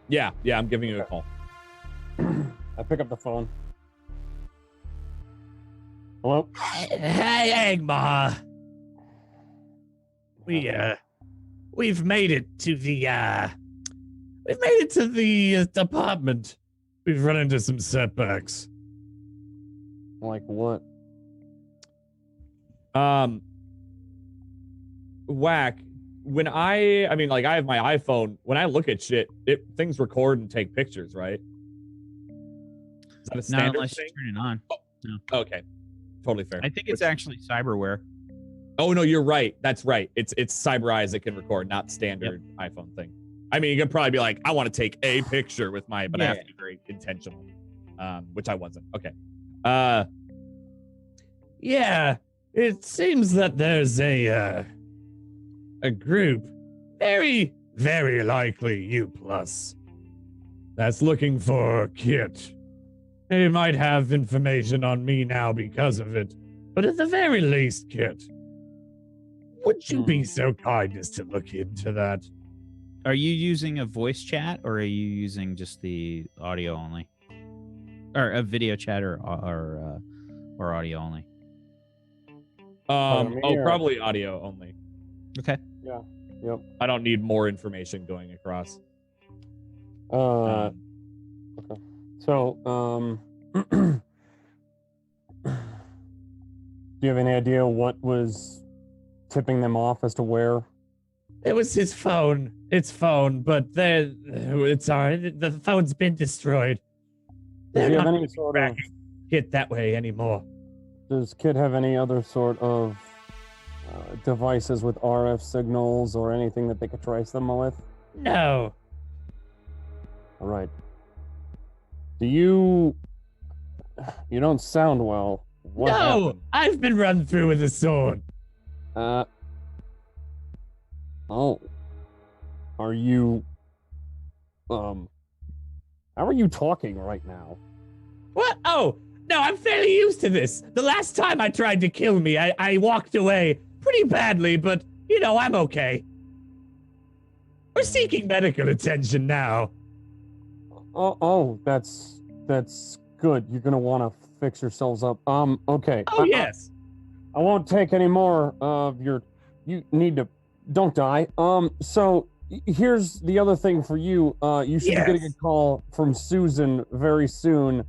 Yeah, I'm giving you a call. I pick up the phone. Hello? Hey, Angmar. We've made it to the department. we've run into some setbacks. Like what? Whack. When I mean, like, I have my iPhone. When I look at shit, things record and take pictures, right? Is that a Not standard unless thing? you turn it on. No. Okay, totally fair. I think it's actually cyberware. Oh no, you're right. That's right. It's Cyber Eyes that can record, not standard iPhone thing. I mean, you could probably be like, I want to take a picture with my, but I have to be very intentional, which I wasn't. Okay. Yeah, it seems that there's a group, very, very likely U+, that's looking for Kit. They might have information on me now because of it, but at the very least, Kit, would you be so kind as to look into that? Are you using a voice chat or are you using just the audio only? Or a video chat or audio only? Probably audio only. Okay. Yeah. Yep. I don't need more information going across. Okay. So, do you have any idea what was tipping them off as to where? It was his phone. It's phone, but it's alright. The phone's been destroyed. Does They're he have not any sort of? tracking Kit that way anymore. Does Kid have any other sort of devices with RF signals or anything that they could trace them with? No. All right. Do you? You don't sound well. What No, happened? I've been run through with a sword. Oh. Are you? How are you talking right now? What? Oh, no, I'm fairly used to this. The last time I tried to kill me, I walked away pretty badly, but, you know, I'm okay. We're seeking medical attention now. Oh, that's good. You're gonna want to fix yourselves up. Okay. Oh, yes. I won't take any more of your. You need to. Don't die. So here's the other thing for you. You should be getting a call from Susan very soon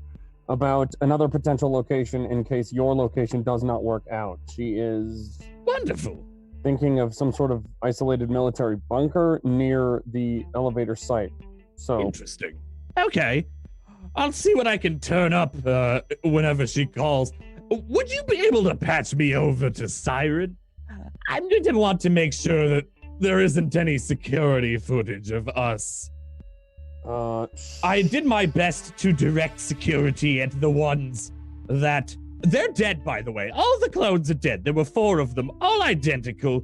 about another potential location in case your location does not work out. She is wonderful. Thinking of some sort of isolated military bunker near the elevator site. So interesting. Okay. I'll see what I can turn up whenever she calls. Would you be able to patch me over to Siren? I'm going to want to make sure that there isn't any security footage of us. I did my best to direct security at the ones that... They're dead, by the way. All the clones are dead. There were 4 of them, all identical.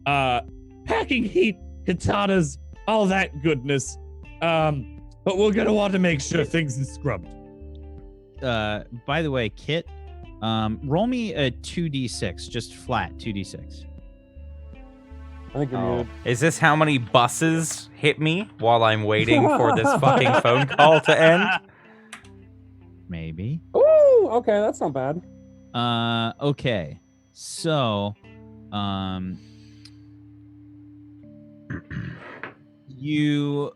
Packing heat, katanas, all that goodness. But we're gonna want to make sure things are scrubbed. By the way, Kit, roll me a 2d6, just flat 2d6. I think you're good. Is this how many buses hit me while I'm waiting for this fucking phone call to end? Maybe. Ooh, okay, that's not bad. Okay. So, you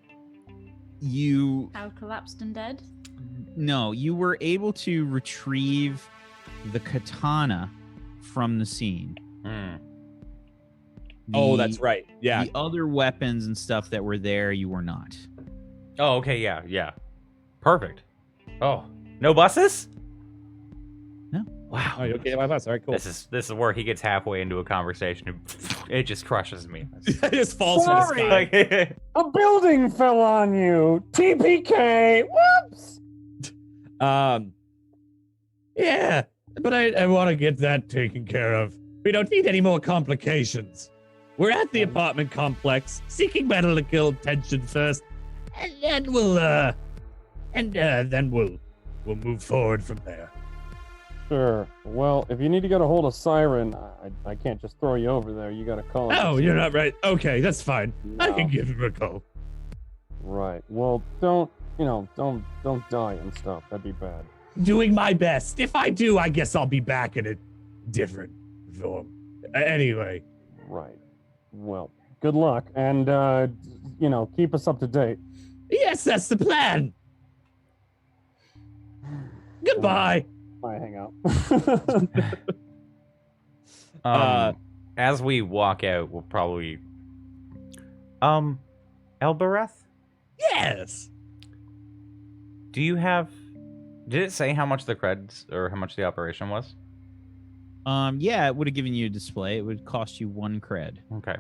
How collapsed and dead? No, you were able to retrieve the katana from the scene. Oh, that's right. Yeah. The other weapons and stuff that were there, you were not. Oh, okay, yeah. Perfect. Oh, no buses? No. Wow. Oh, you okay with bus? All right, cool. This is where he gets halfway into a conversation and it just crushes me. It just falls from the sky. Like, A building fell on you. TPK. Whoops. Yeah, but I want to get that taken care of. We don't need any more complications. We're at the apartment complex, seeking medical attention first, and then we'll move forward from there. Sure. Well, if you need to get a hold of Siren, I can't just throw you over there. You got to call. Oh, you're not right. Okay, that's fine. I No. can give him a call. Right. Well, don't die and stuff. That'd be bad. Doing my best. If I do, I guess I'll be back in a different form. Anyway. Right. Well, good luck, and keep us up to date. Yes, that's the plan. Goodbye. I hang out. As we walk out, we'll probably Elbereth, Yes. do you have, did it say how much the creds or how much the operation was? Yeah, it would have given you a display. It would cost you 1 cred. Okay.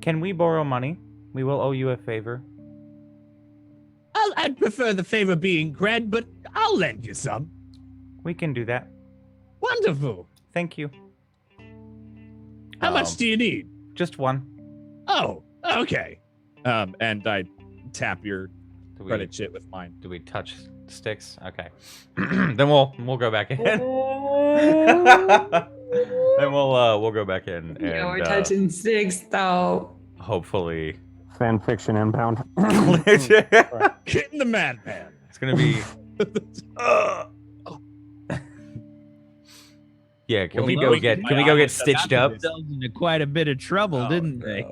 Can we borrow money? We will owe you a favor. I'd prefer the favor being cred, but I'll lend you some. We can do that. Wonderful. Thank you. How much do you need? Just 1. Oh, okay. And I tap your Do credit shit with mine. Do we touch sticks? Okay. Then we'll go back in. Then we'll go back in and Yeah, we're touching sticks though. hopefully Fan fiction impound. Getting the madman. it's gonna be Yeah, can we go get stitched up? Themselves into quite a bit of trouble, didn't they?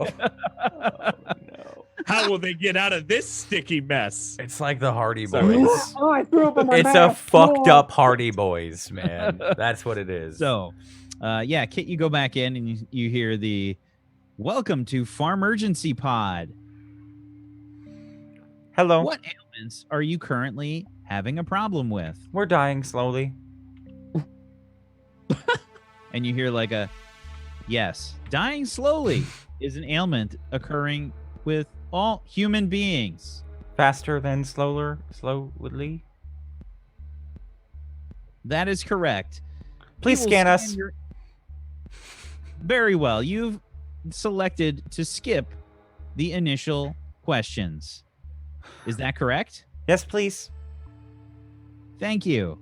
How will they get out of this sticky mess? It's like the Hardy Sorry. Boys. Oh, I threw up on my It's a mask. fucked up Hardy Boys, man. That's what it is. So, yeah, Kit, you go back in and you hear the welcome to Farmergency Pod. Hello. What ailments are you currently having a problem with? We're dying slowly. And you hear like a yes, dying slowly is an ailment occurring with all human beings. Faster than slowly. That is correct. Please You will scan us. Very well. You've selected to skip the initial questions. Is that correct? Yes, please. Thank you.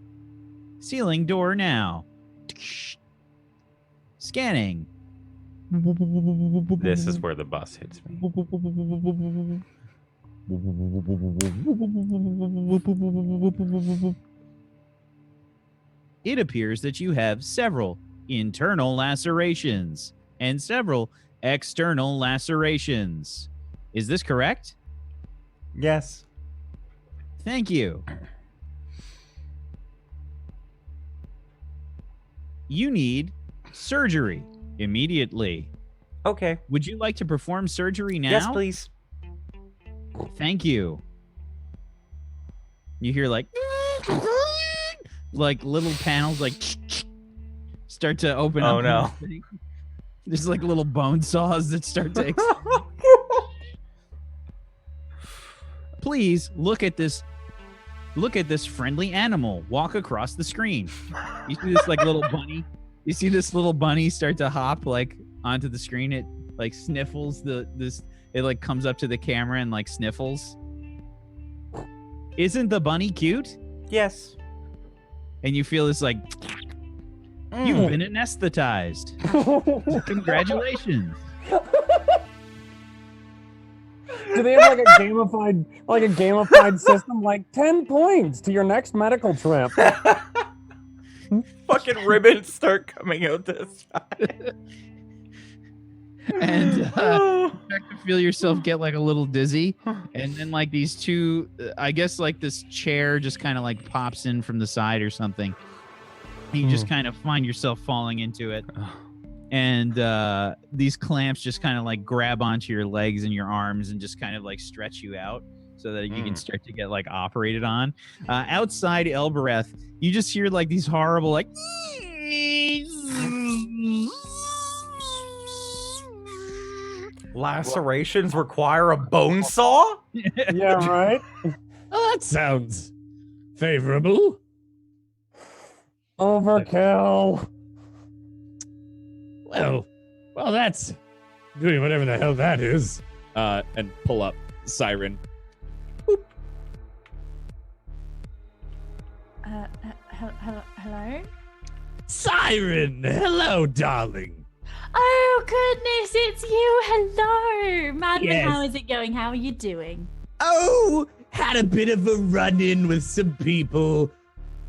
Sealing door now. Scanning. This is where the bus hits me. It appears that you have several internal lacerations and several external lacerations. Is this correct? Yes. Thank you. You need surgery immediately. Okay. Would you like to perform surgery now? Yes, please. Thank you. You hear like little panels like start to open up. Oh no. There's like little bone saws that start to Please look at this friendly animal walk across the screen. You see this like little bunny? You see this little bunny start to hop like onto the screen. It like sniffles it like comes up to the camera and like sniffles. Isn't the bunny cute? Yes. And you feel this like you've been anesthetized. Congratulations. Do they have like a gamified system? Like 10 points to your next medical trip. Fucking ribbons start coming out this side. And you start to feel yourself get like a little dizzy, and then like these two, I guess like this chair just kind of like pops in from the side or something. You just kind of find yourself falling into it, and these clamps just kind of like grab onto your legs and your arms and just kind of like stretch you out so that you can start to get like operated on. Outside Elbereth, you just hear like these horrible like lacerations require a bone saw? Yeah, right? Oh, that sounds favorable. Overkill. Well, that's doing whatever the hell that is. And pull up Siren. Hello? Siren, hello, darling. Oh, goodness, it's you. Hello. Madman, Yes. how is it going? How are you doing? Oh, had a bit of a run-in with some people.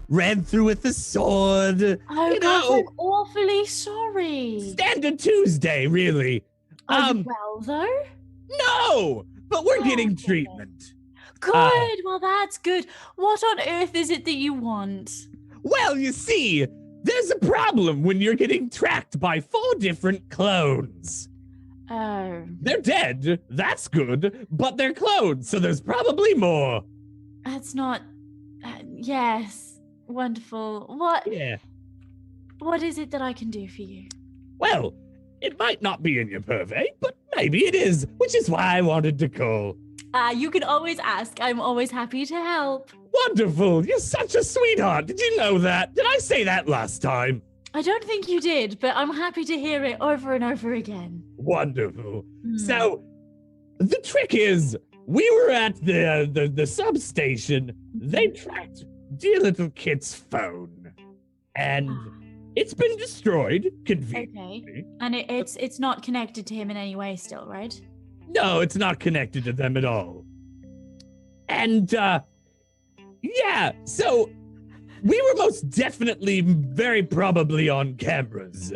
Ran through with a sword. Oh, You gosh, know- I'm awfully sorry. Standard Tuesday, really. Are you well, though? No, but we're Oh, getting okay. treatment. Good. Well, that's good. What on earth is it that you want? Well, you see, there's a problem when you're getting tracked by 4 different clones. Oh, They're dead. That's good, but they're clones, so there's probably more. that's not. Yes, wonderful. What? Yeah. What is it that I can do for you? Well, it might not be in your purvey, but maybe it is, which is why I wanted to call. You can always ask. I'm always happy to help. Wonderful. You're such a sweetheart. Did you know that? Did I say that last time? I don't think you did, but I'm happy to hear it over and over again. Wonderful. Hmm. So, the trick is, we were at the substation. They tracked dear little Kit's phone, and it's been destroyed, conveniently. Okay, and it's not connected to him in any way still, right? No, it's not connected to them at all. And, yeah, so we were most definitely very probably on cameras.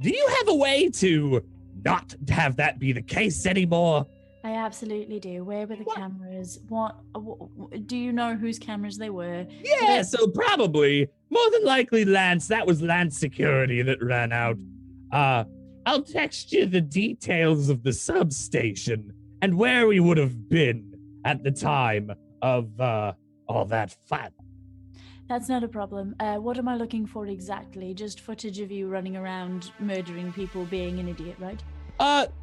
Do you have a way to not have that be the case anymore? I absolutely do. Where were the cameras? What do you know whose cameras they were? Yeah, so probably, more than likely, Lance, that was Lance Security that ran out. I'll text you the details of the substation and where we would have been at the time of all that fun. That's not a problem. What am I looking for exactly? Just footage of you running around murdering people, being an idiot, right?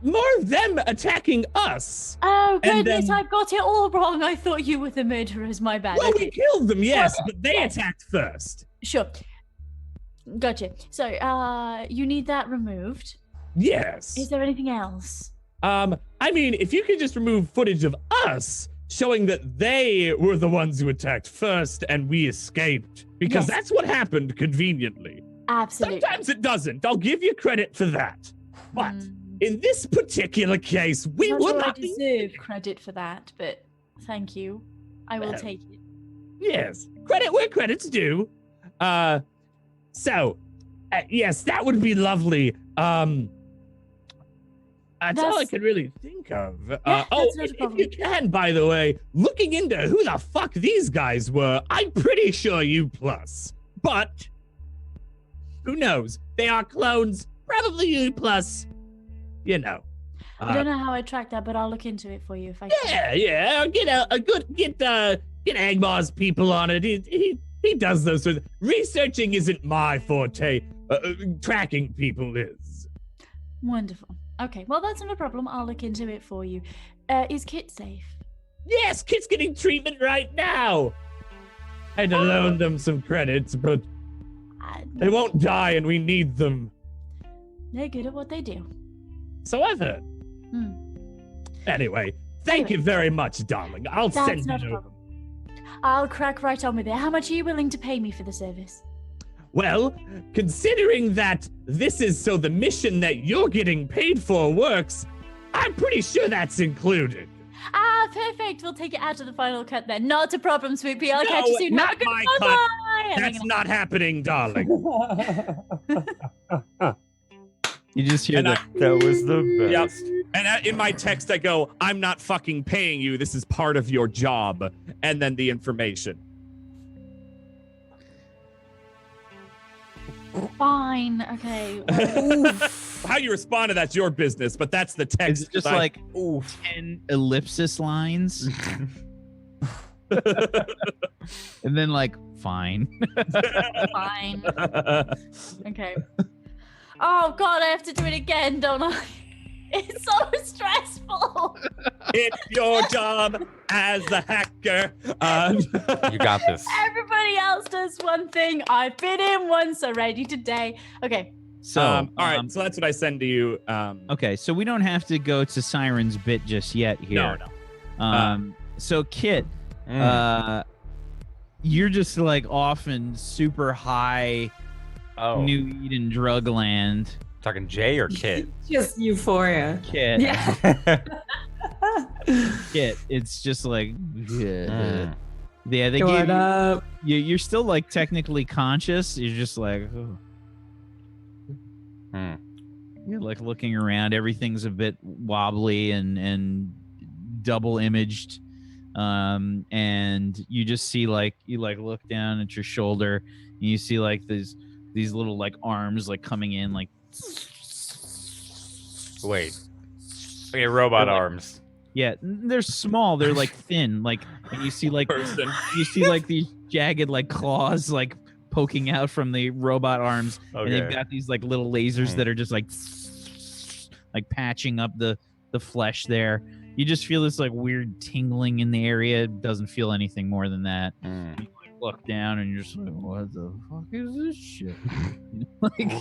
More of them attacking us. Oh, And goodness, then- I've got it all wrong. I thought you were the murderers. My bad. Well, Okay. we killed them, yes, Well, but they yes. attacked first. Sure. Gotcha. So, you need that removed. Yes. Is there anything else? I mean, if you could just remove footage of us showing that they were the ones who attacked first and we escaped, because Yes. that's what happened conveniently. Absolutely. Sometimes it doesn't. I'll give you credit for that. But in this particular case, we Not would sure I not be. deserve credit for that, but thank you. I will Well. take it. Yes, credit where credit's due. Yes, that would be lovely. That's all I That's- could really think of. Yeah, that's not a if you problem. can, by the way, looking into who the fuck these guys were, I'm pretty sure U+. But who knows? They are clones, probably U+. You know. I don't know how I track that, but I'll look into it for you if I can. Yeah. Get Agmar's people on it. He does those sort of researching isn't my forte. Tracking people is. Wonderful. Okay, well, that's not a problem. I'll look into it for you. Is Kit safe? Yes, Kit's getting treatment right now. I had to loan them some credits, but they won't die and we need them. They're good at what they do. So I've heard. Hmm. Anyway, thank you very much, darling. I'll That's send not it a over. problem. I'll crack right on with it. How much are you willing to pay me for the service? Well, considering that this is so the mission that you're getting paid for works, I'm pretty sure that's included. Ah, perfect. We'll take it out of the final cut then. Not a problem, Sweet Pea. I'll catch you soon. not Have a good my bye-bye. cut. And That's I'm not happening, darling. You just hear And the. That was the Yep. best. And in my text, I go, I'm not fucking paying you. This is part of your job. And then the information. Fine. Okay. How you respond to that's your business, but that's the text. It's just I- like 10 ellipsis lines. And then like, fine. Fine. Okay. Oh God, I have to do it again, don't I? It's so stressful. It's your job as the hacker. You got this. Everybody else does one thing. I've been in once already today. Okay. So, all right. So that's what I send to you. Okay, so we don't have to go to Siren's bit just yet here. No. So Kit, you're just like off in super high New Eden drug land. Talking Jay or Kit? Just euphoria. Kit. Yeah. Kit. It's just like yeah, they What gave up? you're still like technically conscious. You're just like you're like looking around. Everything's a bit wobbly and double imaged. And you just see like you like look down at your shoulder and you see like these little like arms like coming in like. Wait. Okay, robot They're like- arms. Yeah, they're small. They're like thin. Like, and you see like Person. you see like these jagged like claws like poking out from the robot arms, and they've Okay. got these like little lasers that are just like patching up the flesh there. You just feel this like weird tingling in the area. It doesn't feel anything more than that. Mm. You like, look down and you're just like, what the fuck is this shit? Like,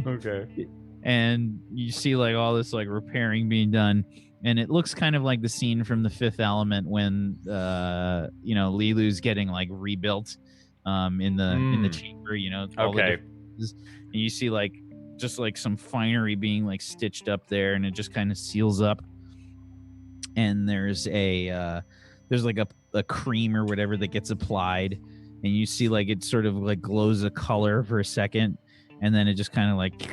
Okay. and you see like all this like repairing being done, and it looks kind of like the scene from The Fifth Element when Lilu's getting like rebuilt in the chamber, all the Okay. different pieces. And you see like just like some finery being like stitched up there, and it just kind of seals up, and there's like a cream or whatever that gets applied, and you see like it sort of like glows a color for a second, and then it just kind of like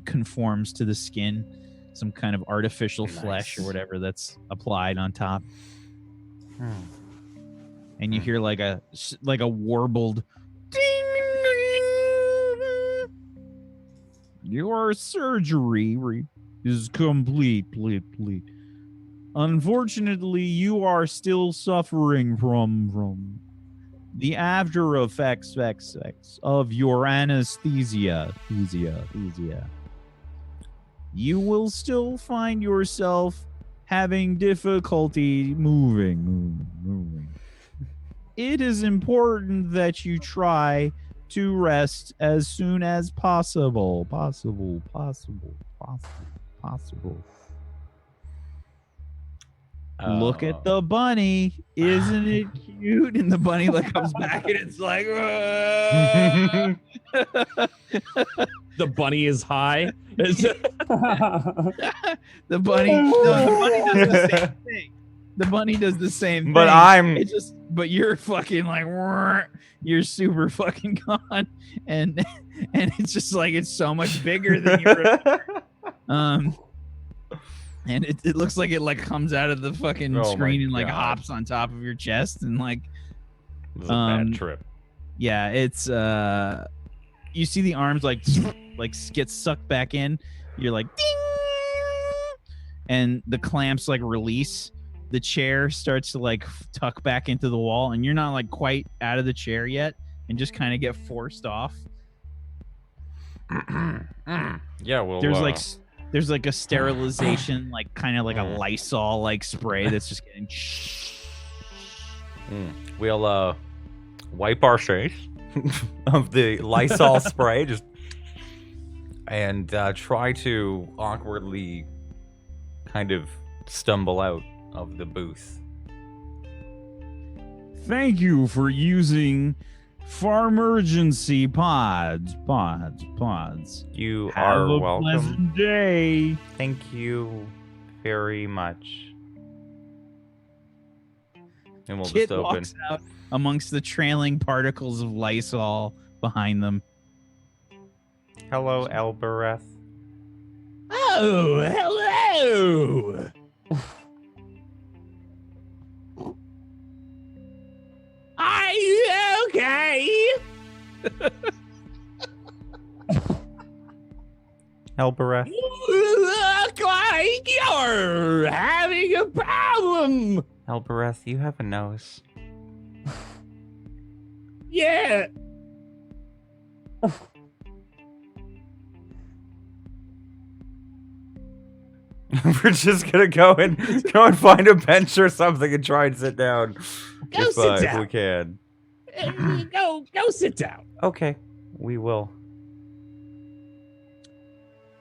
conforms to the skin, some kind of artificial flesh or whatever that's applied on top. And you hear like a warbled ding. Your surgery is complete. Unfortunately, you are still suffering from the after effects of your anesthesia. You will still find yourself having difficulty moving. It is important that you try to rest as soon as possible. Look at the bunny. Isn't it cute? And the bunny like comes back and it's like The bunny is high. the bunny does the same thing. The bunny does the same thing. But you're fucking like you're super fucking gone, and it's just like it's so much bigger than you remember. And it looks like it like comes out of the fucking screen and like hops on top of your chest and like This is a bad trip. yeah, it's you see the arms like get sucked back in. You're like ding, and the clamps like release. The chair starts to like tuck back into the wall, and you're not like quite out of the chair yet, and just kind of get forced off. Yeah, well, There's like a sterilization, like kind of like a Lysol like spray that's just getting. We'll wipe our face of the Lysol spray, just and try to awkwardly kind of stumble out of the booth. Thank you for using Farmergency pods. You Have are a welcome. pleasant day. Thank you very much. And we'll Kid just open. walks out amongst the trailing particles of Lysol behind them. Hello, Elbereth. Oh, hello. Are you okay? Elbereth. You look like you're having a problem. Elbereth, you have a nose. Yeah. We're just gonna go and find a bench or something and try and sit down. Go sit If down. we can. Go sit down. Okay, we will.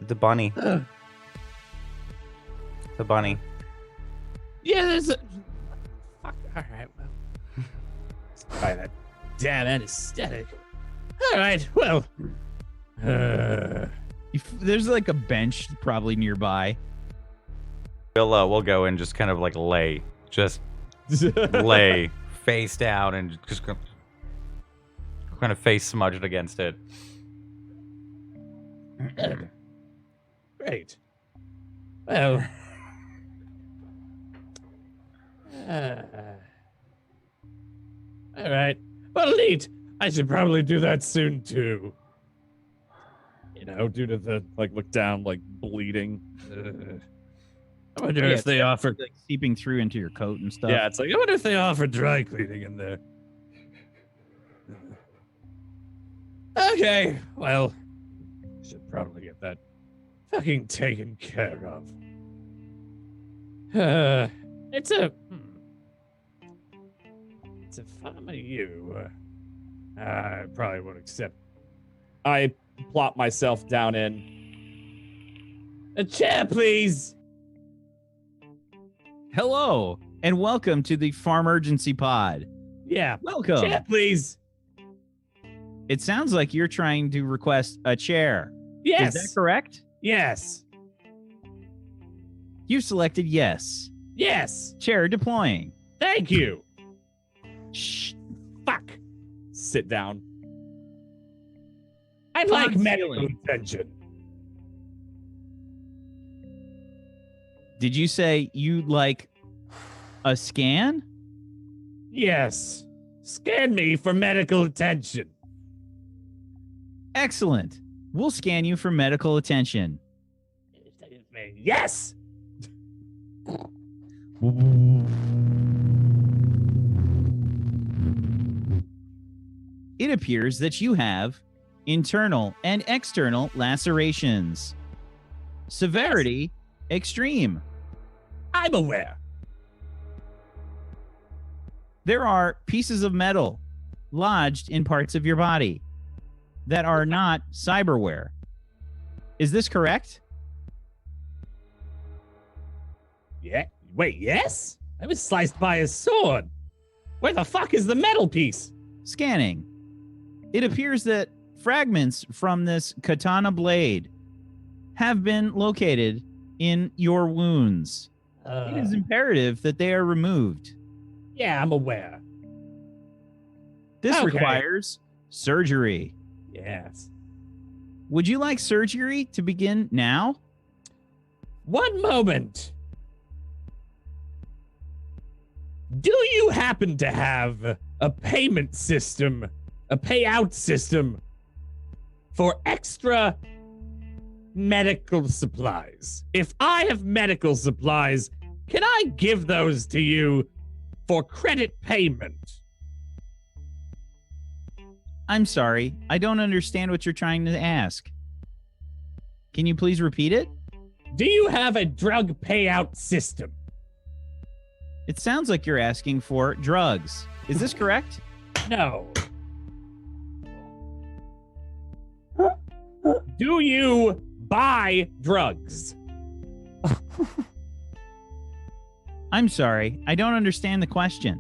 The bunny. The bunny. Yeah, there's a. Fuck. All right. Well. Try that damn anesthetic. All right. Well. There's like a bench probably nearby. We'll go and just kind of like lay face down and just kind of face smudged against it. Great. Well. All right. Well, neat. I should probably do that soon too. You know, due to the Look down, bleeding. I wonder if they offer. like seeping through into your coat and stuff. Yeah, it's like I wonder if they offer dry cleaning in there. Okay, well, should probably get that fucking taken care of. It's a farmer you. I probably won't accept. I plop myself down in. A chair, please. Hello, and welcome to the Farmergency Pod. Yeah, Welcome. chair, please. It sounds like you're trying to request a chair. Yes. Is that correct? Yes. You selected yes. Yes. Chair deploying. Thank you. Shh. Fuck. Sit down. I'd Pod like medical ceiling. attention. Did you say you'd like a scan? Yes. Scan me for medical attention. Excellent. We'll scan you for medical attention. Yes. It appears that you have internal and external lacerations. Severity extreme. I'm aware. There are pieces of metal lodged in parts of your body that are not cyberware. Is this correct? Yeah. Wait, yes? I was sliced by a sword. Where the fuck is the metal piece? Scanning. It appears that fragments from this katana blade have been located in your wounds. It is imperative that they are removed. Yeah, I'm aware. This Okay. requires surgery. Yes. Would you like surgery to begin now? One moment. Do you happen to have a payment system, a payout system for extra medical supplies? If I have medical supplies, can I give those to you for credit payment? I'm sorry. I don't understand what you're trying to ask. Can you please repeat it? Do you have a drug payout system? It sounds like you're asking for drugs. Is this correct? No. Do you buy drugs? I'm sorry. I don't understand the question.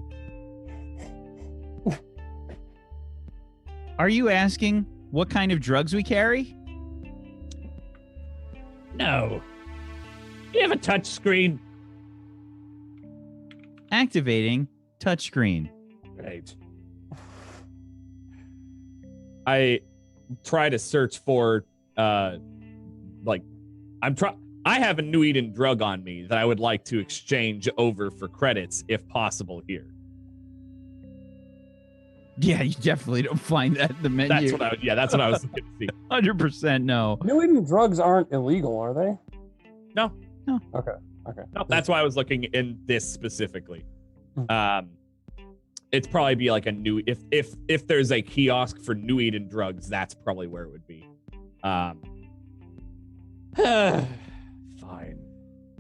Are you asking what kind of drugs we carry? No. Do you have a touch screen? Activating touchscreen. Right. I try to search for I have a New Eden drug on me that I would like to exchange over for credits if possible here. Yeah, you definitely don't find that in the menu. That's what I was looking to see. 100% no. New Eden drugs aren't illegal, are they? No. Okay. No, that's why I was looking in this specifically. It'd probably be like a new if there's a kiosk for New Eden drugs, that's probably where it would be. Fine.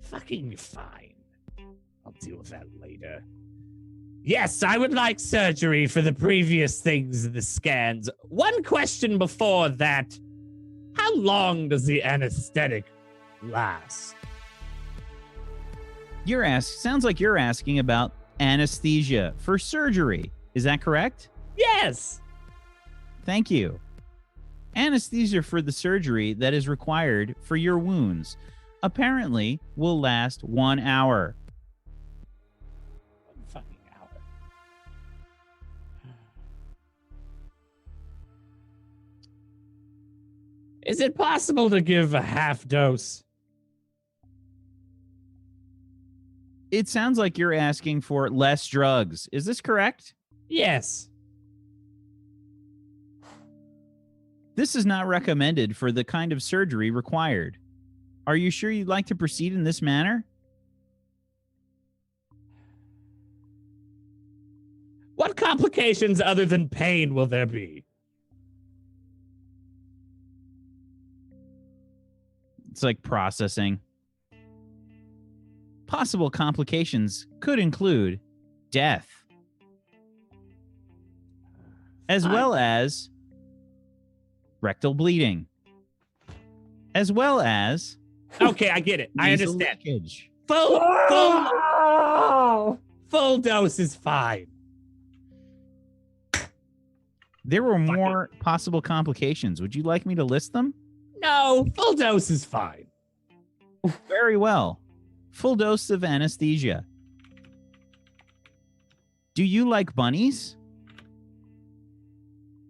Fucking fine. I'll deal with that later. Yes, I would like surgery for the previous things in the scans. One question before that. How long does the anesthetic last? Sounds like you're asking about anesthesia for surgery. Is that correct? Yes. Thank you. Anesthesia for the surgery that is required for your wounds apparently will last 1 hour. 1 fucking hour. Is it possible to give a half dose? it sounds like you're asking for less drugs. Is this correct? Yes. This is not recommended for the kind of surgery required. Are you sure you'd like to proceed in this manner? What complications other than pain will there be? It's like processing. Possible complications could include death, as well as rectal bleeding, as well as Okay, I get it. I nasal understand. leakage. Full dose is fine. There were more possible complications. Would you like me to list them? No, full dose is fine. Very well. Full dose of anesthesia. Do you like bunnies?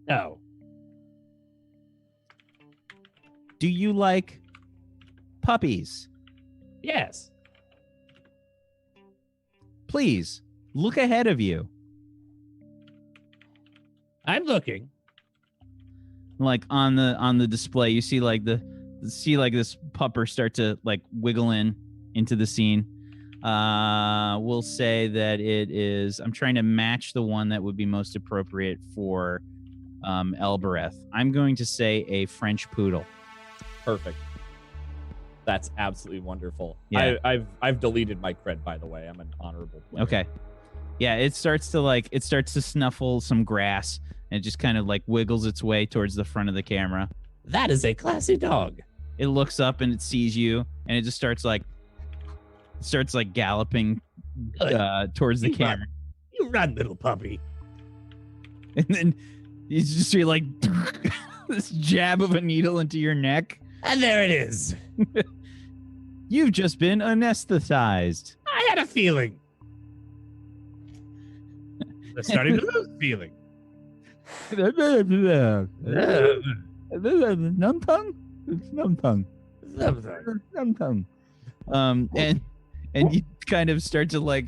No. Do you like puppies? Yes. Please, look ahead of you. I'm looking. Like on the display, you see like this pupper start to like wiggle into the scene. We'll say that it is. I'm trying to match the one that would be most appropriate for Elbereth. I'm going to say a French poodle. Perfect. That's absolutely wonderful. Yeah. I've deleted my cred, by the way. I'm an honorable player. Okay. Yeah, it starts to snuffle some grass and it just kind of like wiggles its way towards the front of the camera. That is a classy dog. It looks up and it sees you and it just starts galloping towards the camera. You run, little puppy. And then you just see like this jab of a needle into your neck. And there it is. You've just been anesthetized. I had a feeling. I'm starting to lose feeling. Numb tongue? It's numb tongue. Numb tongue. And you kind of start to like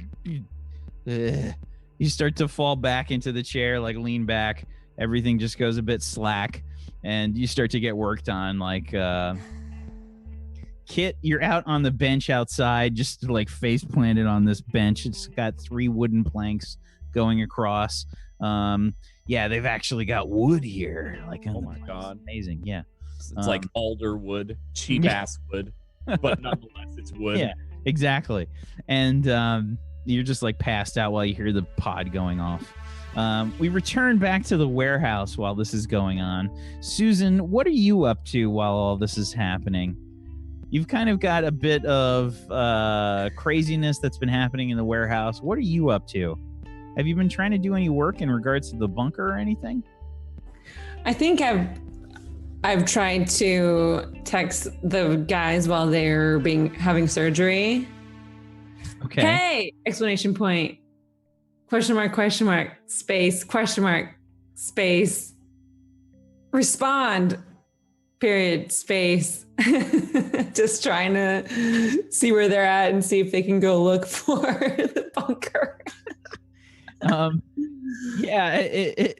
you start to fall back into the chair, like lean back. Everything just goes a bit slack and you start to get worked on. Like Kit, you're out on the bench outside, just like face planted on this bench. It's got 3 wooden planks going across. Yeah, they've actually got wood here. Like, oh my god, amazing! Yeah, it's like alder wood, cheap ass wood, but nonetheless, it's wood. Yeah, exactly. And you're just like passed out while you hear the pod going off. We return back to the warehouse while this is going on. Susan, what are you up to while all this is happening? You've kind of got a bit of craziness that's been happening in the warehouse. What are you up to? Have you been trying to do any work in regards to the bunker or anything? I think I've tried to text the guys while they're having surgery. Okay. Hey! Exclamation point. Question mark, space, question mark, space. Respond. Period, space. Just trying to see where they're at and see if they can go look for the bunker. Yeah,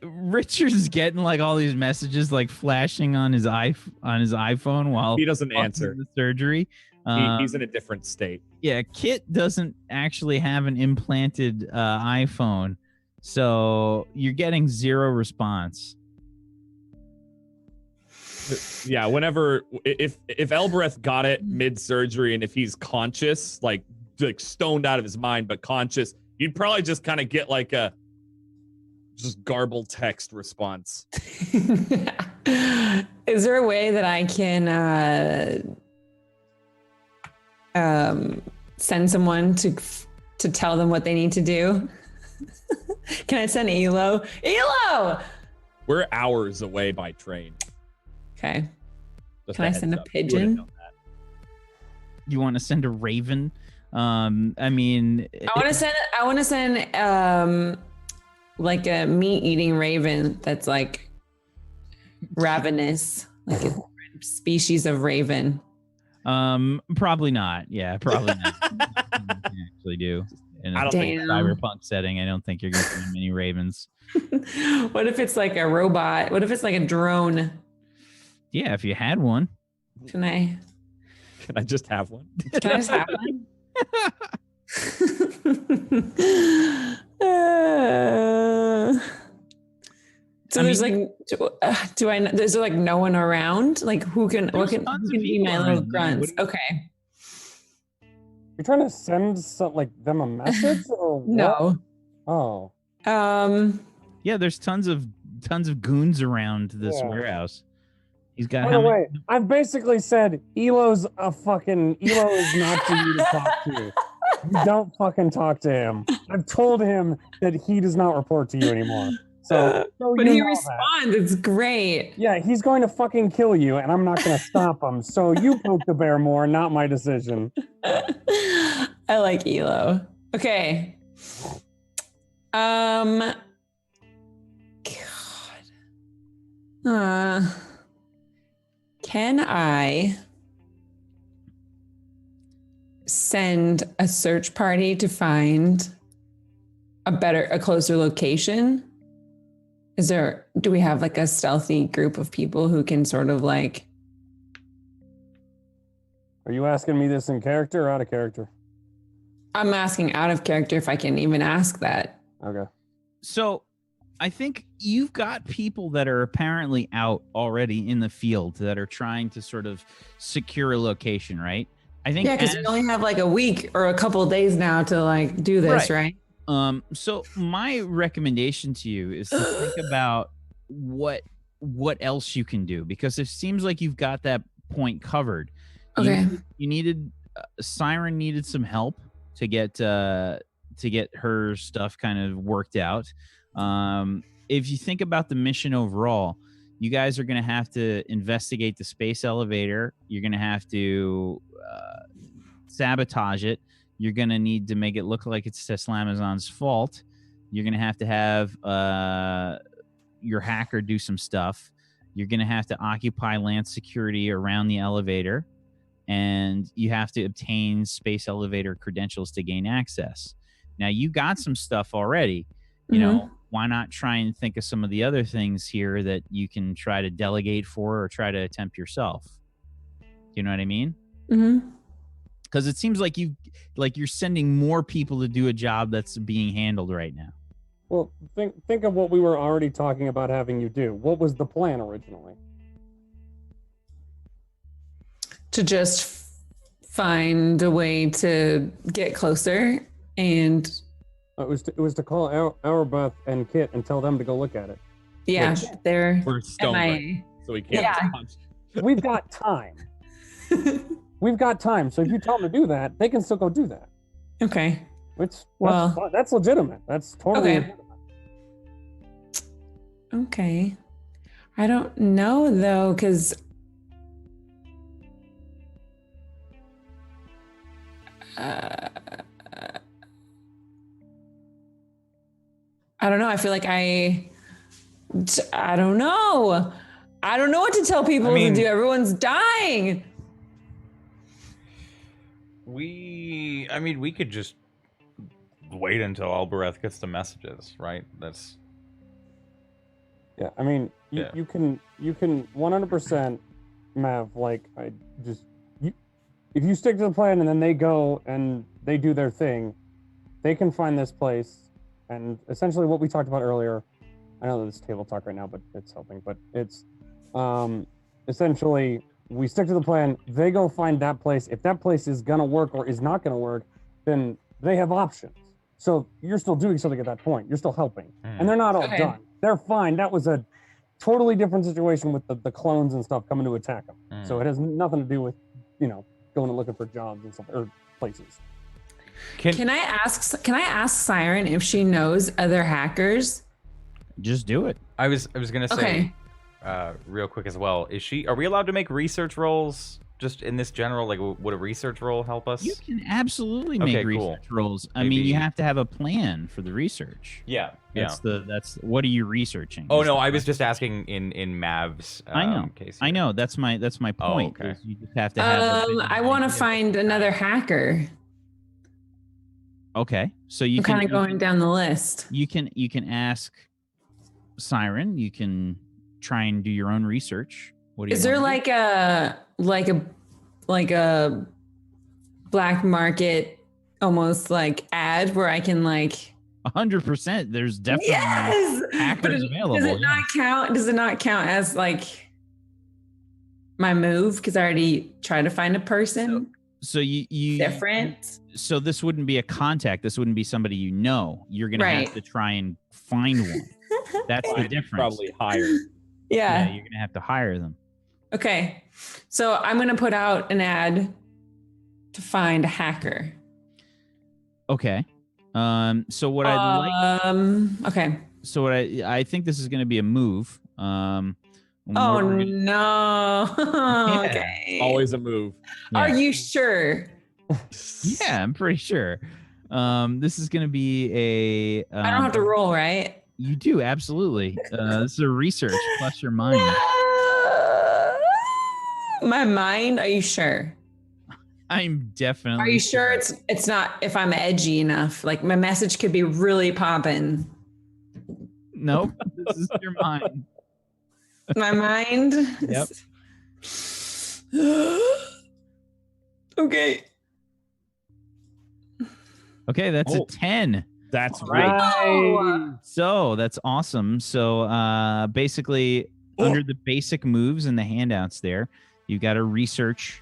Richard's getting like all these messages like flashing on his iPhone while he doesn't answer the surgery. He's in a different state. Yeah, Kit doesn't actually have an implanted iPhone, so you're getting 0 response. Yeah, whenever if Elbereth got it mid-surgery and if he's conscious, like stoned out of his mind but conscious, you'd probably just kind of get like a just garbled text response. Is there a way that I can send someone to tell them what they need to do? Can I send Elo? Elo! We're hours away by train. Okay. Just Can I send a pigeon? You want to send a raven? I mean, I want to send like a meat-eating raven that's like ravenous, like a species of raven. Probably not. Yeah, probably not. You can actually do. In a I don't think- cyberpunk setting, I don't think you're going to see many ravens. What if it's like a robot? What if it's like a drone? Yeah, if you had one. Can I just have one? Can I just have one? So there's like, is there like no one around? Like who can There's be my little grunts? Okay. You're trying to send them a message or what? No. Oh. Yeah, there's tons of goons around this Yeah. warehouse. He's got By the way, I've basically said Elo is not for you to talk to. You don't fucking talk to him. I've told him that he does not report to you anymore. So, but he responds. It's great. Yeah, he's going to fucking kill you, and I'm not going to stop him. So you poke the bear more, not my decision. I like Elo. Okay. God. Can I send a search party to find a closer location? Do we have like a stealthy group of people who can sort of like... Are you asking me this in character or out of character? I'm asking out of character if I can even ask that. Okay. So I think you've got people that are apparently out already in the field that are trying to sort of secure a location, right? I think because we only have like a week or a couple of days now to like do this, right? So my recommendation to you is to think about what else you can do, because it seems like you've got that point covered. Okay. You needed Siren needed some help to get her stuff kind of worked out. If you think about the mission overall, you guys are going to have to investigate the space elevator. You're going to have to sabotage it. You're going to need to make it look like it's Tesla Amazon's fault. You're going to have your hacker do some stuff. You're going to have to occupy land security around the elevator. And you have to obtain space elevator credentials to gain access. Now, you got some stuff already. You know, why not try and think of some of the other things here that you can try to delegate for or try to attempt yourself? You know what I mean? Mm-hmm. Because it seems like you're sending more people to do a job that's being handled right now. Well, think of what we were already talking about having you do. What was the plan originally? To just find a way to get closer, and it was to call Auerbeth and Kit and tell them to go look at it. Yeah, they're MIA. So we can't. Yeah. We've got time. We've got time. So if you tell them to do that, they can still go do that. Okay. That's legitimate. That's totally legitimate. Okay. I don't know though, because I don't know. I feel like I don't know. I don't know what to tell people to do. Everyone's dying. We could just wait until Albereth gets the messages, right? That's. Yeah, I mean, you can 100%, Mav. If you stick to the plan and then they go and they do their thing, they can find this place. And essentially what we talked about earlier, I know that it's table talk right now, but it's helping. But it's essentially we stick to the plan. They go find that place. If that place is gonna work or is not gonna work, then they have options. So you're still doing something at that point. You're still helping, and they're not all done. They're fine. That was a totally different situation with the clones and stuff coming to attack them. So it has nothing to do with going and looking for jobs and stuff or places. Can I ask Siren if she knows other hackers? Just do it. I was gonna say real quick as well. Are we allowed to make research rolls Just in this general, like, would a research role help us? You can absolutely make research rolls. I mean, Maybe- you have to have a plan for the research. Yeah. That's what are you researching? Oh is no, the I was question. just asking in Mav's I know. case. I know. That's my point. okay. Is you just have to have. I want to find another hacker. Okay, so you I'm can kind of going down the list. You can ask Siren. You can try and do your own research. What do you Is there wanna do? like a black market almost like ad where I can like 100%? There's definitely But hackers available. does it not count? Does it not count as like my move because I already tried to find a person? So you different. So this wouldn't be a contact. This wouldn't be somebody you know. You're gonna have to try and find one. That's the difference. Probably hire. Yeah. You're gonna have to hire them. Okay. So I'm gonna put out an ad to find a hacker. Okay. So what I'd like. Okay. So what I think this is gonna be a move. Oh we're gonna- no. Yeah. Okay. Always a move. Are you sure? Yeah, I'm pretty sure. This is gonna be a. I don't have to roll, right? You do absolutely. This is a research plus your mind. My mind? Are you sure? I'm definitely. Are you sure it's not if I'm edgy enough? Like my message could be really popping. Nope. This is your mind. My mind? Yep. Okay. Okay, that's a 10. That's right. So that's awesome. So basically, under the basic moves in the handouts there, you've got a research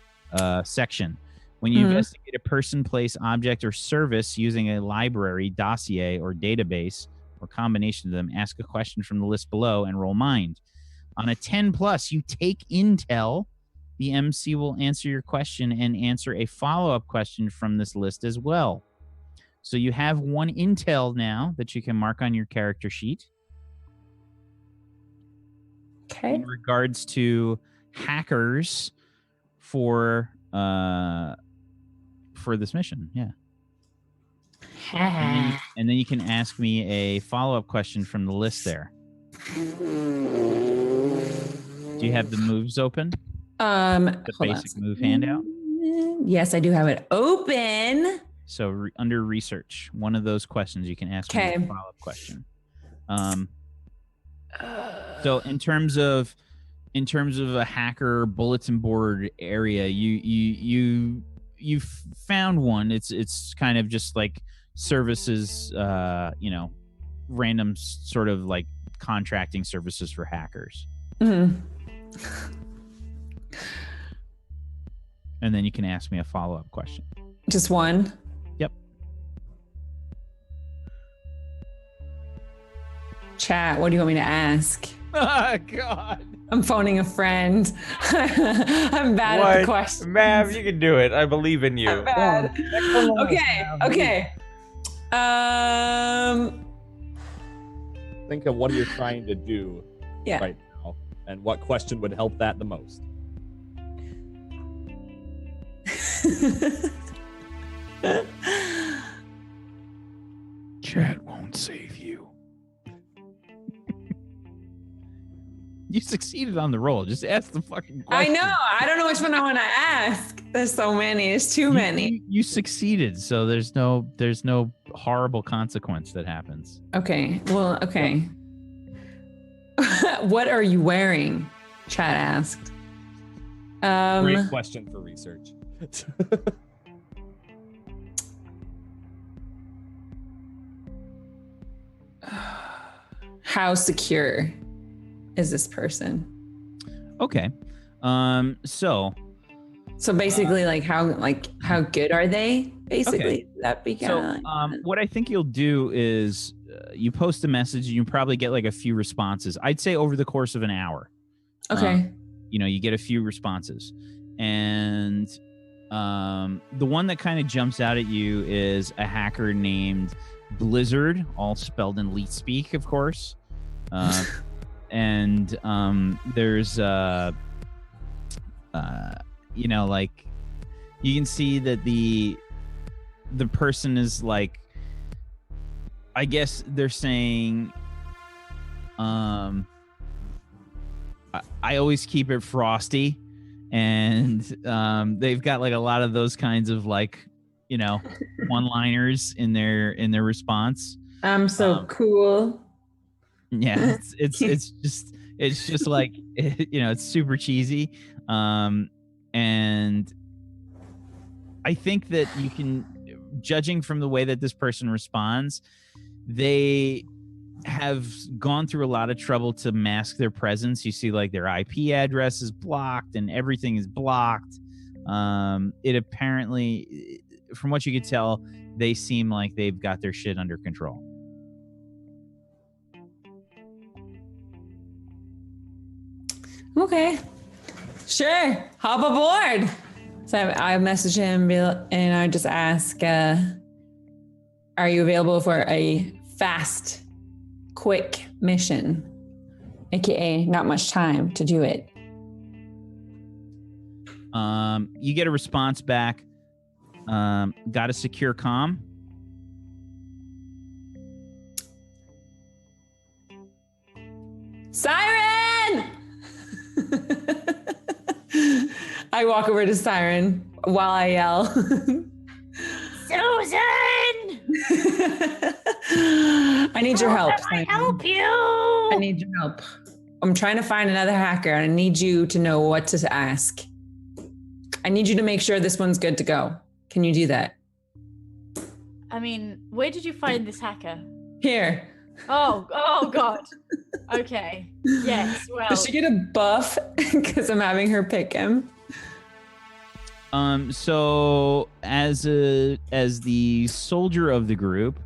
section. When you investigate a person, place, object, or service using a library, dossier, or database, or combination of them, ask a question from the list below and roll mind. On a 10 plus, you take intel. The MC will answer your question and answer a follow-up question from this list as well. So you have one intel now that you can mark on your character sheet. Okay. In regards to hackers for this mission, yeah. And then you can ask me a follow-up question from the list there. Do you have the moves open? The basic move handout? Yes, I do have it open. So under research, one of those questions you can ask me a follow-up question. So in terms of a hacker bulletin board area, you found one. It's kind of just like services, random sort of like contracting services for hackers. Mm-hmm. And then you can ask me a follow-up question. Just one? Yep. Chat, what do you want me to ask? Oh, God. I'm phoning a friend. I'm bad at the question. Mav, you can do it. I believe in you. I'm bad. Okay. Think of what you're trying to do Yeah. right now, and what question would help that the most. Chat won't save you. You succeeded on the roll. Just ask the fucking I question. know. I don't know which one I want to ask. There's so many. There's too many. You succeeded, so there's no horrible consequence that happens. Okay. Well, okay. What are you wearing? Chat asked. Great question for research. How secure is this person? Okay. So basically, like how good are they? Basically, Okay. that be So, what I think you'll do is you post a message and you probably get like a few responses. I'd say over the course of an hour. Okay. You get a few responses. And the one that kind of jumps out at you is a hacker named Blizzard, all spelled in Leet speak, of course. And there's you know, like you can see that the person is like, I guess they're saying, I always keep it frosty, and they've got like a lot of those kinds of like, you know, one-liners in their response. I'm so cool. Yeah, it's just like, you know, it's super cheesy, and I think that you can, judging from the way that this person responds, they have gone through a lot of trouble to mask their presence. You see, like, their IP address is blocked and everything is blocked. It apparently, from what you could tell, they seem like they've got their shit under control. Okay, sure, hop aboard. So I message him and I just ask, are you available for a fast, quick mission? AKA not much time to do it. You get a response back. Got a secure comm? Siren! I walk over to Siren while I yell. Susan! I need your help. How can I help you? I need your help. I'm trying to find another hacker and I need you to know what to ask. I need you to make sure this one's good to go. Can you do that? I mean, where did you find this hacker? Here. Oh God. Okay. Yes. Well. Does she get a buff because I'm having her pick him? So as the soldier of the group,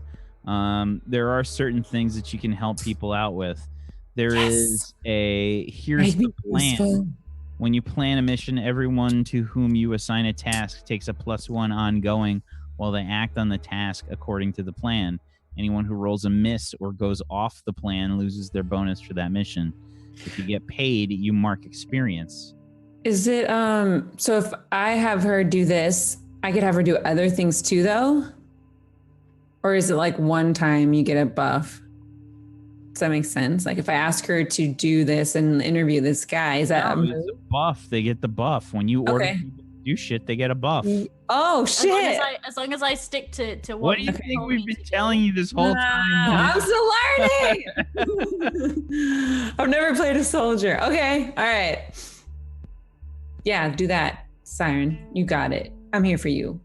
there are certain things that you can help people out with. There is here's the plan. Useful. When you plan a mission, everyone to whom you assign a task takes a +1 ongoing while they act on the task according to the plan. Anyone who rolls a miss or goes off the plan loses their bonus for that mission. If you get paid, you mark experience. Is it, so if I have her do this, I could have her do other things too, though? Or is it like one time you get a buff? Does that make sense? Like if I ask her to do this and interview this guy, is that No, it's a buff? They get the buff. When you order people to do shit, they get a buff. Oh, shit. As long as I stick to What do you think we've been telling you this whole time? I'm still learning. I've never played a soldier. Okay. All right. Yeah, do that, Siren. You got it. I'm here for you.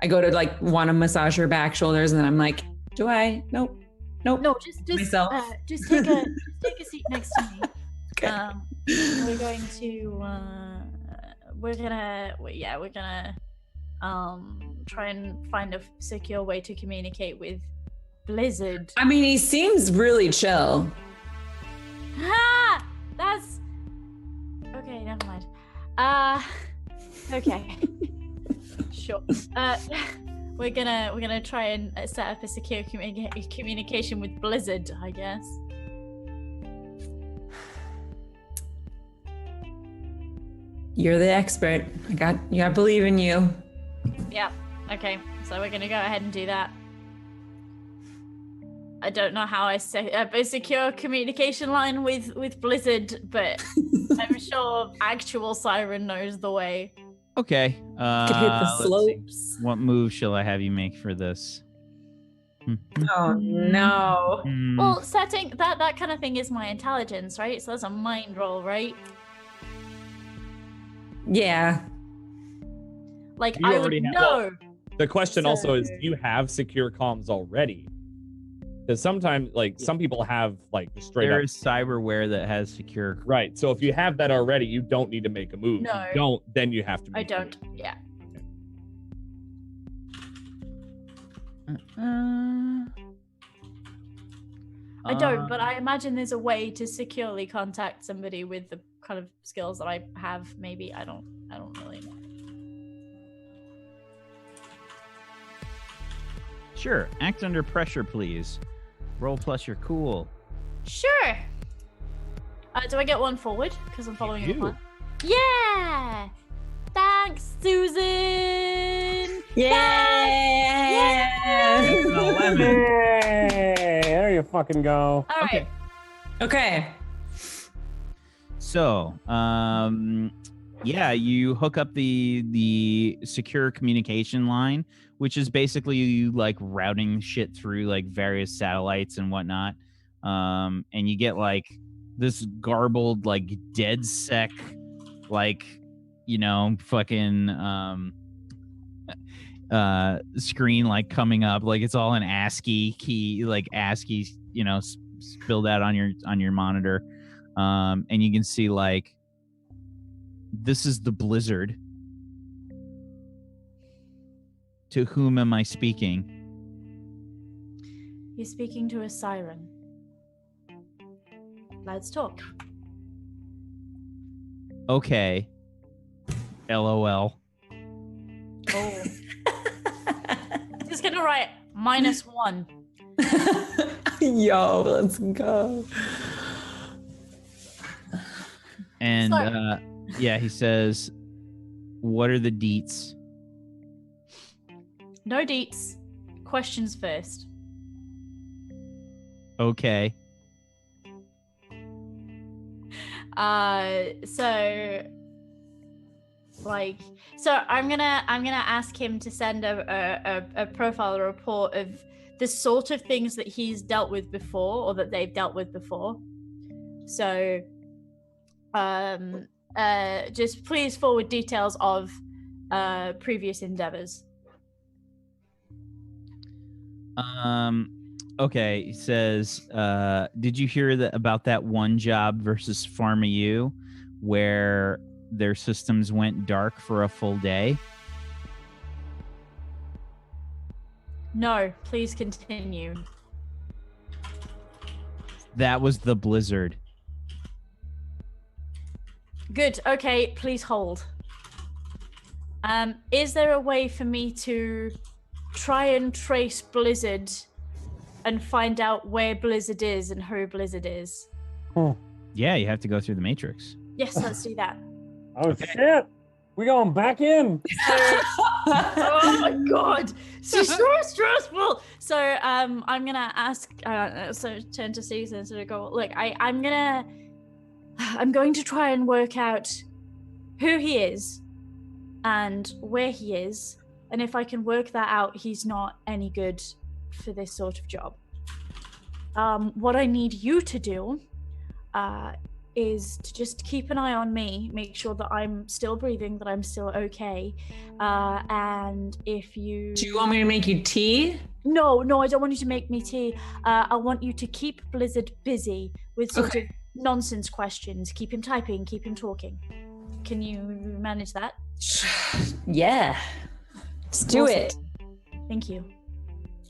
I go to like want to massage her back, shoulders, and then I'm like, do I? Nope. No, just take a seat next to me. Okay. We're gonna try and find a secure way to communicate with Blizzard. I mean, he seems really chill. Ha! That's okay. Never mind. Okay. Sure. We're gonna try and set up a secure communication with Blizzard, I guess. You're the expert. I believe in you. Yeah. Okay. So we're gonna go ahead and do that. I don't know how I set up a secure communication line with Blizzard, but I'm sure actual Siren knows the way. Okay. Could hit the let's see. slopes. What move shall I have you make for this? Oh no. Well, setting that kind of thing is my intelligence, right? So that's a mind roll, right? Yeah. Like You I would already have- know. The question also is, So- do you have secure comms already? Because sometimes, like, some people have, like, straight There up. is cyberware that has secure. Right. So if you have that already, you don't need to make a move. No. If you don't, then you have to I make a don't. move. Yeah. I don't, but I imagine there's a way to securely contact somebody with the kind of skills that I have. Maybe I don't really know. Sure. Act under pressure, please. Roll plus you're cool. Sure. Do I get one forward because I'm following You your plan? Yeah. That Thanks, Susan. Yeah. Hey, there you fucking go. All right. Okay. So, yeah, you hook up the secure communication line, which is basically you like routing shit through like various satellites and whatnot. And you get like this garbled, like dead sec, like, you know, fucking screen like coming up, like it's all an ASCII key, like ASCII, you know, spilled out on your monitor. And you can see like this is the Blizzard. To whom am I speaking? You're speaking to a siren. Let's talk. Okay. LOL. Oh. Just gonna write -1. Yo, let's go. And Sorry. yeah, he says, what are the deets? No deets. Questions first. Okay. So I'm gonna ask him to send a profile, a report of the sort of things that he's dealt with before or that they've dealt with before. So just please forward details of previous endeavors. Okay, he says, did you hear about that one job versus PharmaU where their systems went dark for a full day? No, please continue. That was the Blizzard. Good. Okay, please hold. Is there a way for me to try and trace Blizzard and find out where Blizzard is and who Blizzard is? Yeah, you have to go through the Matrix. Yes, let's do that. Oh shit! We going back in. Oh my god, she's so stressful. So I'm gonna ask. So turn to Susan and sort of go. Look, I'm going to try and work out who he is and where he is, and if I can work that out, he's not any good for this sort of job. What I need you to do is to just keep an eye on me, make sure that I'm still breathing, that I'm still okay. And if you... Do you want me to make you tea? No, I don't want you to make me tea. I want you to keep Blizzard busy with sort of nonsense questions. Keep him typing, keep him talking. Can you manage that? Yeah. Let's do it. Thank you.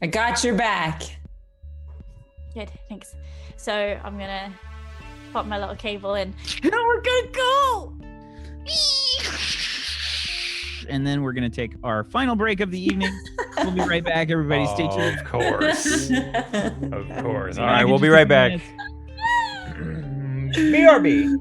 I got your back. Good, thanks. So I'm gonna pop my little cable in. And we're gonna go! And then we're going to take our final break of the evening. We'll be right back, everybody. Stay tuned. Of course. Of course. All right, we'll be right back. BRB.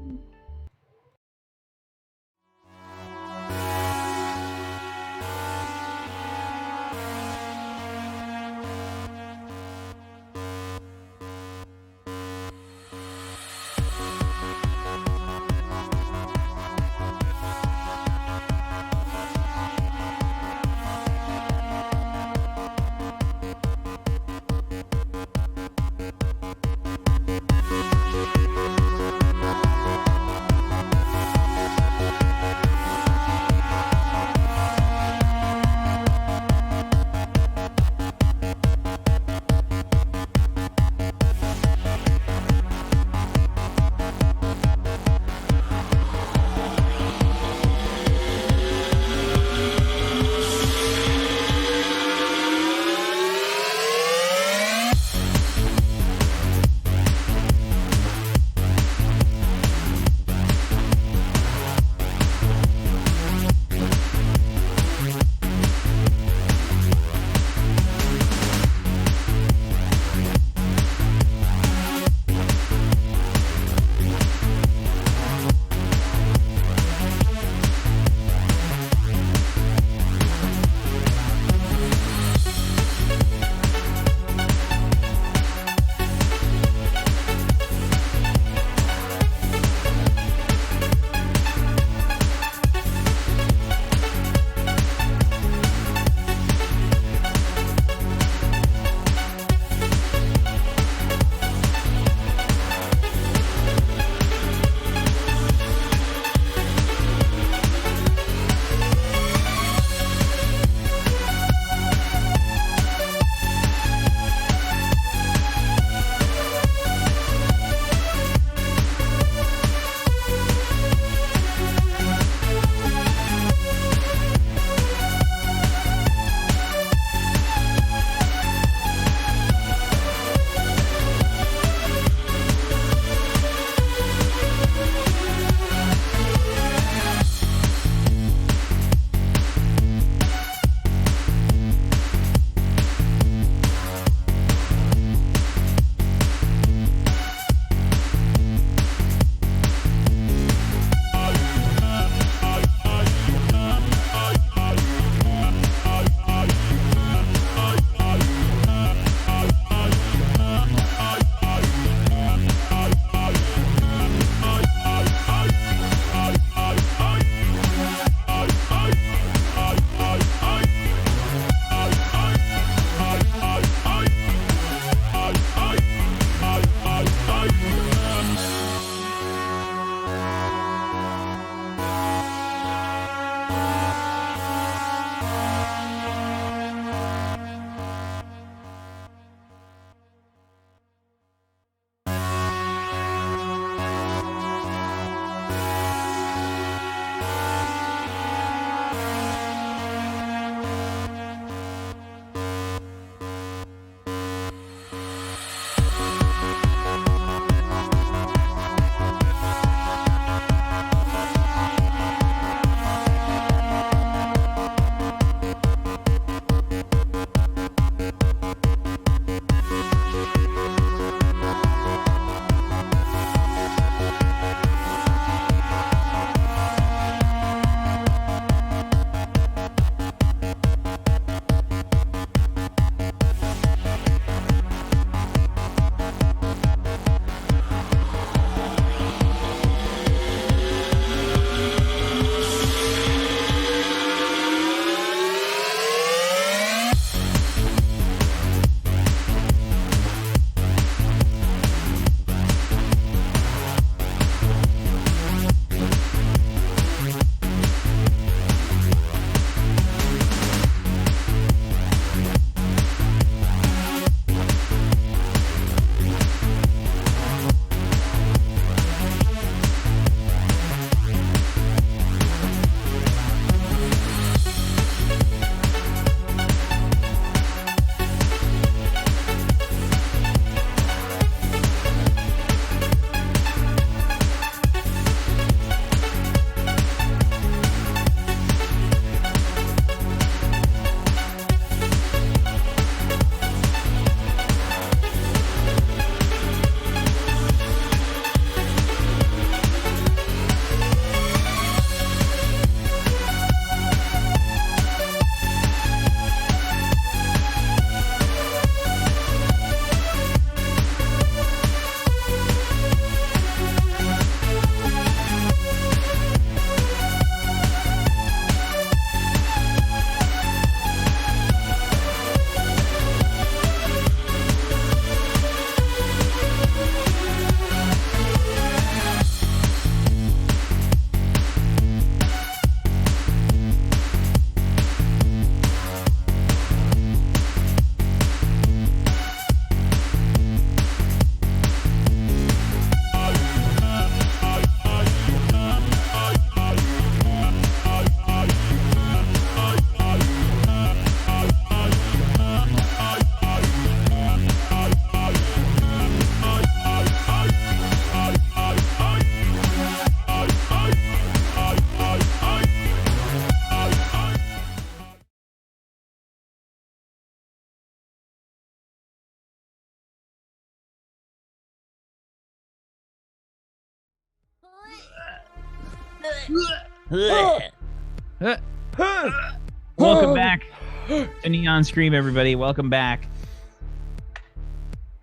Welcome back to Neon Scream, everybody. Welcome back.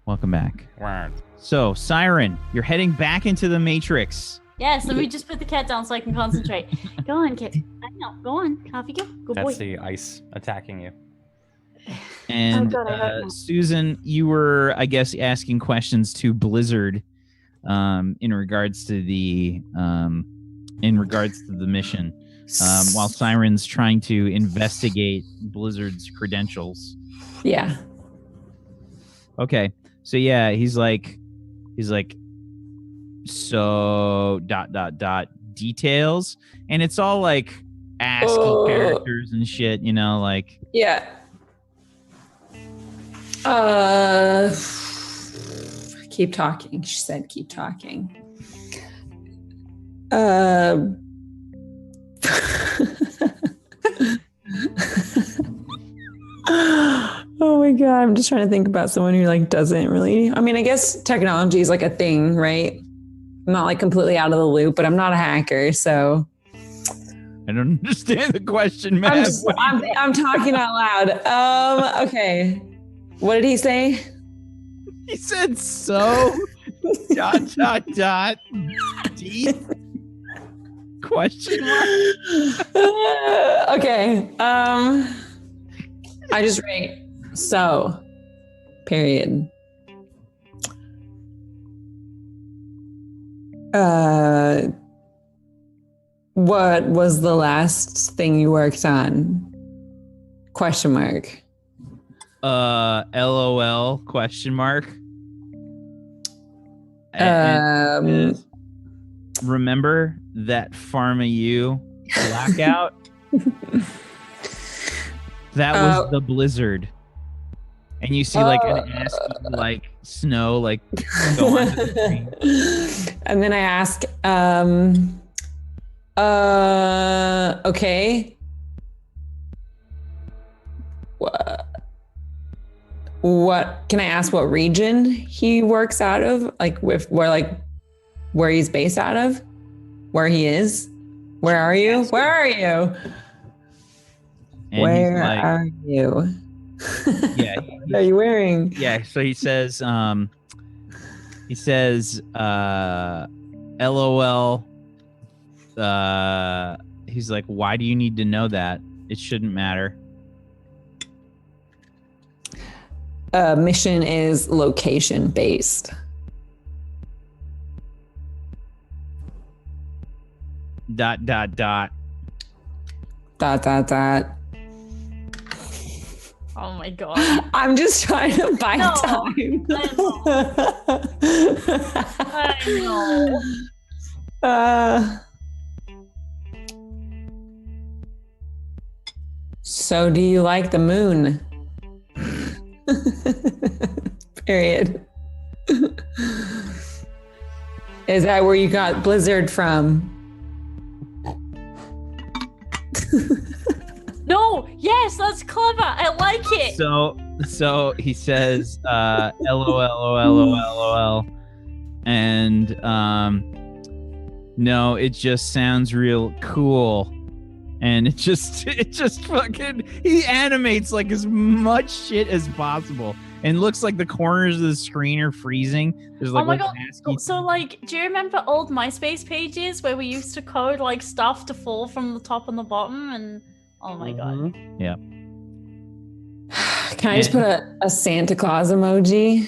Welcome back. So, Siren, you're heading back into the Matrix. Yes, let me just put the cat down so I can concentrate. Go on, kid. I know. Go on. Off you go. Good boy. That's the ice attacking you. And Oh, God, I hope not. Susan, you were, I guess, asking questions to Blizzard in regards to the mission, while Siren's trying to investigate Blizzard's credentials. Yeah. Okay, so yeah, he's like, so ... details, and it's all like ASCII characters and shit, you know, like. Yeah. Keep talking. She said, keep talking. Oh my God. I'm just trying to think about someone who like doesn't really, I mean, I guess technology is like a thing, right? I'm not like completely out of the loop, but I'm not a hacker. So I don't understand the question, man. I'm talking out loud. Okay. What did he say? He said so ... deep question mark. Okay. I just write so period. What was the last thing you worked on? Question mark. LOL question mark. Remember that Pharma U blackout? That was the blizzard. And you see like an ASCII like snow like go onto the screen. And then I ask, okay. What can I ask what region he works out of? Like where he's based out of? Where he is? Where are you? Where are you? And where are you? Yeah. What are you wearing? Yeah, so he says LOL. He's like, why do you need to know that? It shouldn't matter. Mission is location based. ... Oh my God. I'm just trying to buy No, time. I know. So do you like the moon? Period. Is that where you got Blizzard from? No, yes, that's clever. I like it. So he says LOL, and no, it just sounds real cool. And it just fucking, he animates like as much shit as possible, and looks like the corners of the screen are freezing. There's like, oh my God. ASCII. So like, do you remember old MySpace pages where we used to code like stuff to fall from the top and the bottom? And oh my God. Yeah. Can I just put a Santa Claus emoji?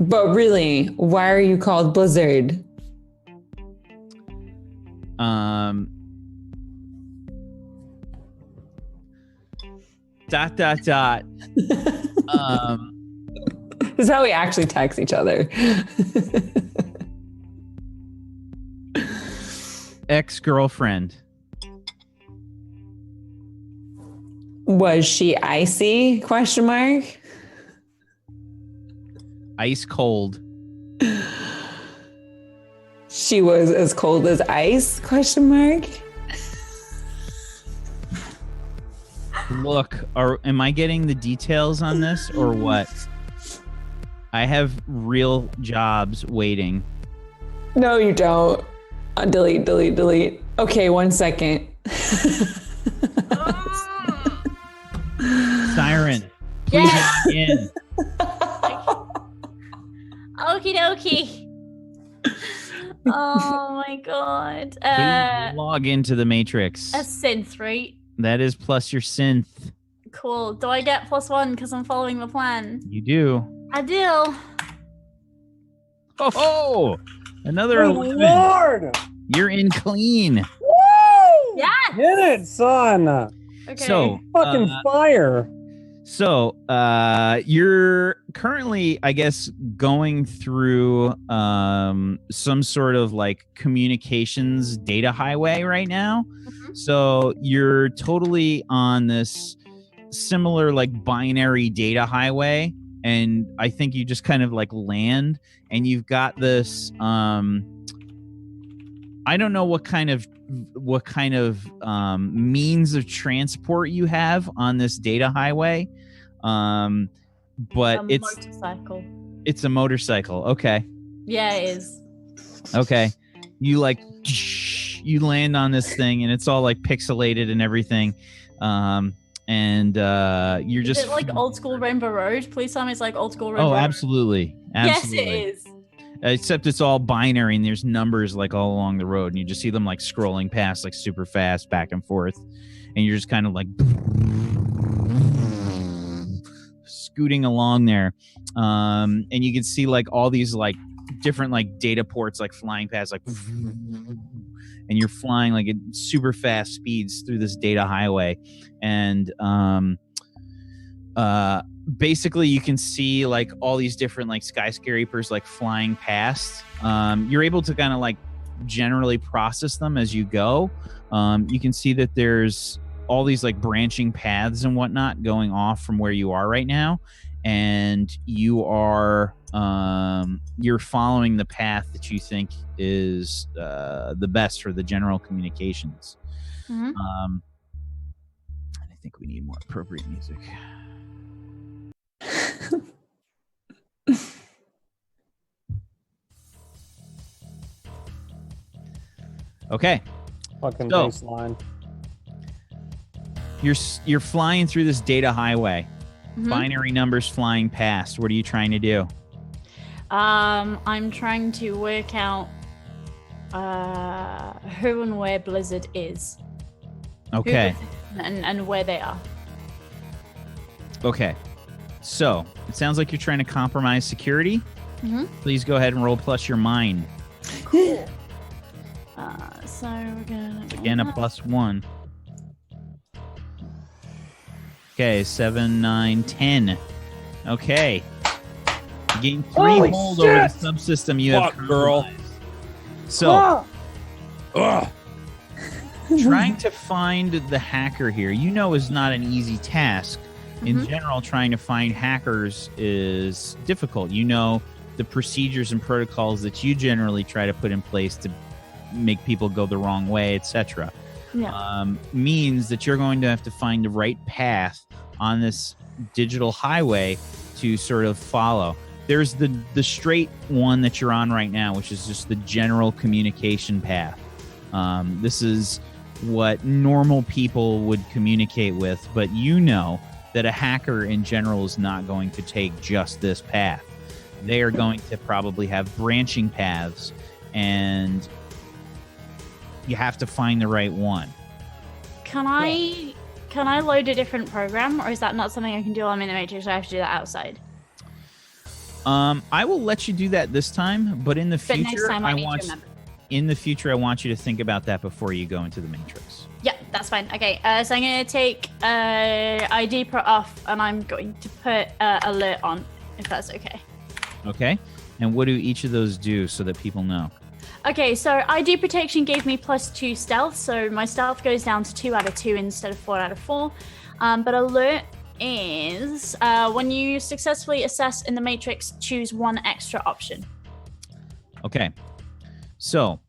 But really, why are you called Blizzard? This is how we actually text each other. Ex-girlfriend. Was she icy? Question mark. Ice cold. She was as cold as ice? Question mark. Look, am I getting the details on this or what? I have real jobs waiting. No, you don't. Delete. Okay, 1 second. Siren, please log in. Okie dokie. Oh my god. Please log into the Matrix. A synth, right? That is plus your synth. Cool. Do I get +1 because I'm following the plan? You do. I do. Oh, another Good 11. Lord! You're in clean. Woo! Yeah. Get it, son! Okay. So, Fucking fire! So, you're currently, I guess, going through some sort of like communications data highway right now. Mhm. So you're totally on this similar like binary data highway, and I think you just kind of like land, and you've got this. I don't know what kind of means of transport you have on this data highway, but motorcycle. it's a motorcycle. Okay, Yeah, it is. okay. You like you land on this thing, and it's all like pixelated and everything, and you're Is just it like old school Rainbow Road? Please tell me it's like old school Rainbow oh, Road. absolutely. Yes, it is. Except it's all binary and there's numbers like all along the road, and you just see them like scrolling past like super fast back and forth, and you're just kind of like scooting along there, and you can see like all these like different like data ports like flying past like, and you're flying like at super fast speeds through this data highway, and basically you can see like all these different like skyscrapers like flying past. You're able to kind of like generally process them as you go. You can see that there's all these like branching paths and whatnot going off from where you are right now, and you are you're following the path that you think is the best for the general communications. Mhm. And I think we need more appropriate music. Okay, Fucking So- baseline. you're flying through this data highway. Mhm. Binary numbers flying past. What are you trying to do? I'm trying to work out who and where Blizzard is. Who Okay. and where they are. Okay. So it sounds like you're trying to compromise security. Mhm. Please go ahead and roll plus your mind. Cool. So we're gonna Again, a +1. Okay, 7, 9, 10. Okay. You gain 3 Holy hold over the shit! subsystem you Fuck, have girl. compromised. So, Ah! Ugh. trying to find the hacker here, is not an easy task. In Mhm. general, trying to find hackers is difficult. The procedures and protocols that you generally try to put in place to make people go the wrong way, etc. Yeah. Means that you're going to have to find the right path on this digital highway to sort of follow. There's the straight one that you're on right now, which is just the general communication path. This is what normal people would communicate with, but that a hacker in general is not going to take just this path. They are going to probably have branching paths, and you have to find the right one. Can I load a different program, or is that not something I can do while I'm in the Matrix? I have to do that outside. I will let you do that this time, but in the But future, next time I need to remember. I want you to think about that before you go into the Matrix. Yeah, that's fine. Okay, so I'm going to take ID Pro off, and I'm going to put alert on, if that's okay. Okay? And what do each of those do so that people know? Okay, so ID protection gave me +2 stealth, so my stealth goes down to 2 out of 2 instead of 4 out of 4. But alert is when you successfully assess in the Matrix, choose 1 extra option. Okay. So,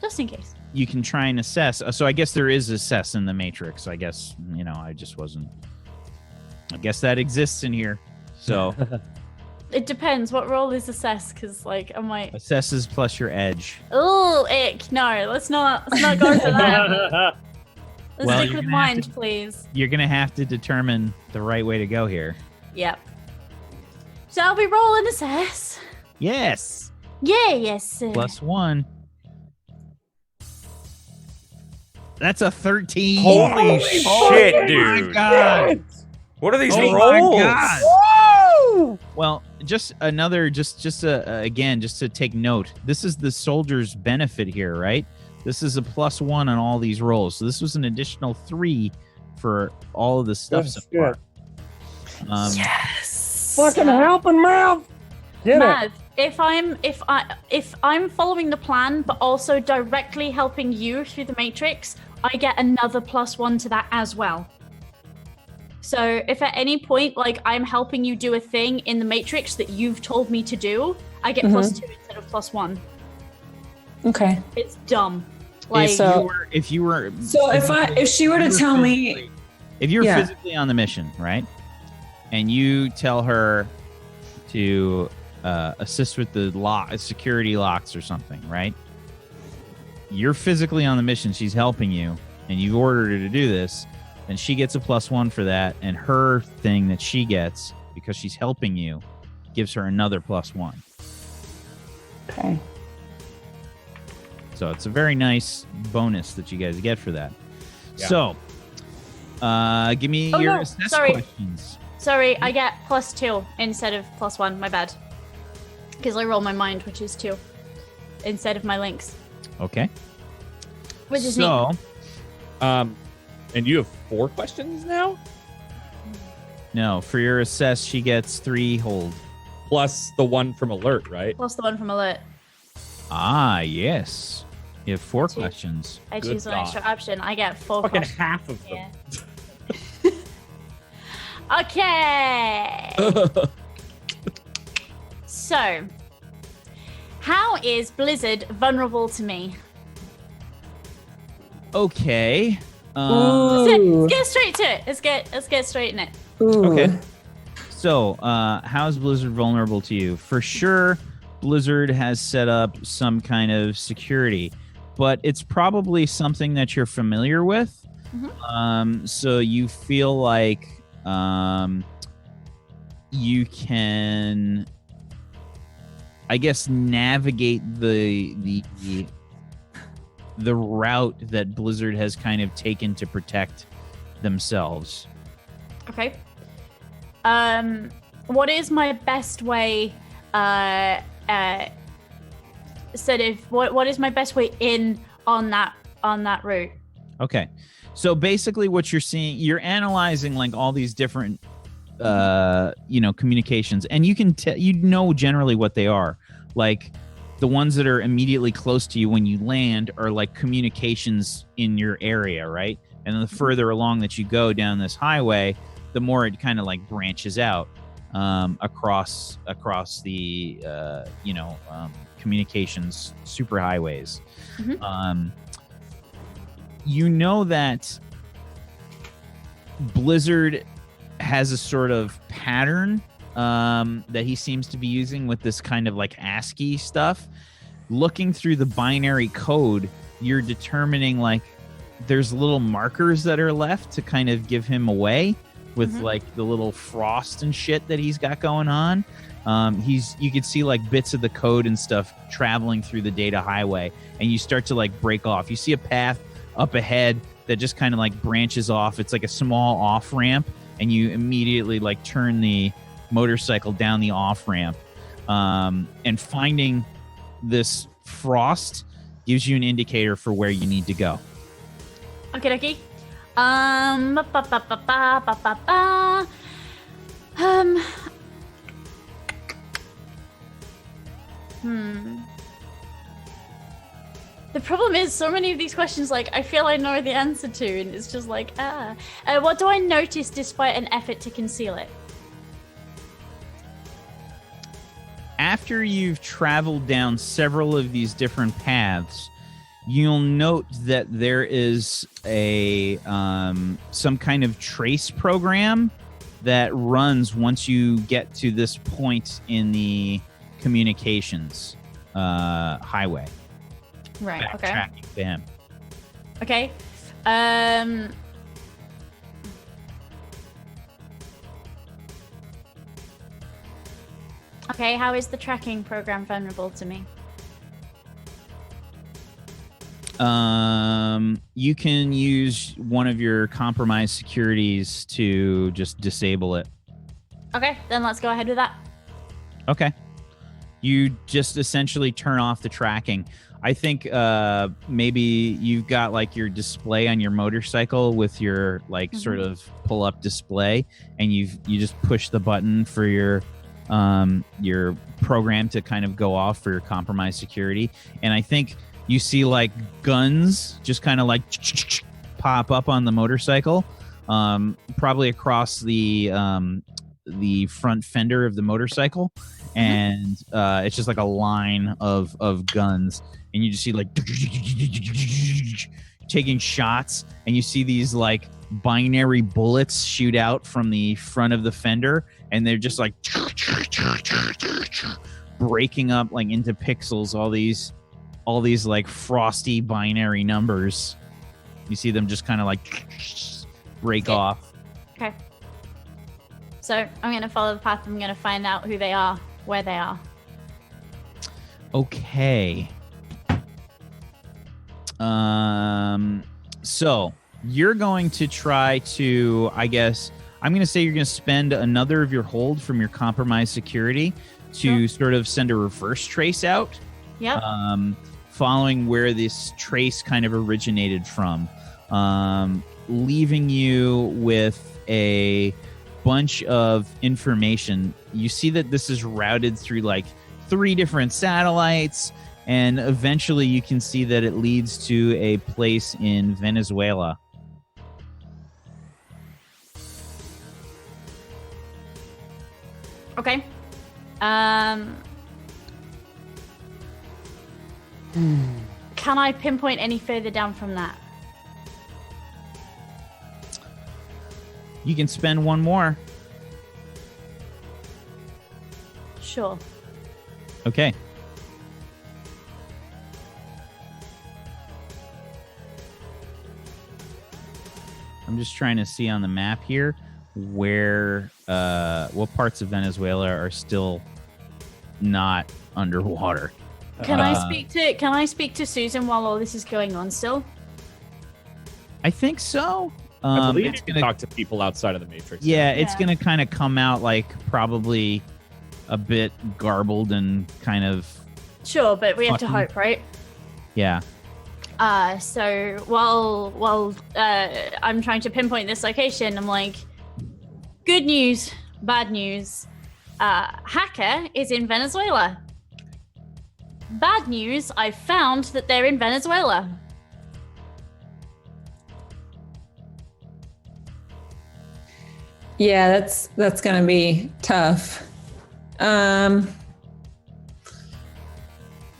Just in case. you can try and assess. So I guess there is assess in the Matrix. I guess, I just wasn't. I guess that exists in here. So It depends. What role is assess? Because I might. assesses plus your edge. Oh, ick! No, let's not go for that. Let's Well, stick you're with gonna have mind, to- please. You're gonna have to determine the right way to go here. Yep. Shall we roll and assess? Yes. Yeah, yes. Sir. +1. That's a 13. Holy shit, dude! Oh my god! What are these Oh rolls? my god! Well, just another, just again, just to take note. This is the soldier's benefit here, right? This is a +1 on all these rolls. So this was an additional 3 for all of the stuff so far. Yes. Fucking helping, Mav. Get it. Mav, if I'm following the plan, but also directly helping you through the Matrix, I get another +1 to that as well. So if at any point, I'm helping you do a thing in the Matrix that you've told me to do, I get +2 instead of +1. Okay. It's dumb. If So- you were, So if she were to tell me, if you're Yeah. physically on the mission, right, and you tell her to assist with the security locks or something, right? You're physically on the mission. She's helping you, and you've ordered her to do this. Then she gets a +1 for that, and her thing that she gets because she's helping you gives her another +1. okay. So it's a very nice bonus that you guys get for that. Yeah. So, give me Oh, your no, assess sorry. questions. Sorry, I get +2 instead of +1. My bad. Because I roll my mind, which is 2, instead of my links, Okay. which is So, neat. And you have 4 questions now, no, for your assess, she gets 3 hold. plus the one from alert, right? Plus the one from alert. Ah, yes. You have 4 Two. questions. I Good choose an God. extra option. I get 4 Fucking questions. half of them. Yeah. Okay. So, how is Blizzard vulnerable to me? Okay. Let's get straight to it. Let's get straight in it. Ooh. Okay. So, how's Blizzard vulnerable to you? For sure, Blizzard has set up some kind of security, but it's probably something that you're familiar with. So you feel like you can, I guess, navigate the route that Blizzard has kind of taken to protect themselves. Okay. What is my best way? What is my best way in on that route? Okay. So basically what you're seeing, you're analyzing like all these different communications, and you can generally what they are. Like the ones that are immediately close to you when you land are like communications in your area, right? And then the further along that you go down this highway, the more it kind of like branches out across the communications superhighways. You know that Blizzard has a sort of pattern that he seems to be using with this kind of like ASCII stuff. Looking through the binary code, you're determining like there's little markers that are left to kind of give him away with like the little frost and shit that he's got going on. You could see like bits of the code and stuff traveling through the data highway, and you start to like break off. You see a path up ahead that just kind of like branches off. It's like a small off ramp, and you immediately like turn the motorcycle down the off ramp. And finding this frost gives you an indicator for where you need to go. Okay, okay. Ba, ba, ba, ba, ba, ba, ba, ba. The problem is, so many of these questions, like, I feel I know the answer to, and it's just like, what do I notice despite an effort to conceal it? After you've traveled down several of these different paths, you'll note that there is a some kind of trace program that runs once you get to this point in the communications highway. Right. Okay. Backtracking to him. Okay. Okay, how is the tracking program vulnerable to me? You can use one of your compromised securities to just disable it. Okay, then let's go ahead with that. Okay. You just essentially turn off the tracking. I think maybe you've got like your display on your motorcycle with your like sort of pull up display, and you just push the button for your program to kind of go off for your compromised security. And I think you see like guns just kind of like pop up on the motorcycle, probably across the front fender of the motorcycle. And it's just like a line of guns, and you just see like taking shots, and you see these like binary bullets shoot out from the front of the fender, and they're just like breaking up like into pixels, all these like frosty binary numbers. You see them just kind of like break off. Okay. So I'm going to follow the path. I'm going to find out who they are, where they are. Okay. So you're going to try to, I guess, I'm going to say you're going to spend another of your hold from your compromised security to sort of send a reverse trace out. Yep. Following where this trace kind of originated from, leaving you with a bunch of information. You see that this is routed through like 3 different satellites, and eventually you can see that it leads to a place in Venezuela. Okay. Can I pinpoint any further down from that? You can spend one more. Sure. Okay. I'm just trying to see on the map here where what parts of Venezuela are still not underwater. Can I speak to Susan while all this is going on still? I think so. I believe It's you can gonna, talk to people outside of the Matrix. yeah, it's going to kind of come out like probably a bit garbled and kind of, Sure, but we have to Fucking- hope, right? yeah. So while I'm trying to pinpoint this location, I'm like, good news, bad news. Hacker is in Venezuela. Bad news, I found that they're in Venezuela. Yeah, that's gonna be tough.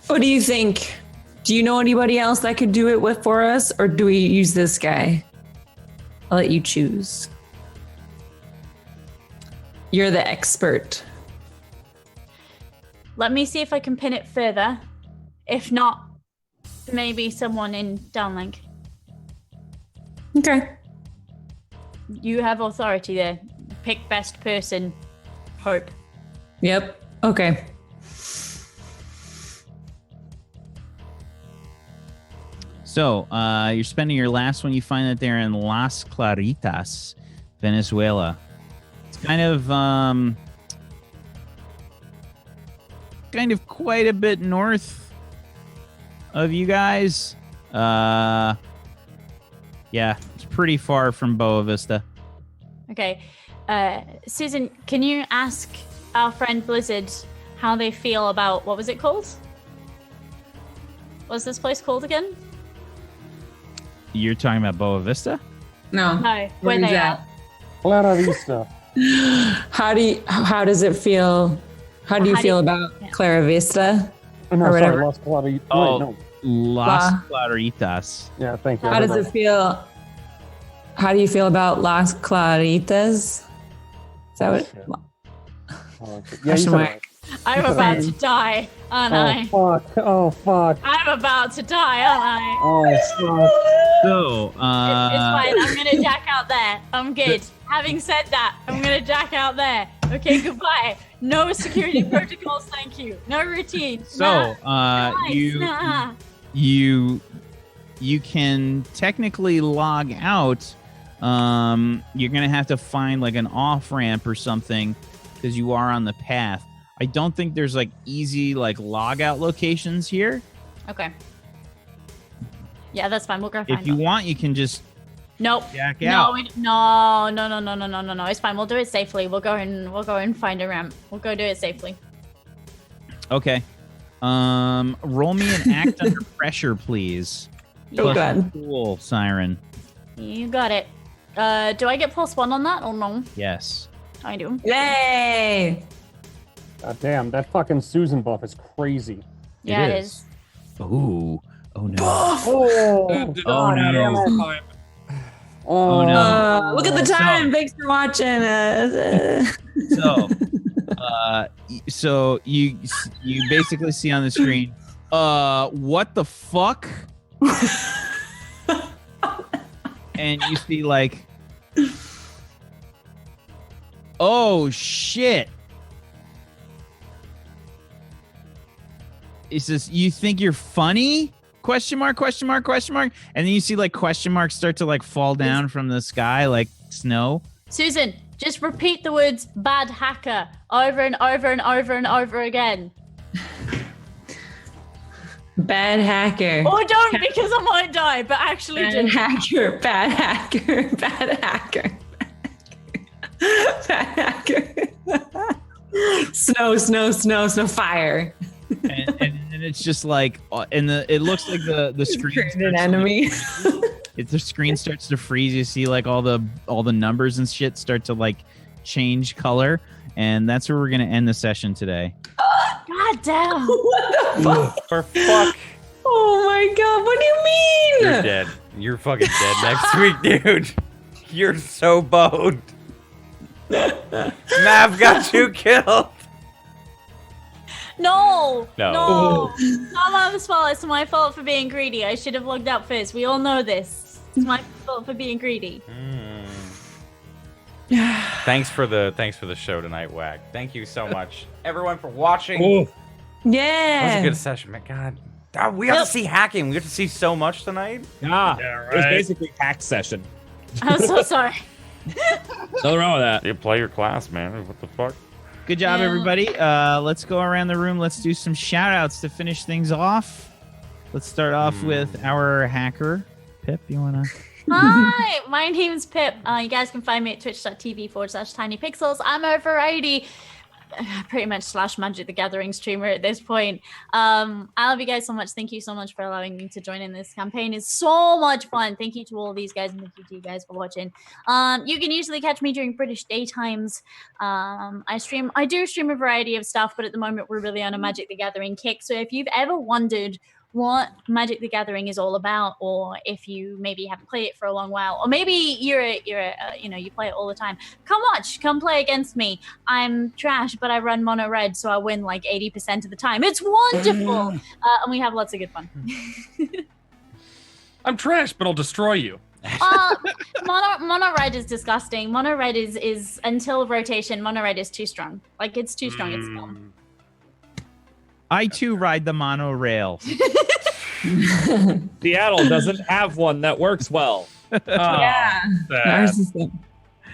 What do you think? Do you know anybody else that could do it for us, or do we use this guy? I'll let you choose. You're the expert. Let me see if I can pin it further. If not, maybe someone in Downlink. Okay. You have authority there. Pick best person. Hope. Yep. Okay. So you're spending your last one. You find that they're in Las Claritas, Venezuela. It's kind of quite a bit north of you guys. Yeah, it's pretty far from Boa Vista. Okay. Susan, can you ask our friend Blizzard how they feel about, what was it called? What's this place called again? You're talking about Boa Vista? No. No, where is they that? at? Clara Vista. How does it feel? How do you How do feel you- about yeah. Clara Vista? Oh, no, Or sorry, whatever. Las Clara. Oh. Wait, no. Las La- Claritas. Yeah, thank you. How does it feel? How do you feel about Las Claritas? Is that what? Yeah, you Question said mark. it right. I'm about to die, aren't I? Oh fuck! Oh fuck! I'm about to die, aren't I? Oh fuck! So, It's fine. I'm gonna jack out there. I'm good. Having said that, I'm gonna jack out there. Okay, goodbye. No security protocols, thank you. No routine. So, Nah. Nah. you can technically log out. You're gonna have to find like an off ramp or something because you are on the path. I don't think there's like easy like log out locations here. Okay. Yeah, that's fine. We'll go find If you them. want, you can just Nope. jack No, out. no. It's fine. We'll do it safely. We'll go and find a ramp. We'll go do it safely. Okay. Roll me an act under pressure, please. Oh, Plus God. Cool, Siren. You got it. Do I get +1 on that or no? Yes. I do. Yay! God damn, that fucking Susan buff is crazy. Yeah, it is. is. Ooh. Oh no. Oh, Oh no. oh no. Look at the time. Thanks for watching. So you basically see on the screen, what the fuck? And you see like, oh shit. It says, you think you're funny? Question mark, question mark, question mark. And then you see like question marks start to like fall down from the sky like snow. Susan, just repeat the words "bad hacker" over and over and over and over again. Bad hacker. Or don't, because I might die. But actually, Bad do. hacker. Bad hacker. Bad hacker. Bad hacker. Snow, fire. And it's just like, and it looks like the screen Created starts an to, enemy. if the screen starts to freeze, you see like all the numbers and shit start to like change color, and that's where we're gonna end the session today. God damn. What the fuck? For fuck. Oh my god, what do you mean? You're dead. You're fucking dead next week, dude. You're so boned. Mav got you killed. No. No. It's not my fault. It's my fault for being greedy. I should have logged out first. We all know this. It's my fault for being greedy. Thanks for the show tonight, Wack. Thank you so much, everyone, for watching. Oh, Yeah. That was a good session, man. God, we have to see hacking. We have to see so much tonight. Yeah, Yeah, it was right. basically hack session. I'm so sorry. Nothing wrong with that. You play your class, man. What the fuck? Good job, Yeah. everybody. Let's go around the room. Let's do some shout outs to finish things off. Let's start off with our hacker. Pip, you wanna? Hi, my name's Pip. You guys can find me at twitch.tv/tinypixels. I'm a variety, pretty much / Magic the Gathering streamer at this point. I love you guys so much. Thank you so much for allowing me to join in this campaign. It's so much fun. Thank you to all these guys, and thank you to you guys for watching. You can usually catch me during British daytimes. I do stream a variety of stuff, but at the moment we're really on a Magic the Gathering kick. So if you've ever wondered what Magic the Gathering is all about, or if you maybe haven't played it for a long while, or maybe you play it all the time, come play against me. I'm trash, but I run mono red, so I win like 80% of the time. It's wonderful. And we have lots of good fun. I'm trash, but I'll destroy you. Mono red is disgusting. Mono red is until rotation, mono red is too strong. Like, it's too strong. It's dumb. I too ride the monorail. Seattle doesn't have one that works well. Yeah. sad. Ours is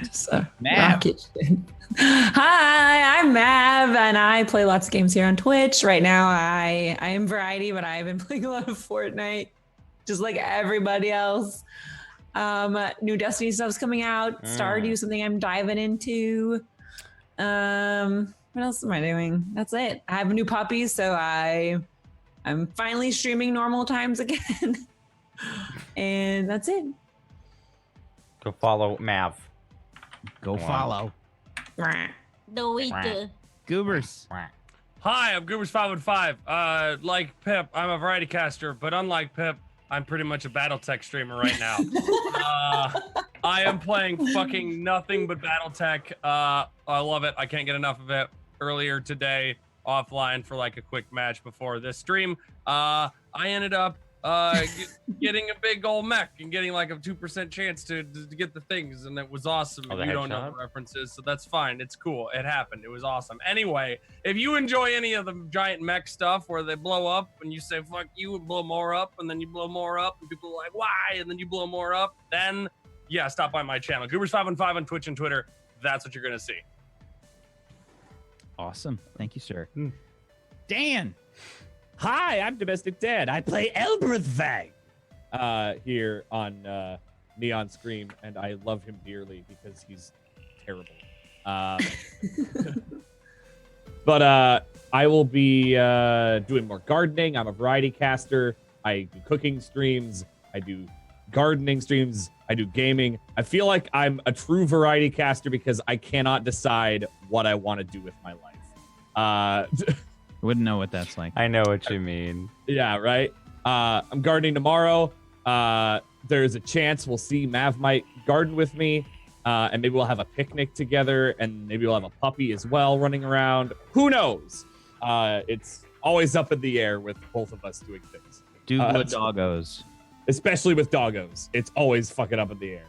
just a Mav. rocket ship. Hi, I'm Mav, and I play lots of games here on Twitch. Right now, I am variety, but I've been playing a lot of Fortnite, just like everybody else. New Destiny stuff's coming out. Stardew, something I'm diving into. What else am I doing? That's it. I have a new puppy, so I'm finally streaming normal times again. And that's it. Go follow Mav. Go follow. No, we do. Goobers. Hi, I'm Goobers515. Like Pip, I'm a variety caster, but unlike Pip, I'm pretty much a BattleTech streamer right now. I am playing fucking nothing but BattleTech. I love it. I can't get enough of it. Earlier today, offline for like a quick match before this stream, I ended up getting a big old mech and getting like a 2% chance to get the things, and it was awesome. Oh, And you don't know the references, so that's fine. It's cool. It happened. It was awesome. Anyway, if you enjoy any of the giant mech stuff where they blow up and you say fuck you and blow more up, and then you blow more up and people are like why, and then you blow more up, then yeah, stop by my channel, Goobers515 on Twitch and Twitter. That's what you're gonna see. Awesome. Thank you, sir. Dan. Hi, I'm Domestic Dad. I play Elbreth Vang here on Neon Scream, and I love him dearly because he's terrible. But I will be doing more gardening. I'm a variety caster. I do cooking streams. I do gardening streams. I do gaming. I feel like I'm a true variety caster because I cannot decide what I want to do with my life. Wouldn't know what that's like. I know what you mean. Yeah, right? I'm gardening tomorrow. There's a chance we'll see Mav might garden with me, and maybe we'll have a picnic together, and maybe we'll have a puppy as well running around. Who knows? It's always up in the air with both of us doing things. Do the doggos. Especially with doggos. It's always fucking up in the air.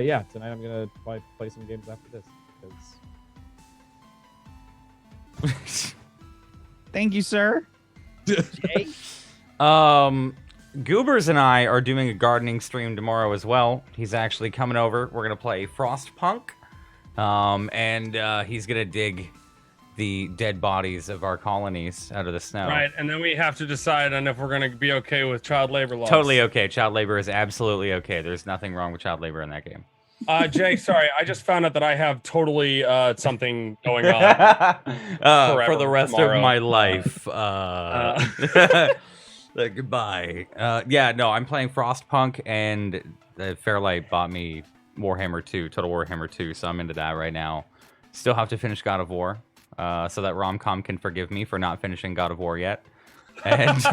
Yeah, tonight I'm going to probably play some games after this. Thank you, sir. Jay? Goobers and I are doing a gardening stream tomorrow as well. He's actually coming over. We're gonna play Frostpunk, and he's gonna dig the dead bodies of our colonies out of the snow. Right, and then we have to decide on if we're going to be okay with child labor laws. Totally okay. Child labor is absolutely okay. There's nothing wrong with child labor in that game. Jay, sorry, I just found out that I have totally something going on for the rest tomorrow. of my life. Goodbye. Yeah, no, I'm playing Frostpunk, and Fairlight bought me Warhammer 2, Total Warhammer 2, so I'm into that right now. Still have to finish God of War, so that Romcom can forgive me for not finishing God of War yet. And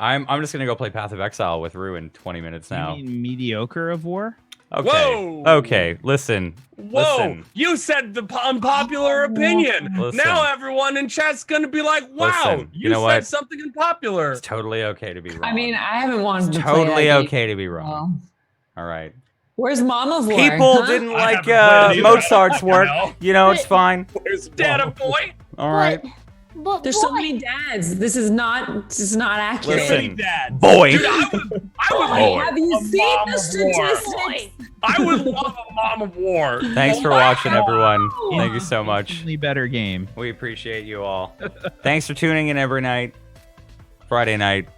I'm just gonna go play Path of Exile with Rue in 20 minutes now. You mean mediocre of war? Okay. Whoa! Okay. Listen. Whoa! Listen. You said the unpopular opinion. Listen. Now everyone in chat's gonna be like, "Wow, Listen, you you know said what? something unpopular." It's totally okay to be wrong. I mean, I haven't wanted it's to play totally that game. okay to be wrong. Well, All right. where's Mom of War? People huh? didn't I like haven't played it Mozart's either. work. No. You know, it's fine. Where's Data Boy? All right. But There's so many dads. This is not accurate. Listen, Dad. boy. Dude, I would Have you a seen Mom the of War. statistics? I would love a Mom of War. Thanks for watching, everyone. Thank you so much. Infinitely better game. We appreciate you all. Thanks for tuning in every night. Friday night.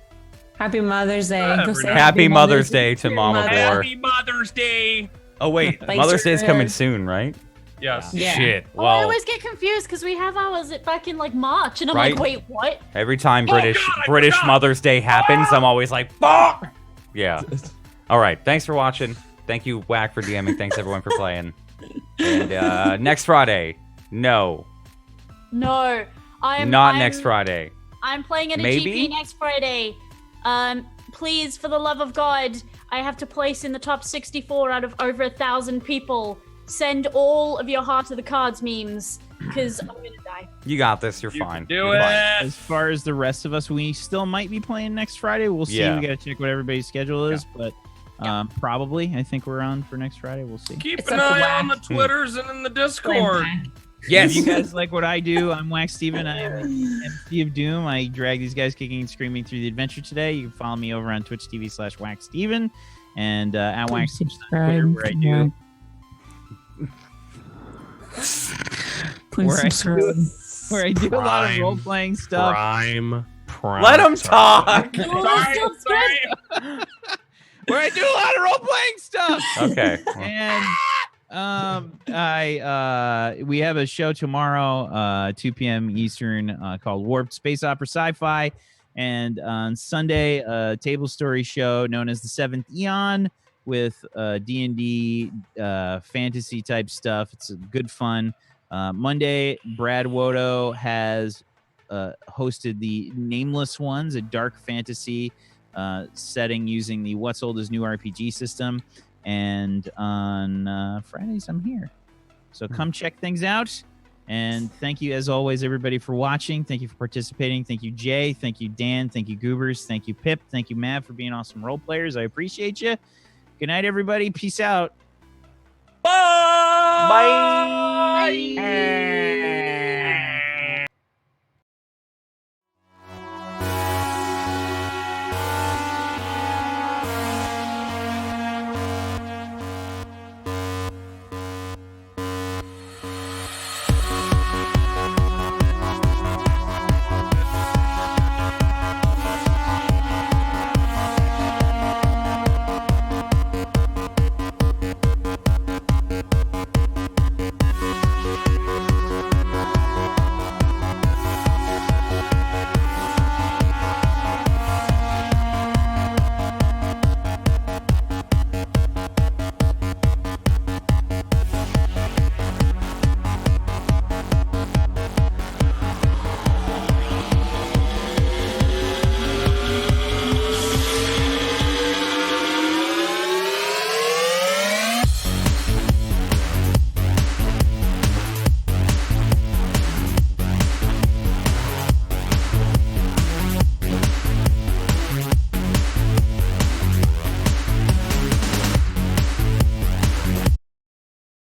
Happy Mother's Day. Go say Happy Mother's Day to your Mom of mother. War. Happy Mother's Day. Oh, wait. Thanks Mother's for- Day is coming soon, right? Yes. Yeah. Shit. Oh, I Well, always get confused because we have ours at back in like March, and I'm Right. like, wait, what? every time Oh, British God, I British forgot. Mother's Day happens, I'm always like, fuck! Yeah. All right. Thanks for watching. Thank you, Whack, for DMing. Thanks, everyone, for playing. And next Friday. No. No, I'm Next Friday. I'm playing at a Maybe? GP next Friday. Please, for the love of God, I have to place in the top 64 out of over 1,000 people. Send all of your Heart of the Cards memes, because I'm gonna die. You got this. You're You fine. can do You're it. fine. As far as the rest of us, we still might be playing next Friday. We'll see. Yeah. We gotta check what everybody's schedule is, but probably I think we're on for next Friday. We'll see. Keep It's an up to eye on the Whack. Twitters and in the Discord. Yes. If you guys like what I do, I'm Wacksteven. I am MC of Doom. I drag these guys kicking and screaming through the adventure today. You can follow me over on Twitch TV/Wacksteven and at Wacksteven on Twitter, where I do Please Where I- subscribe. where I do a lot of Prime. role playing stuff. Prime. Let him talk. Sorry, sorry. Where I do a lot of role playing stuff. Okay. And we have a show tomorrow, 2 p.m. Eastern, called Warped Space Opera Sci-Fi, and on Sunday, a table story show known as the Seventh Eon with D&D fantasy type stuff. It's good fun. Monday, Brad Wodo has hosted the Nameless Ones, a dark fantasy setting using the What's Old is New RPG system. And on Fridays, I'm here. So come check things out. And thank you, as always, everybody, for watching. Thank you for participating. Thank you, Jay. Thank you, Dan. Thank you, Goobers. Thank you, Pip. Thank you, Mav, for being awesome role players. I appreciate you. Good night, everybody. Peace out. Bye. Bye.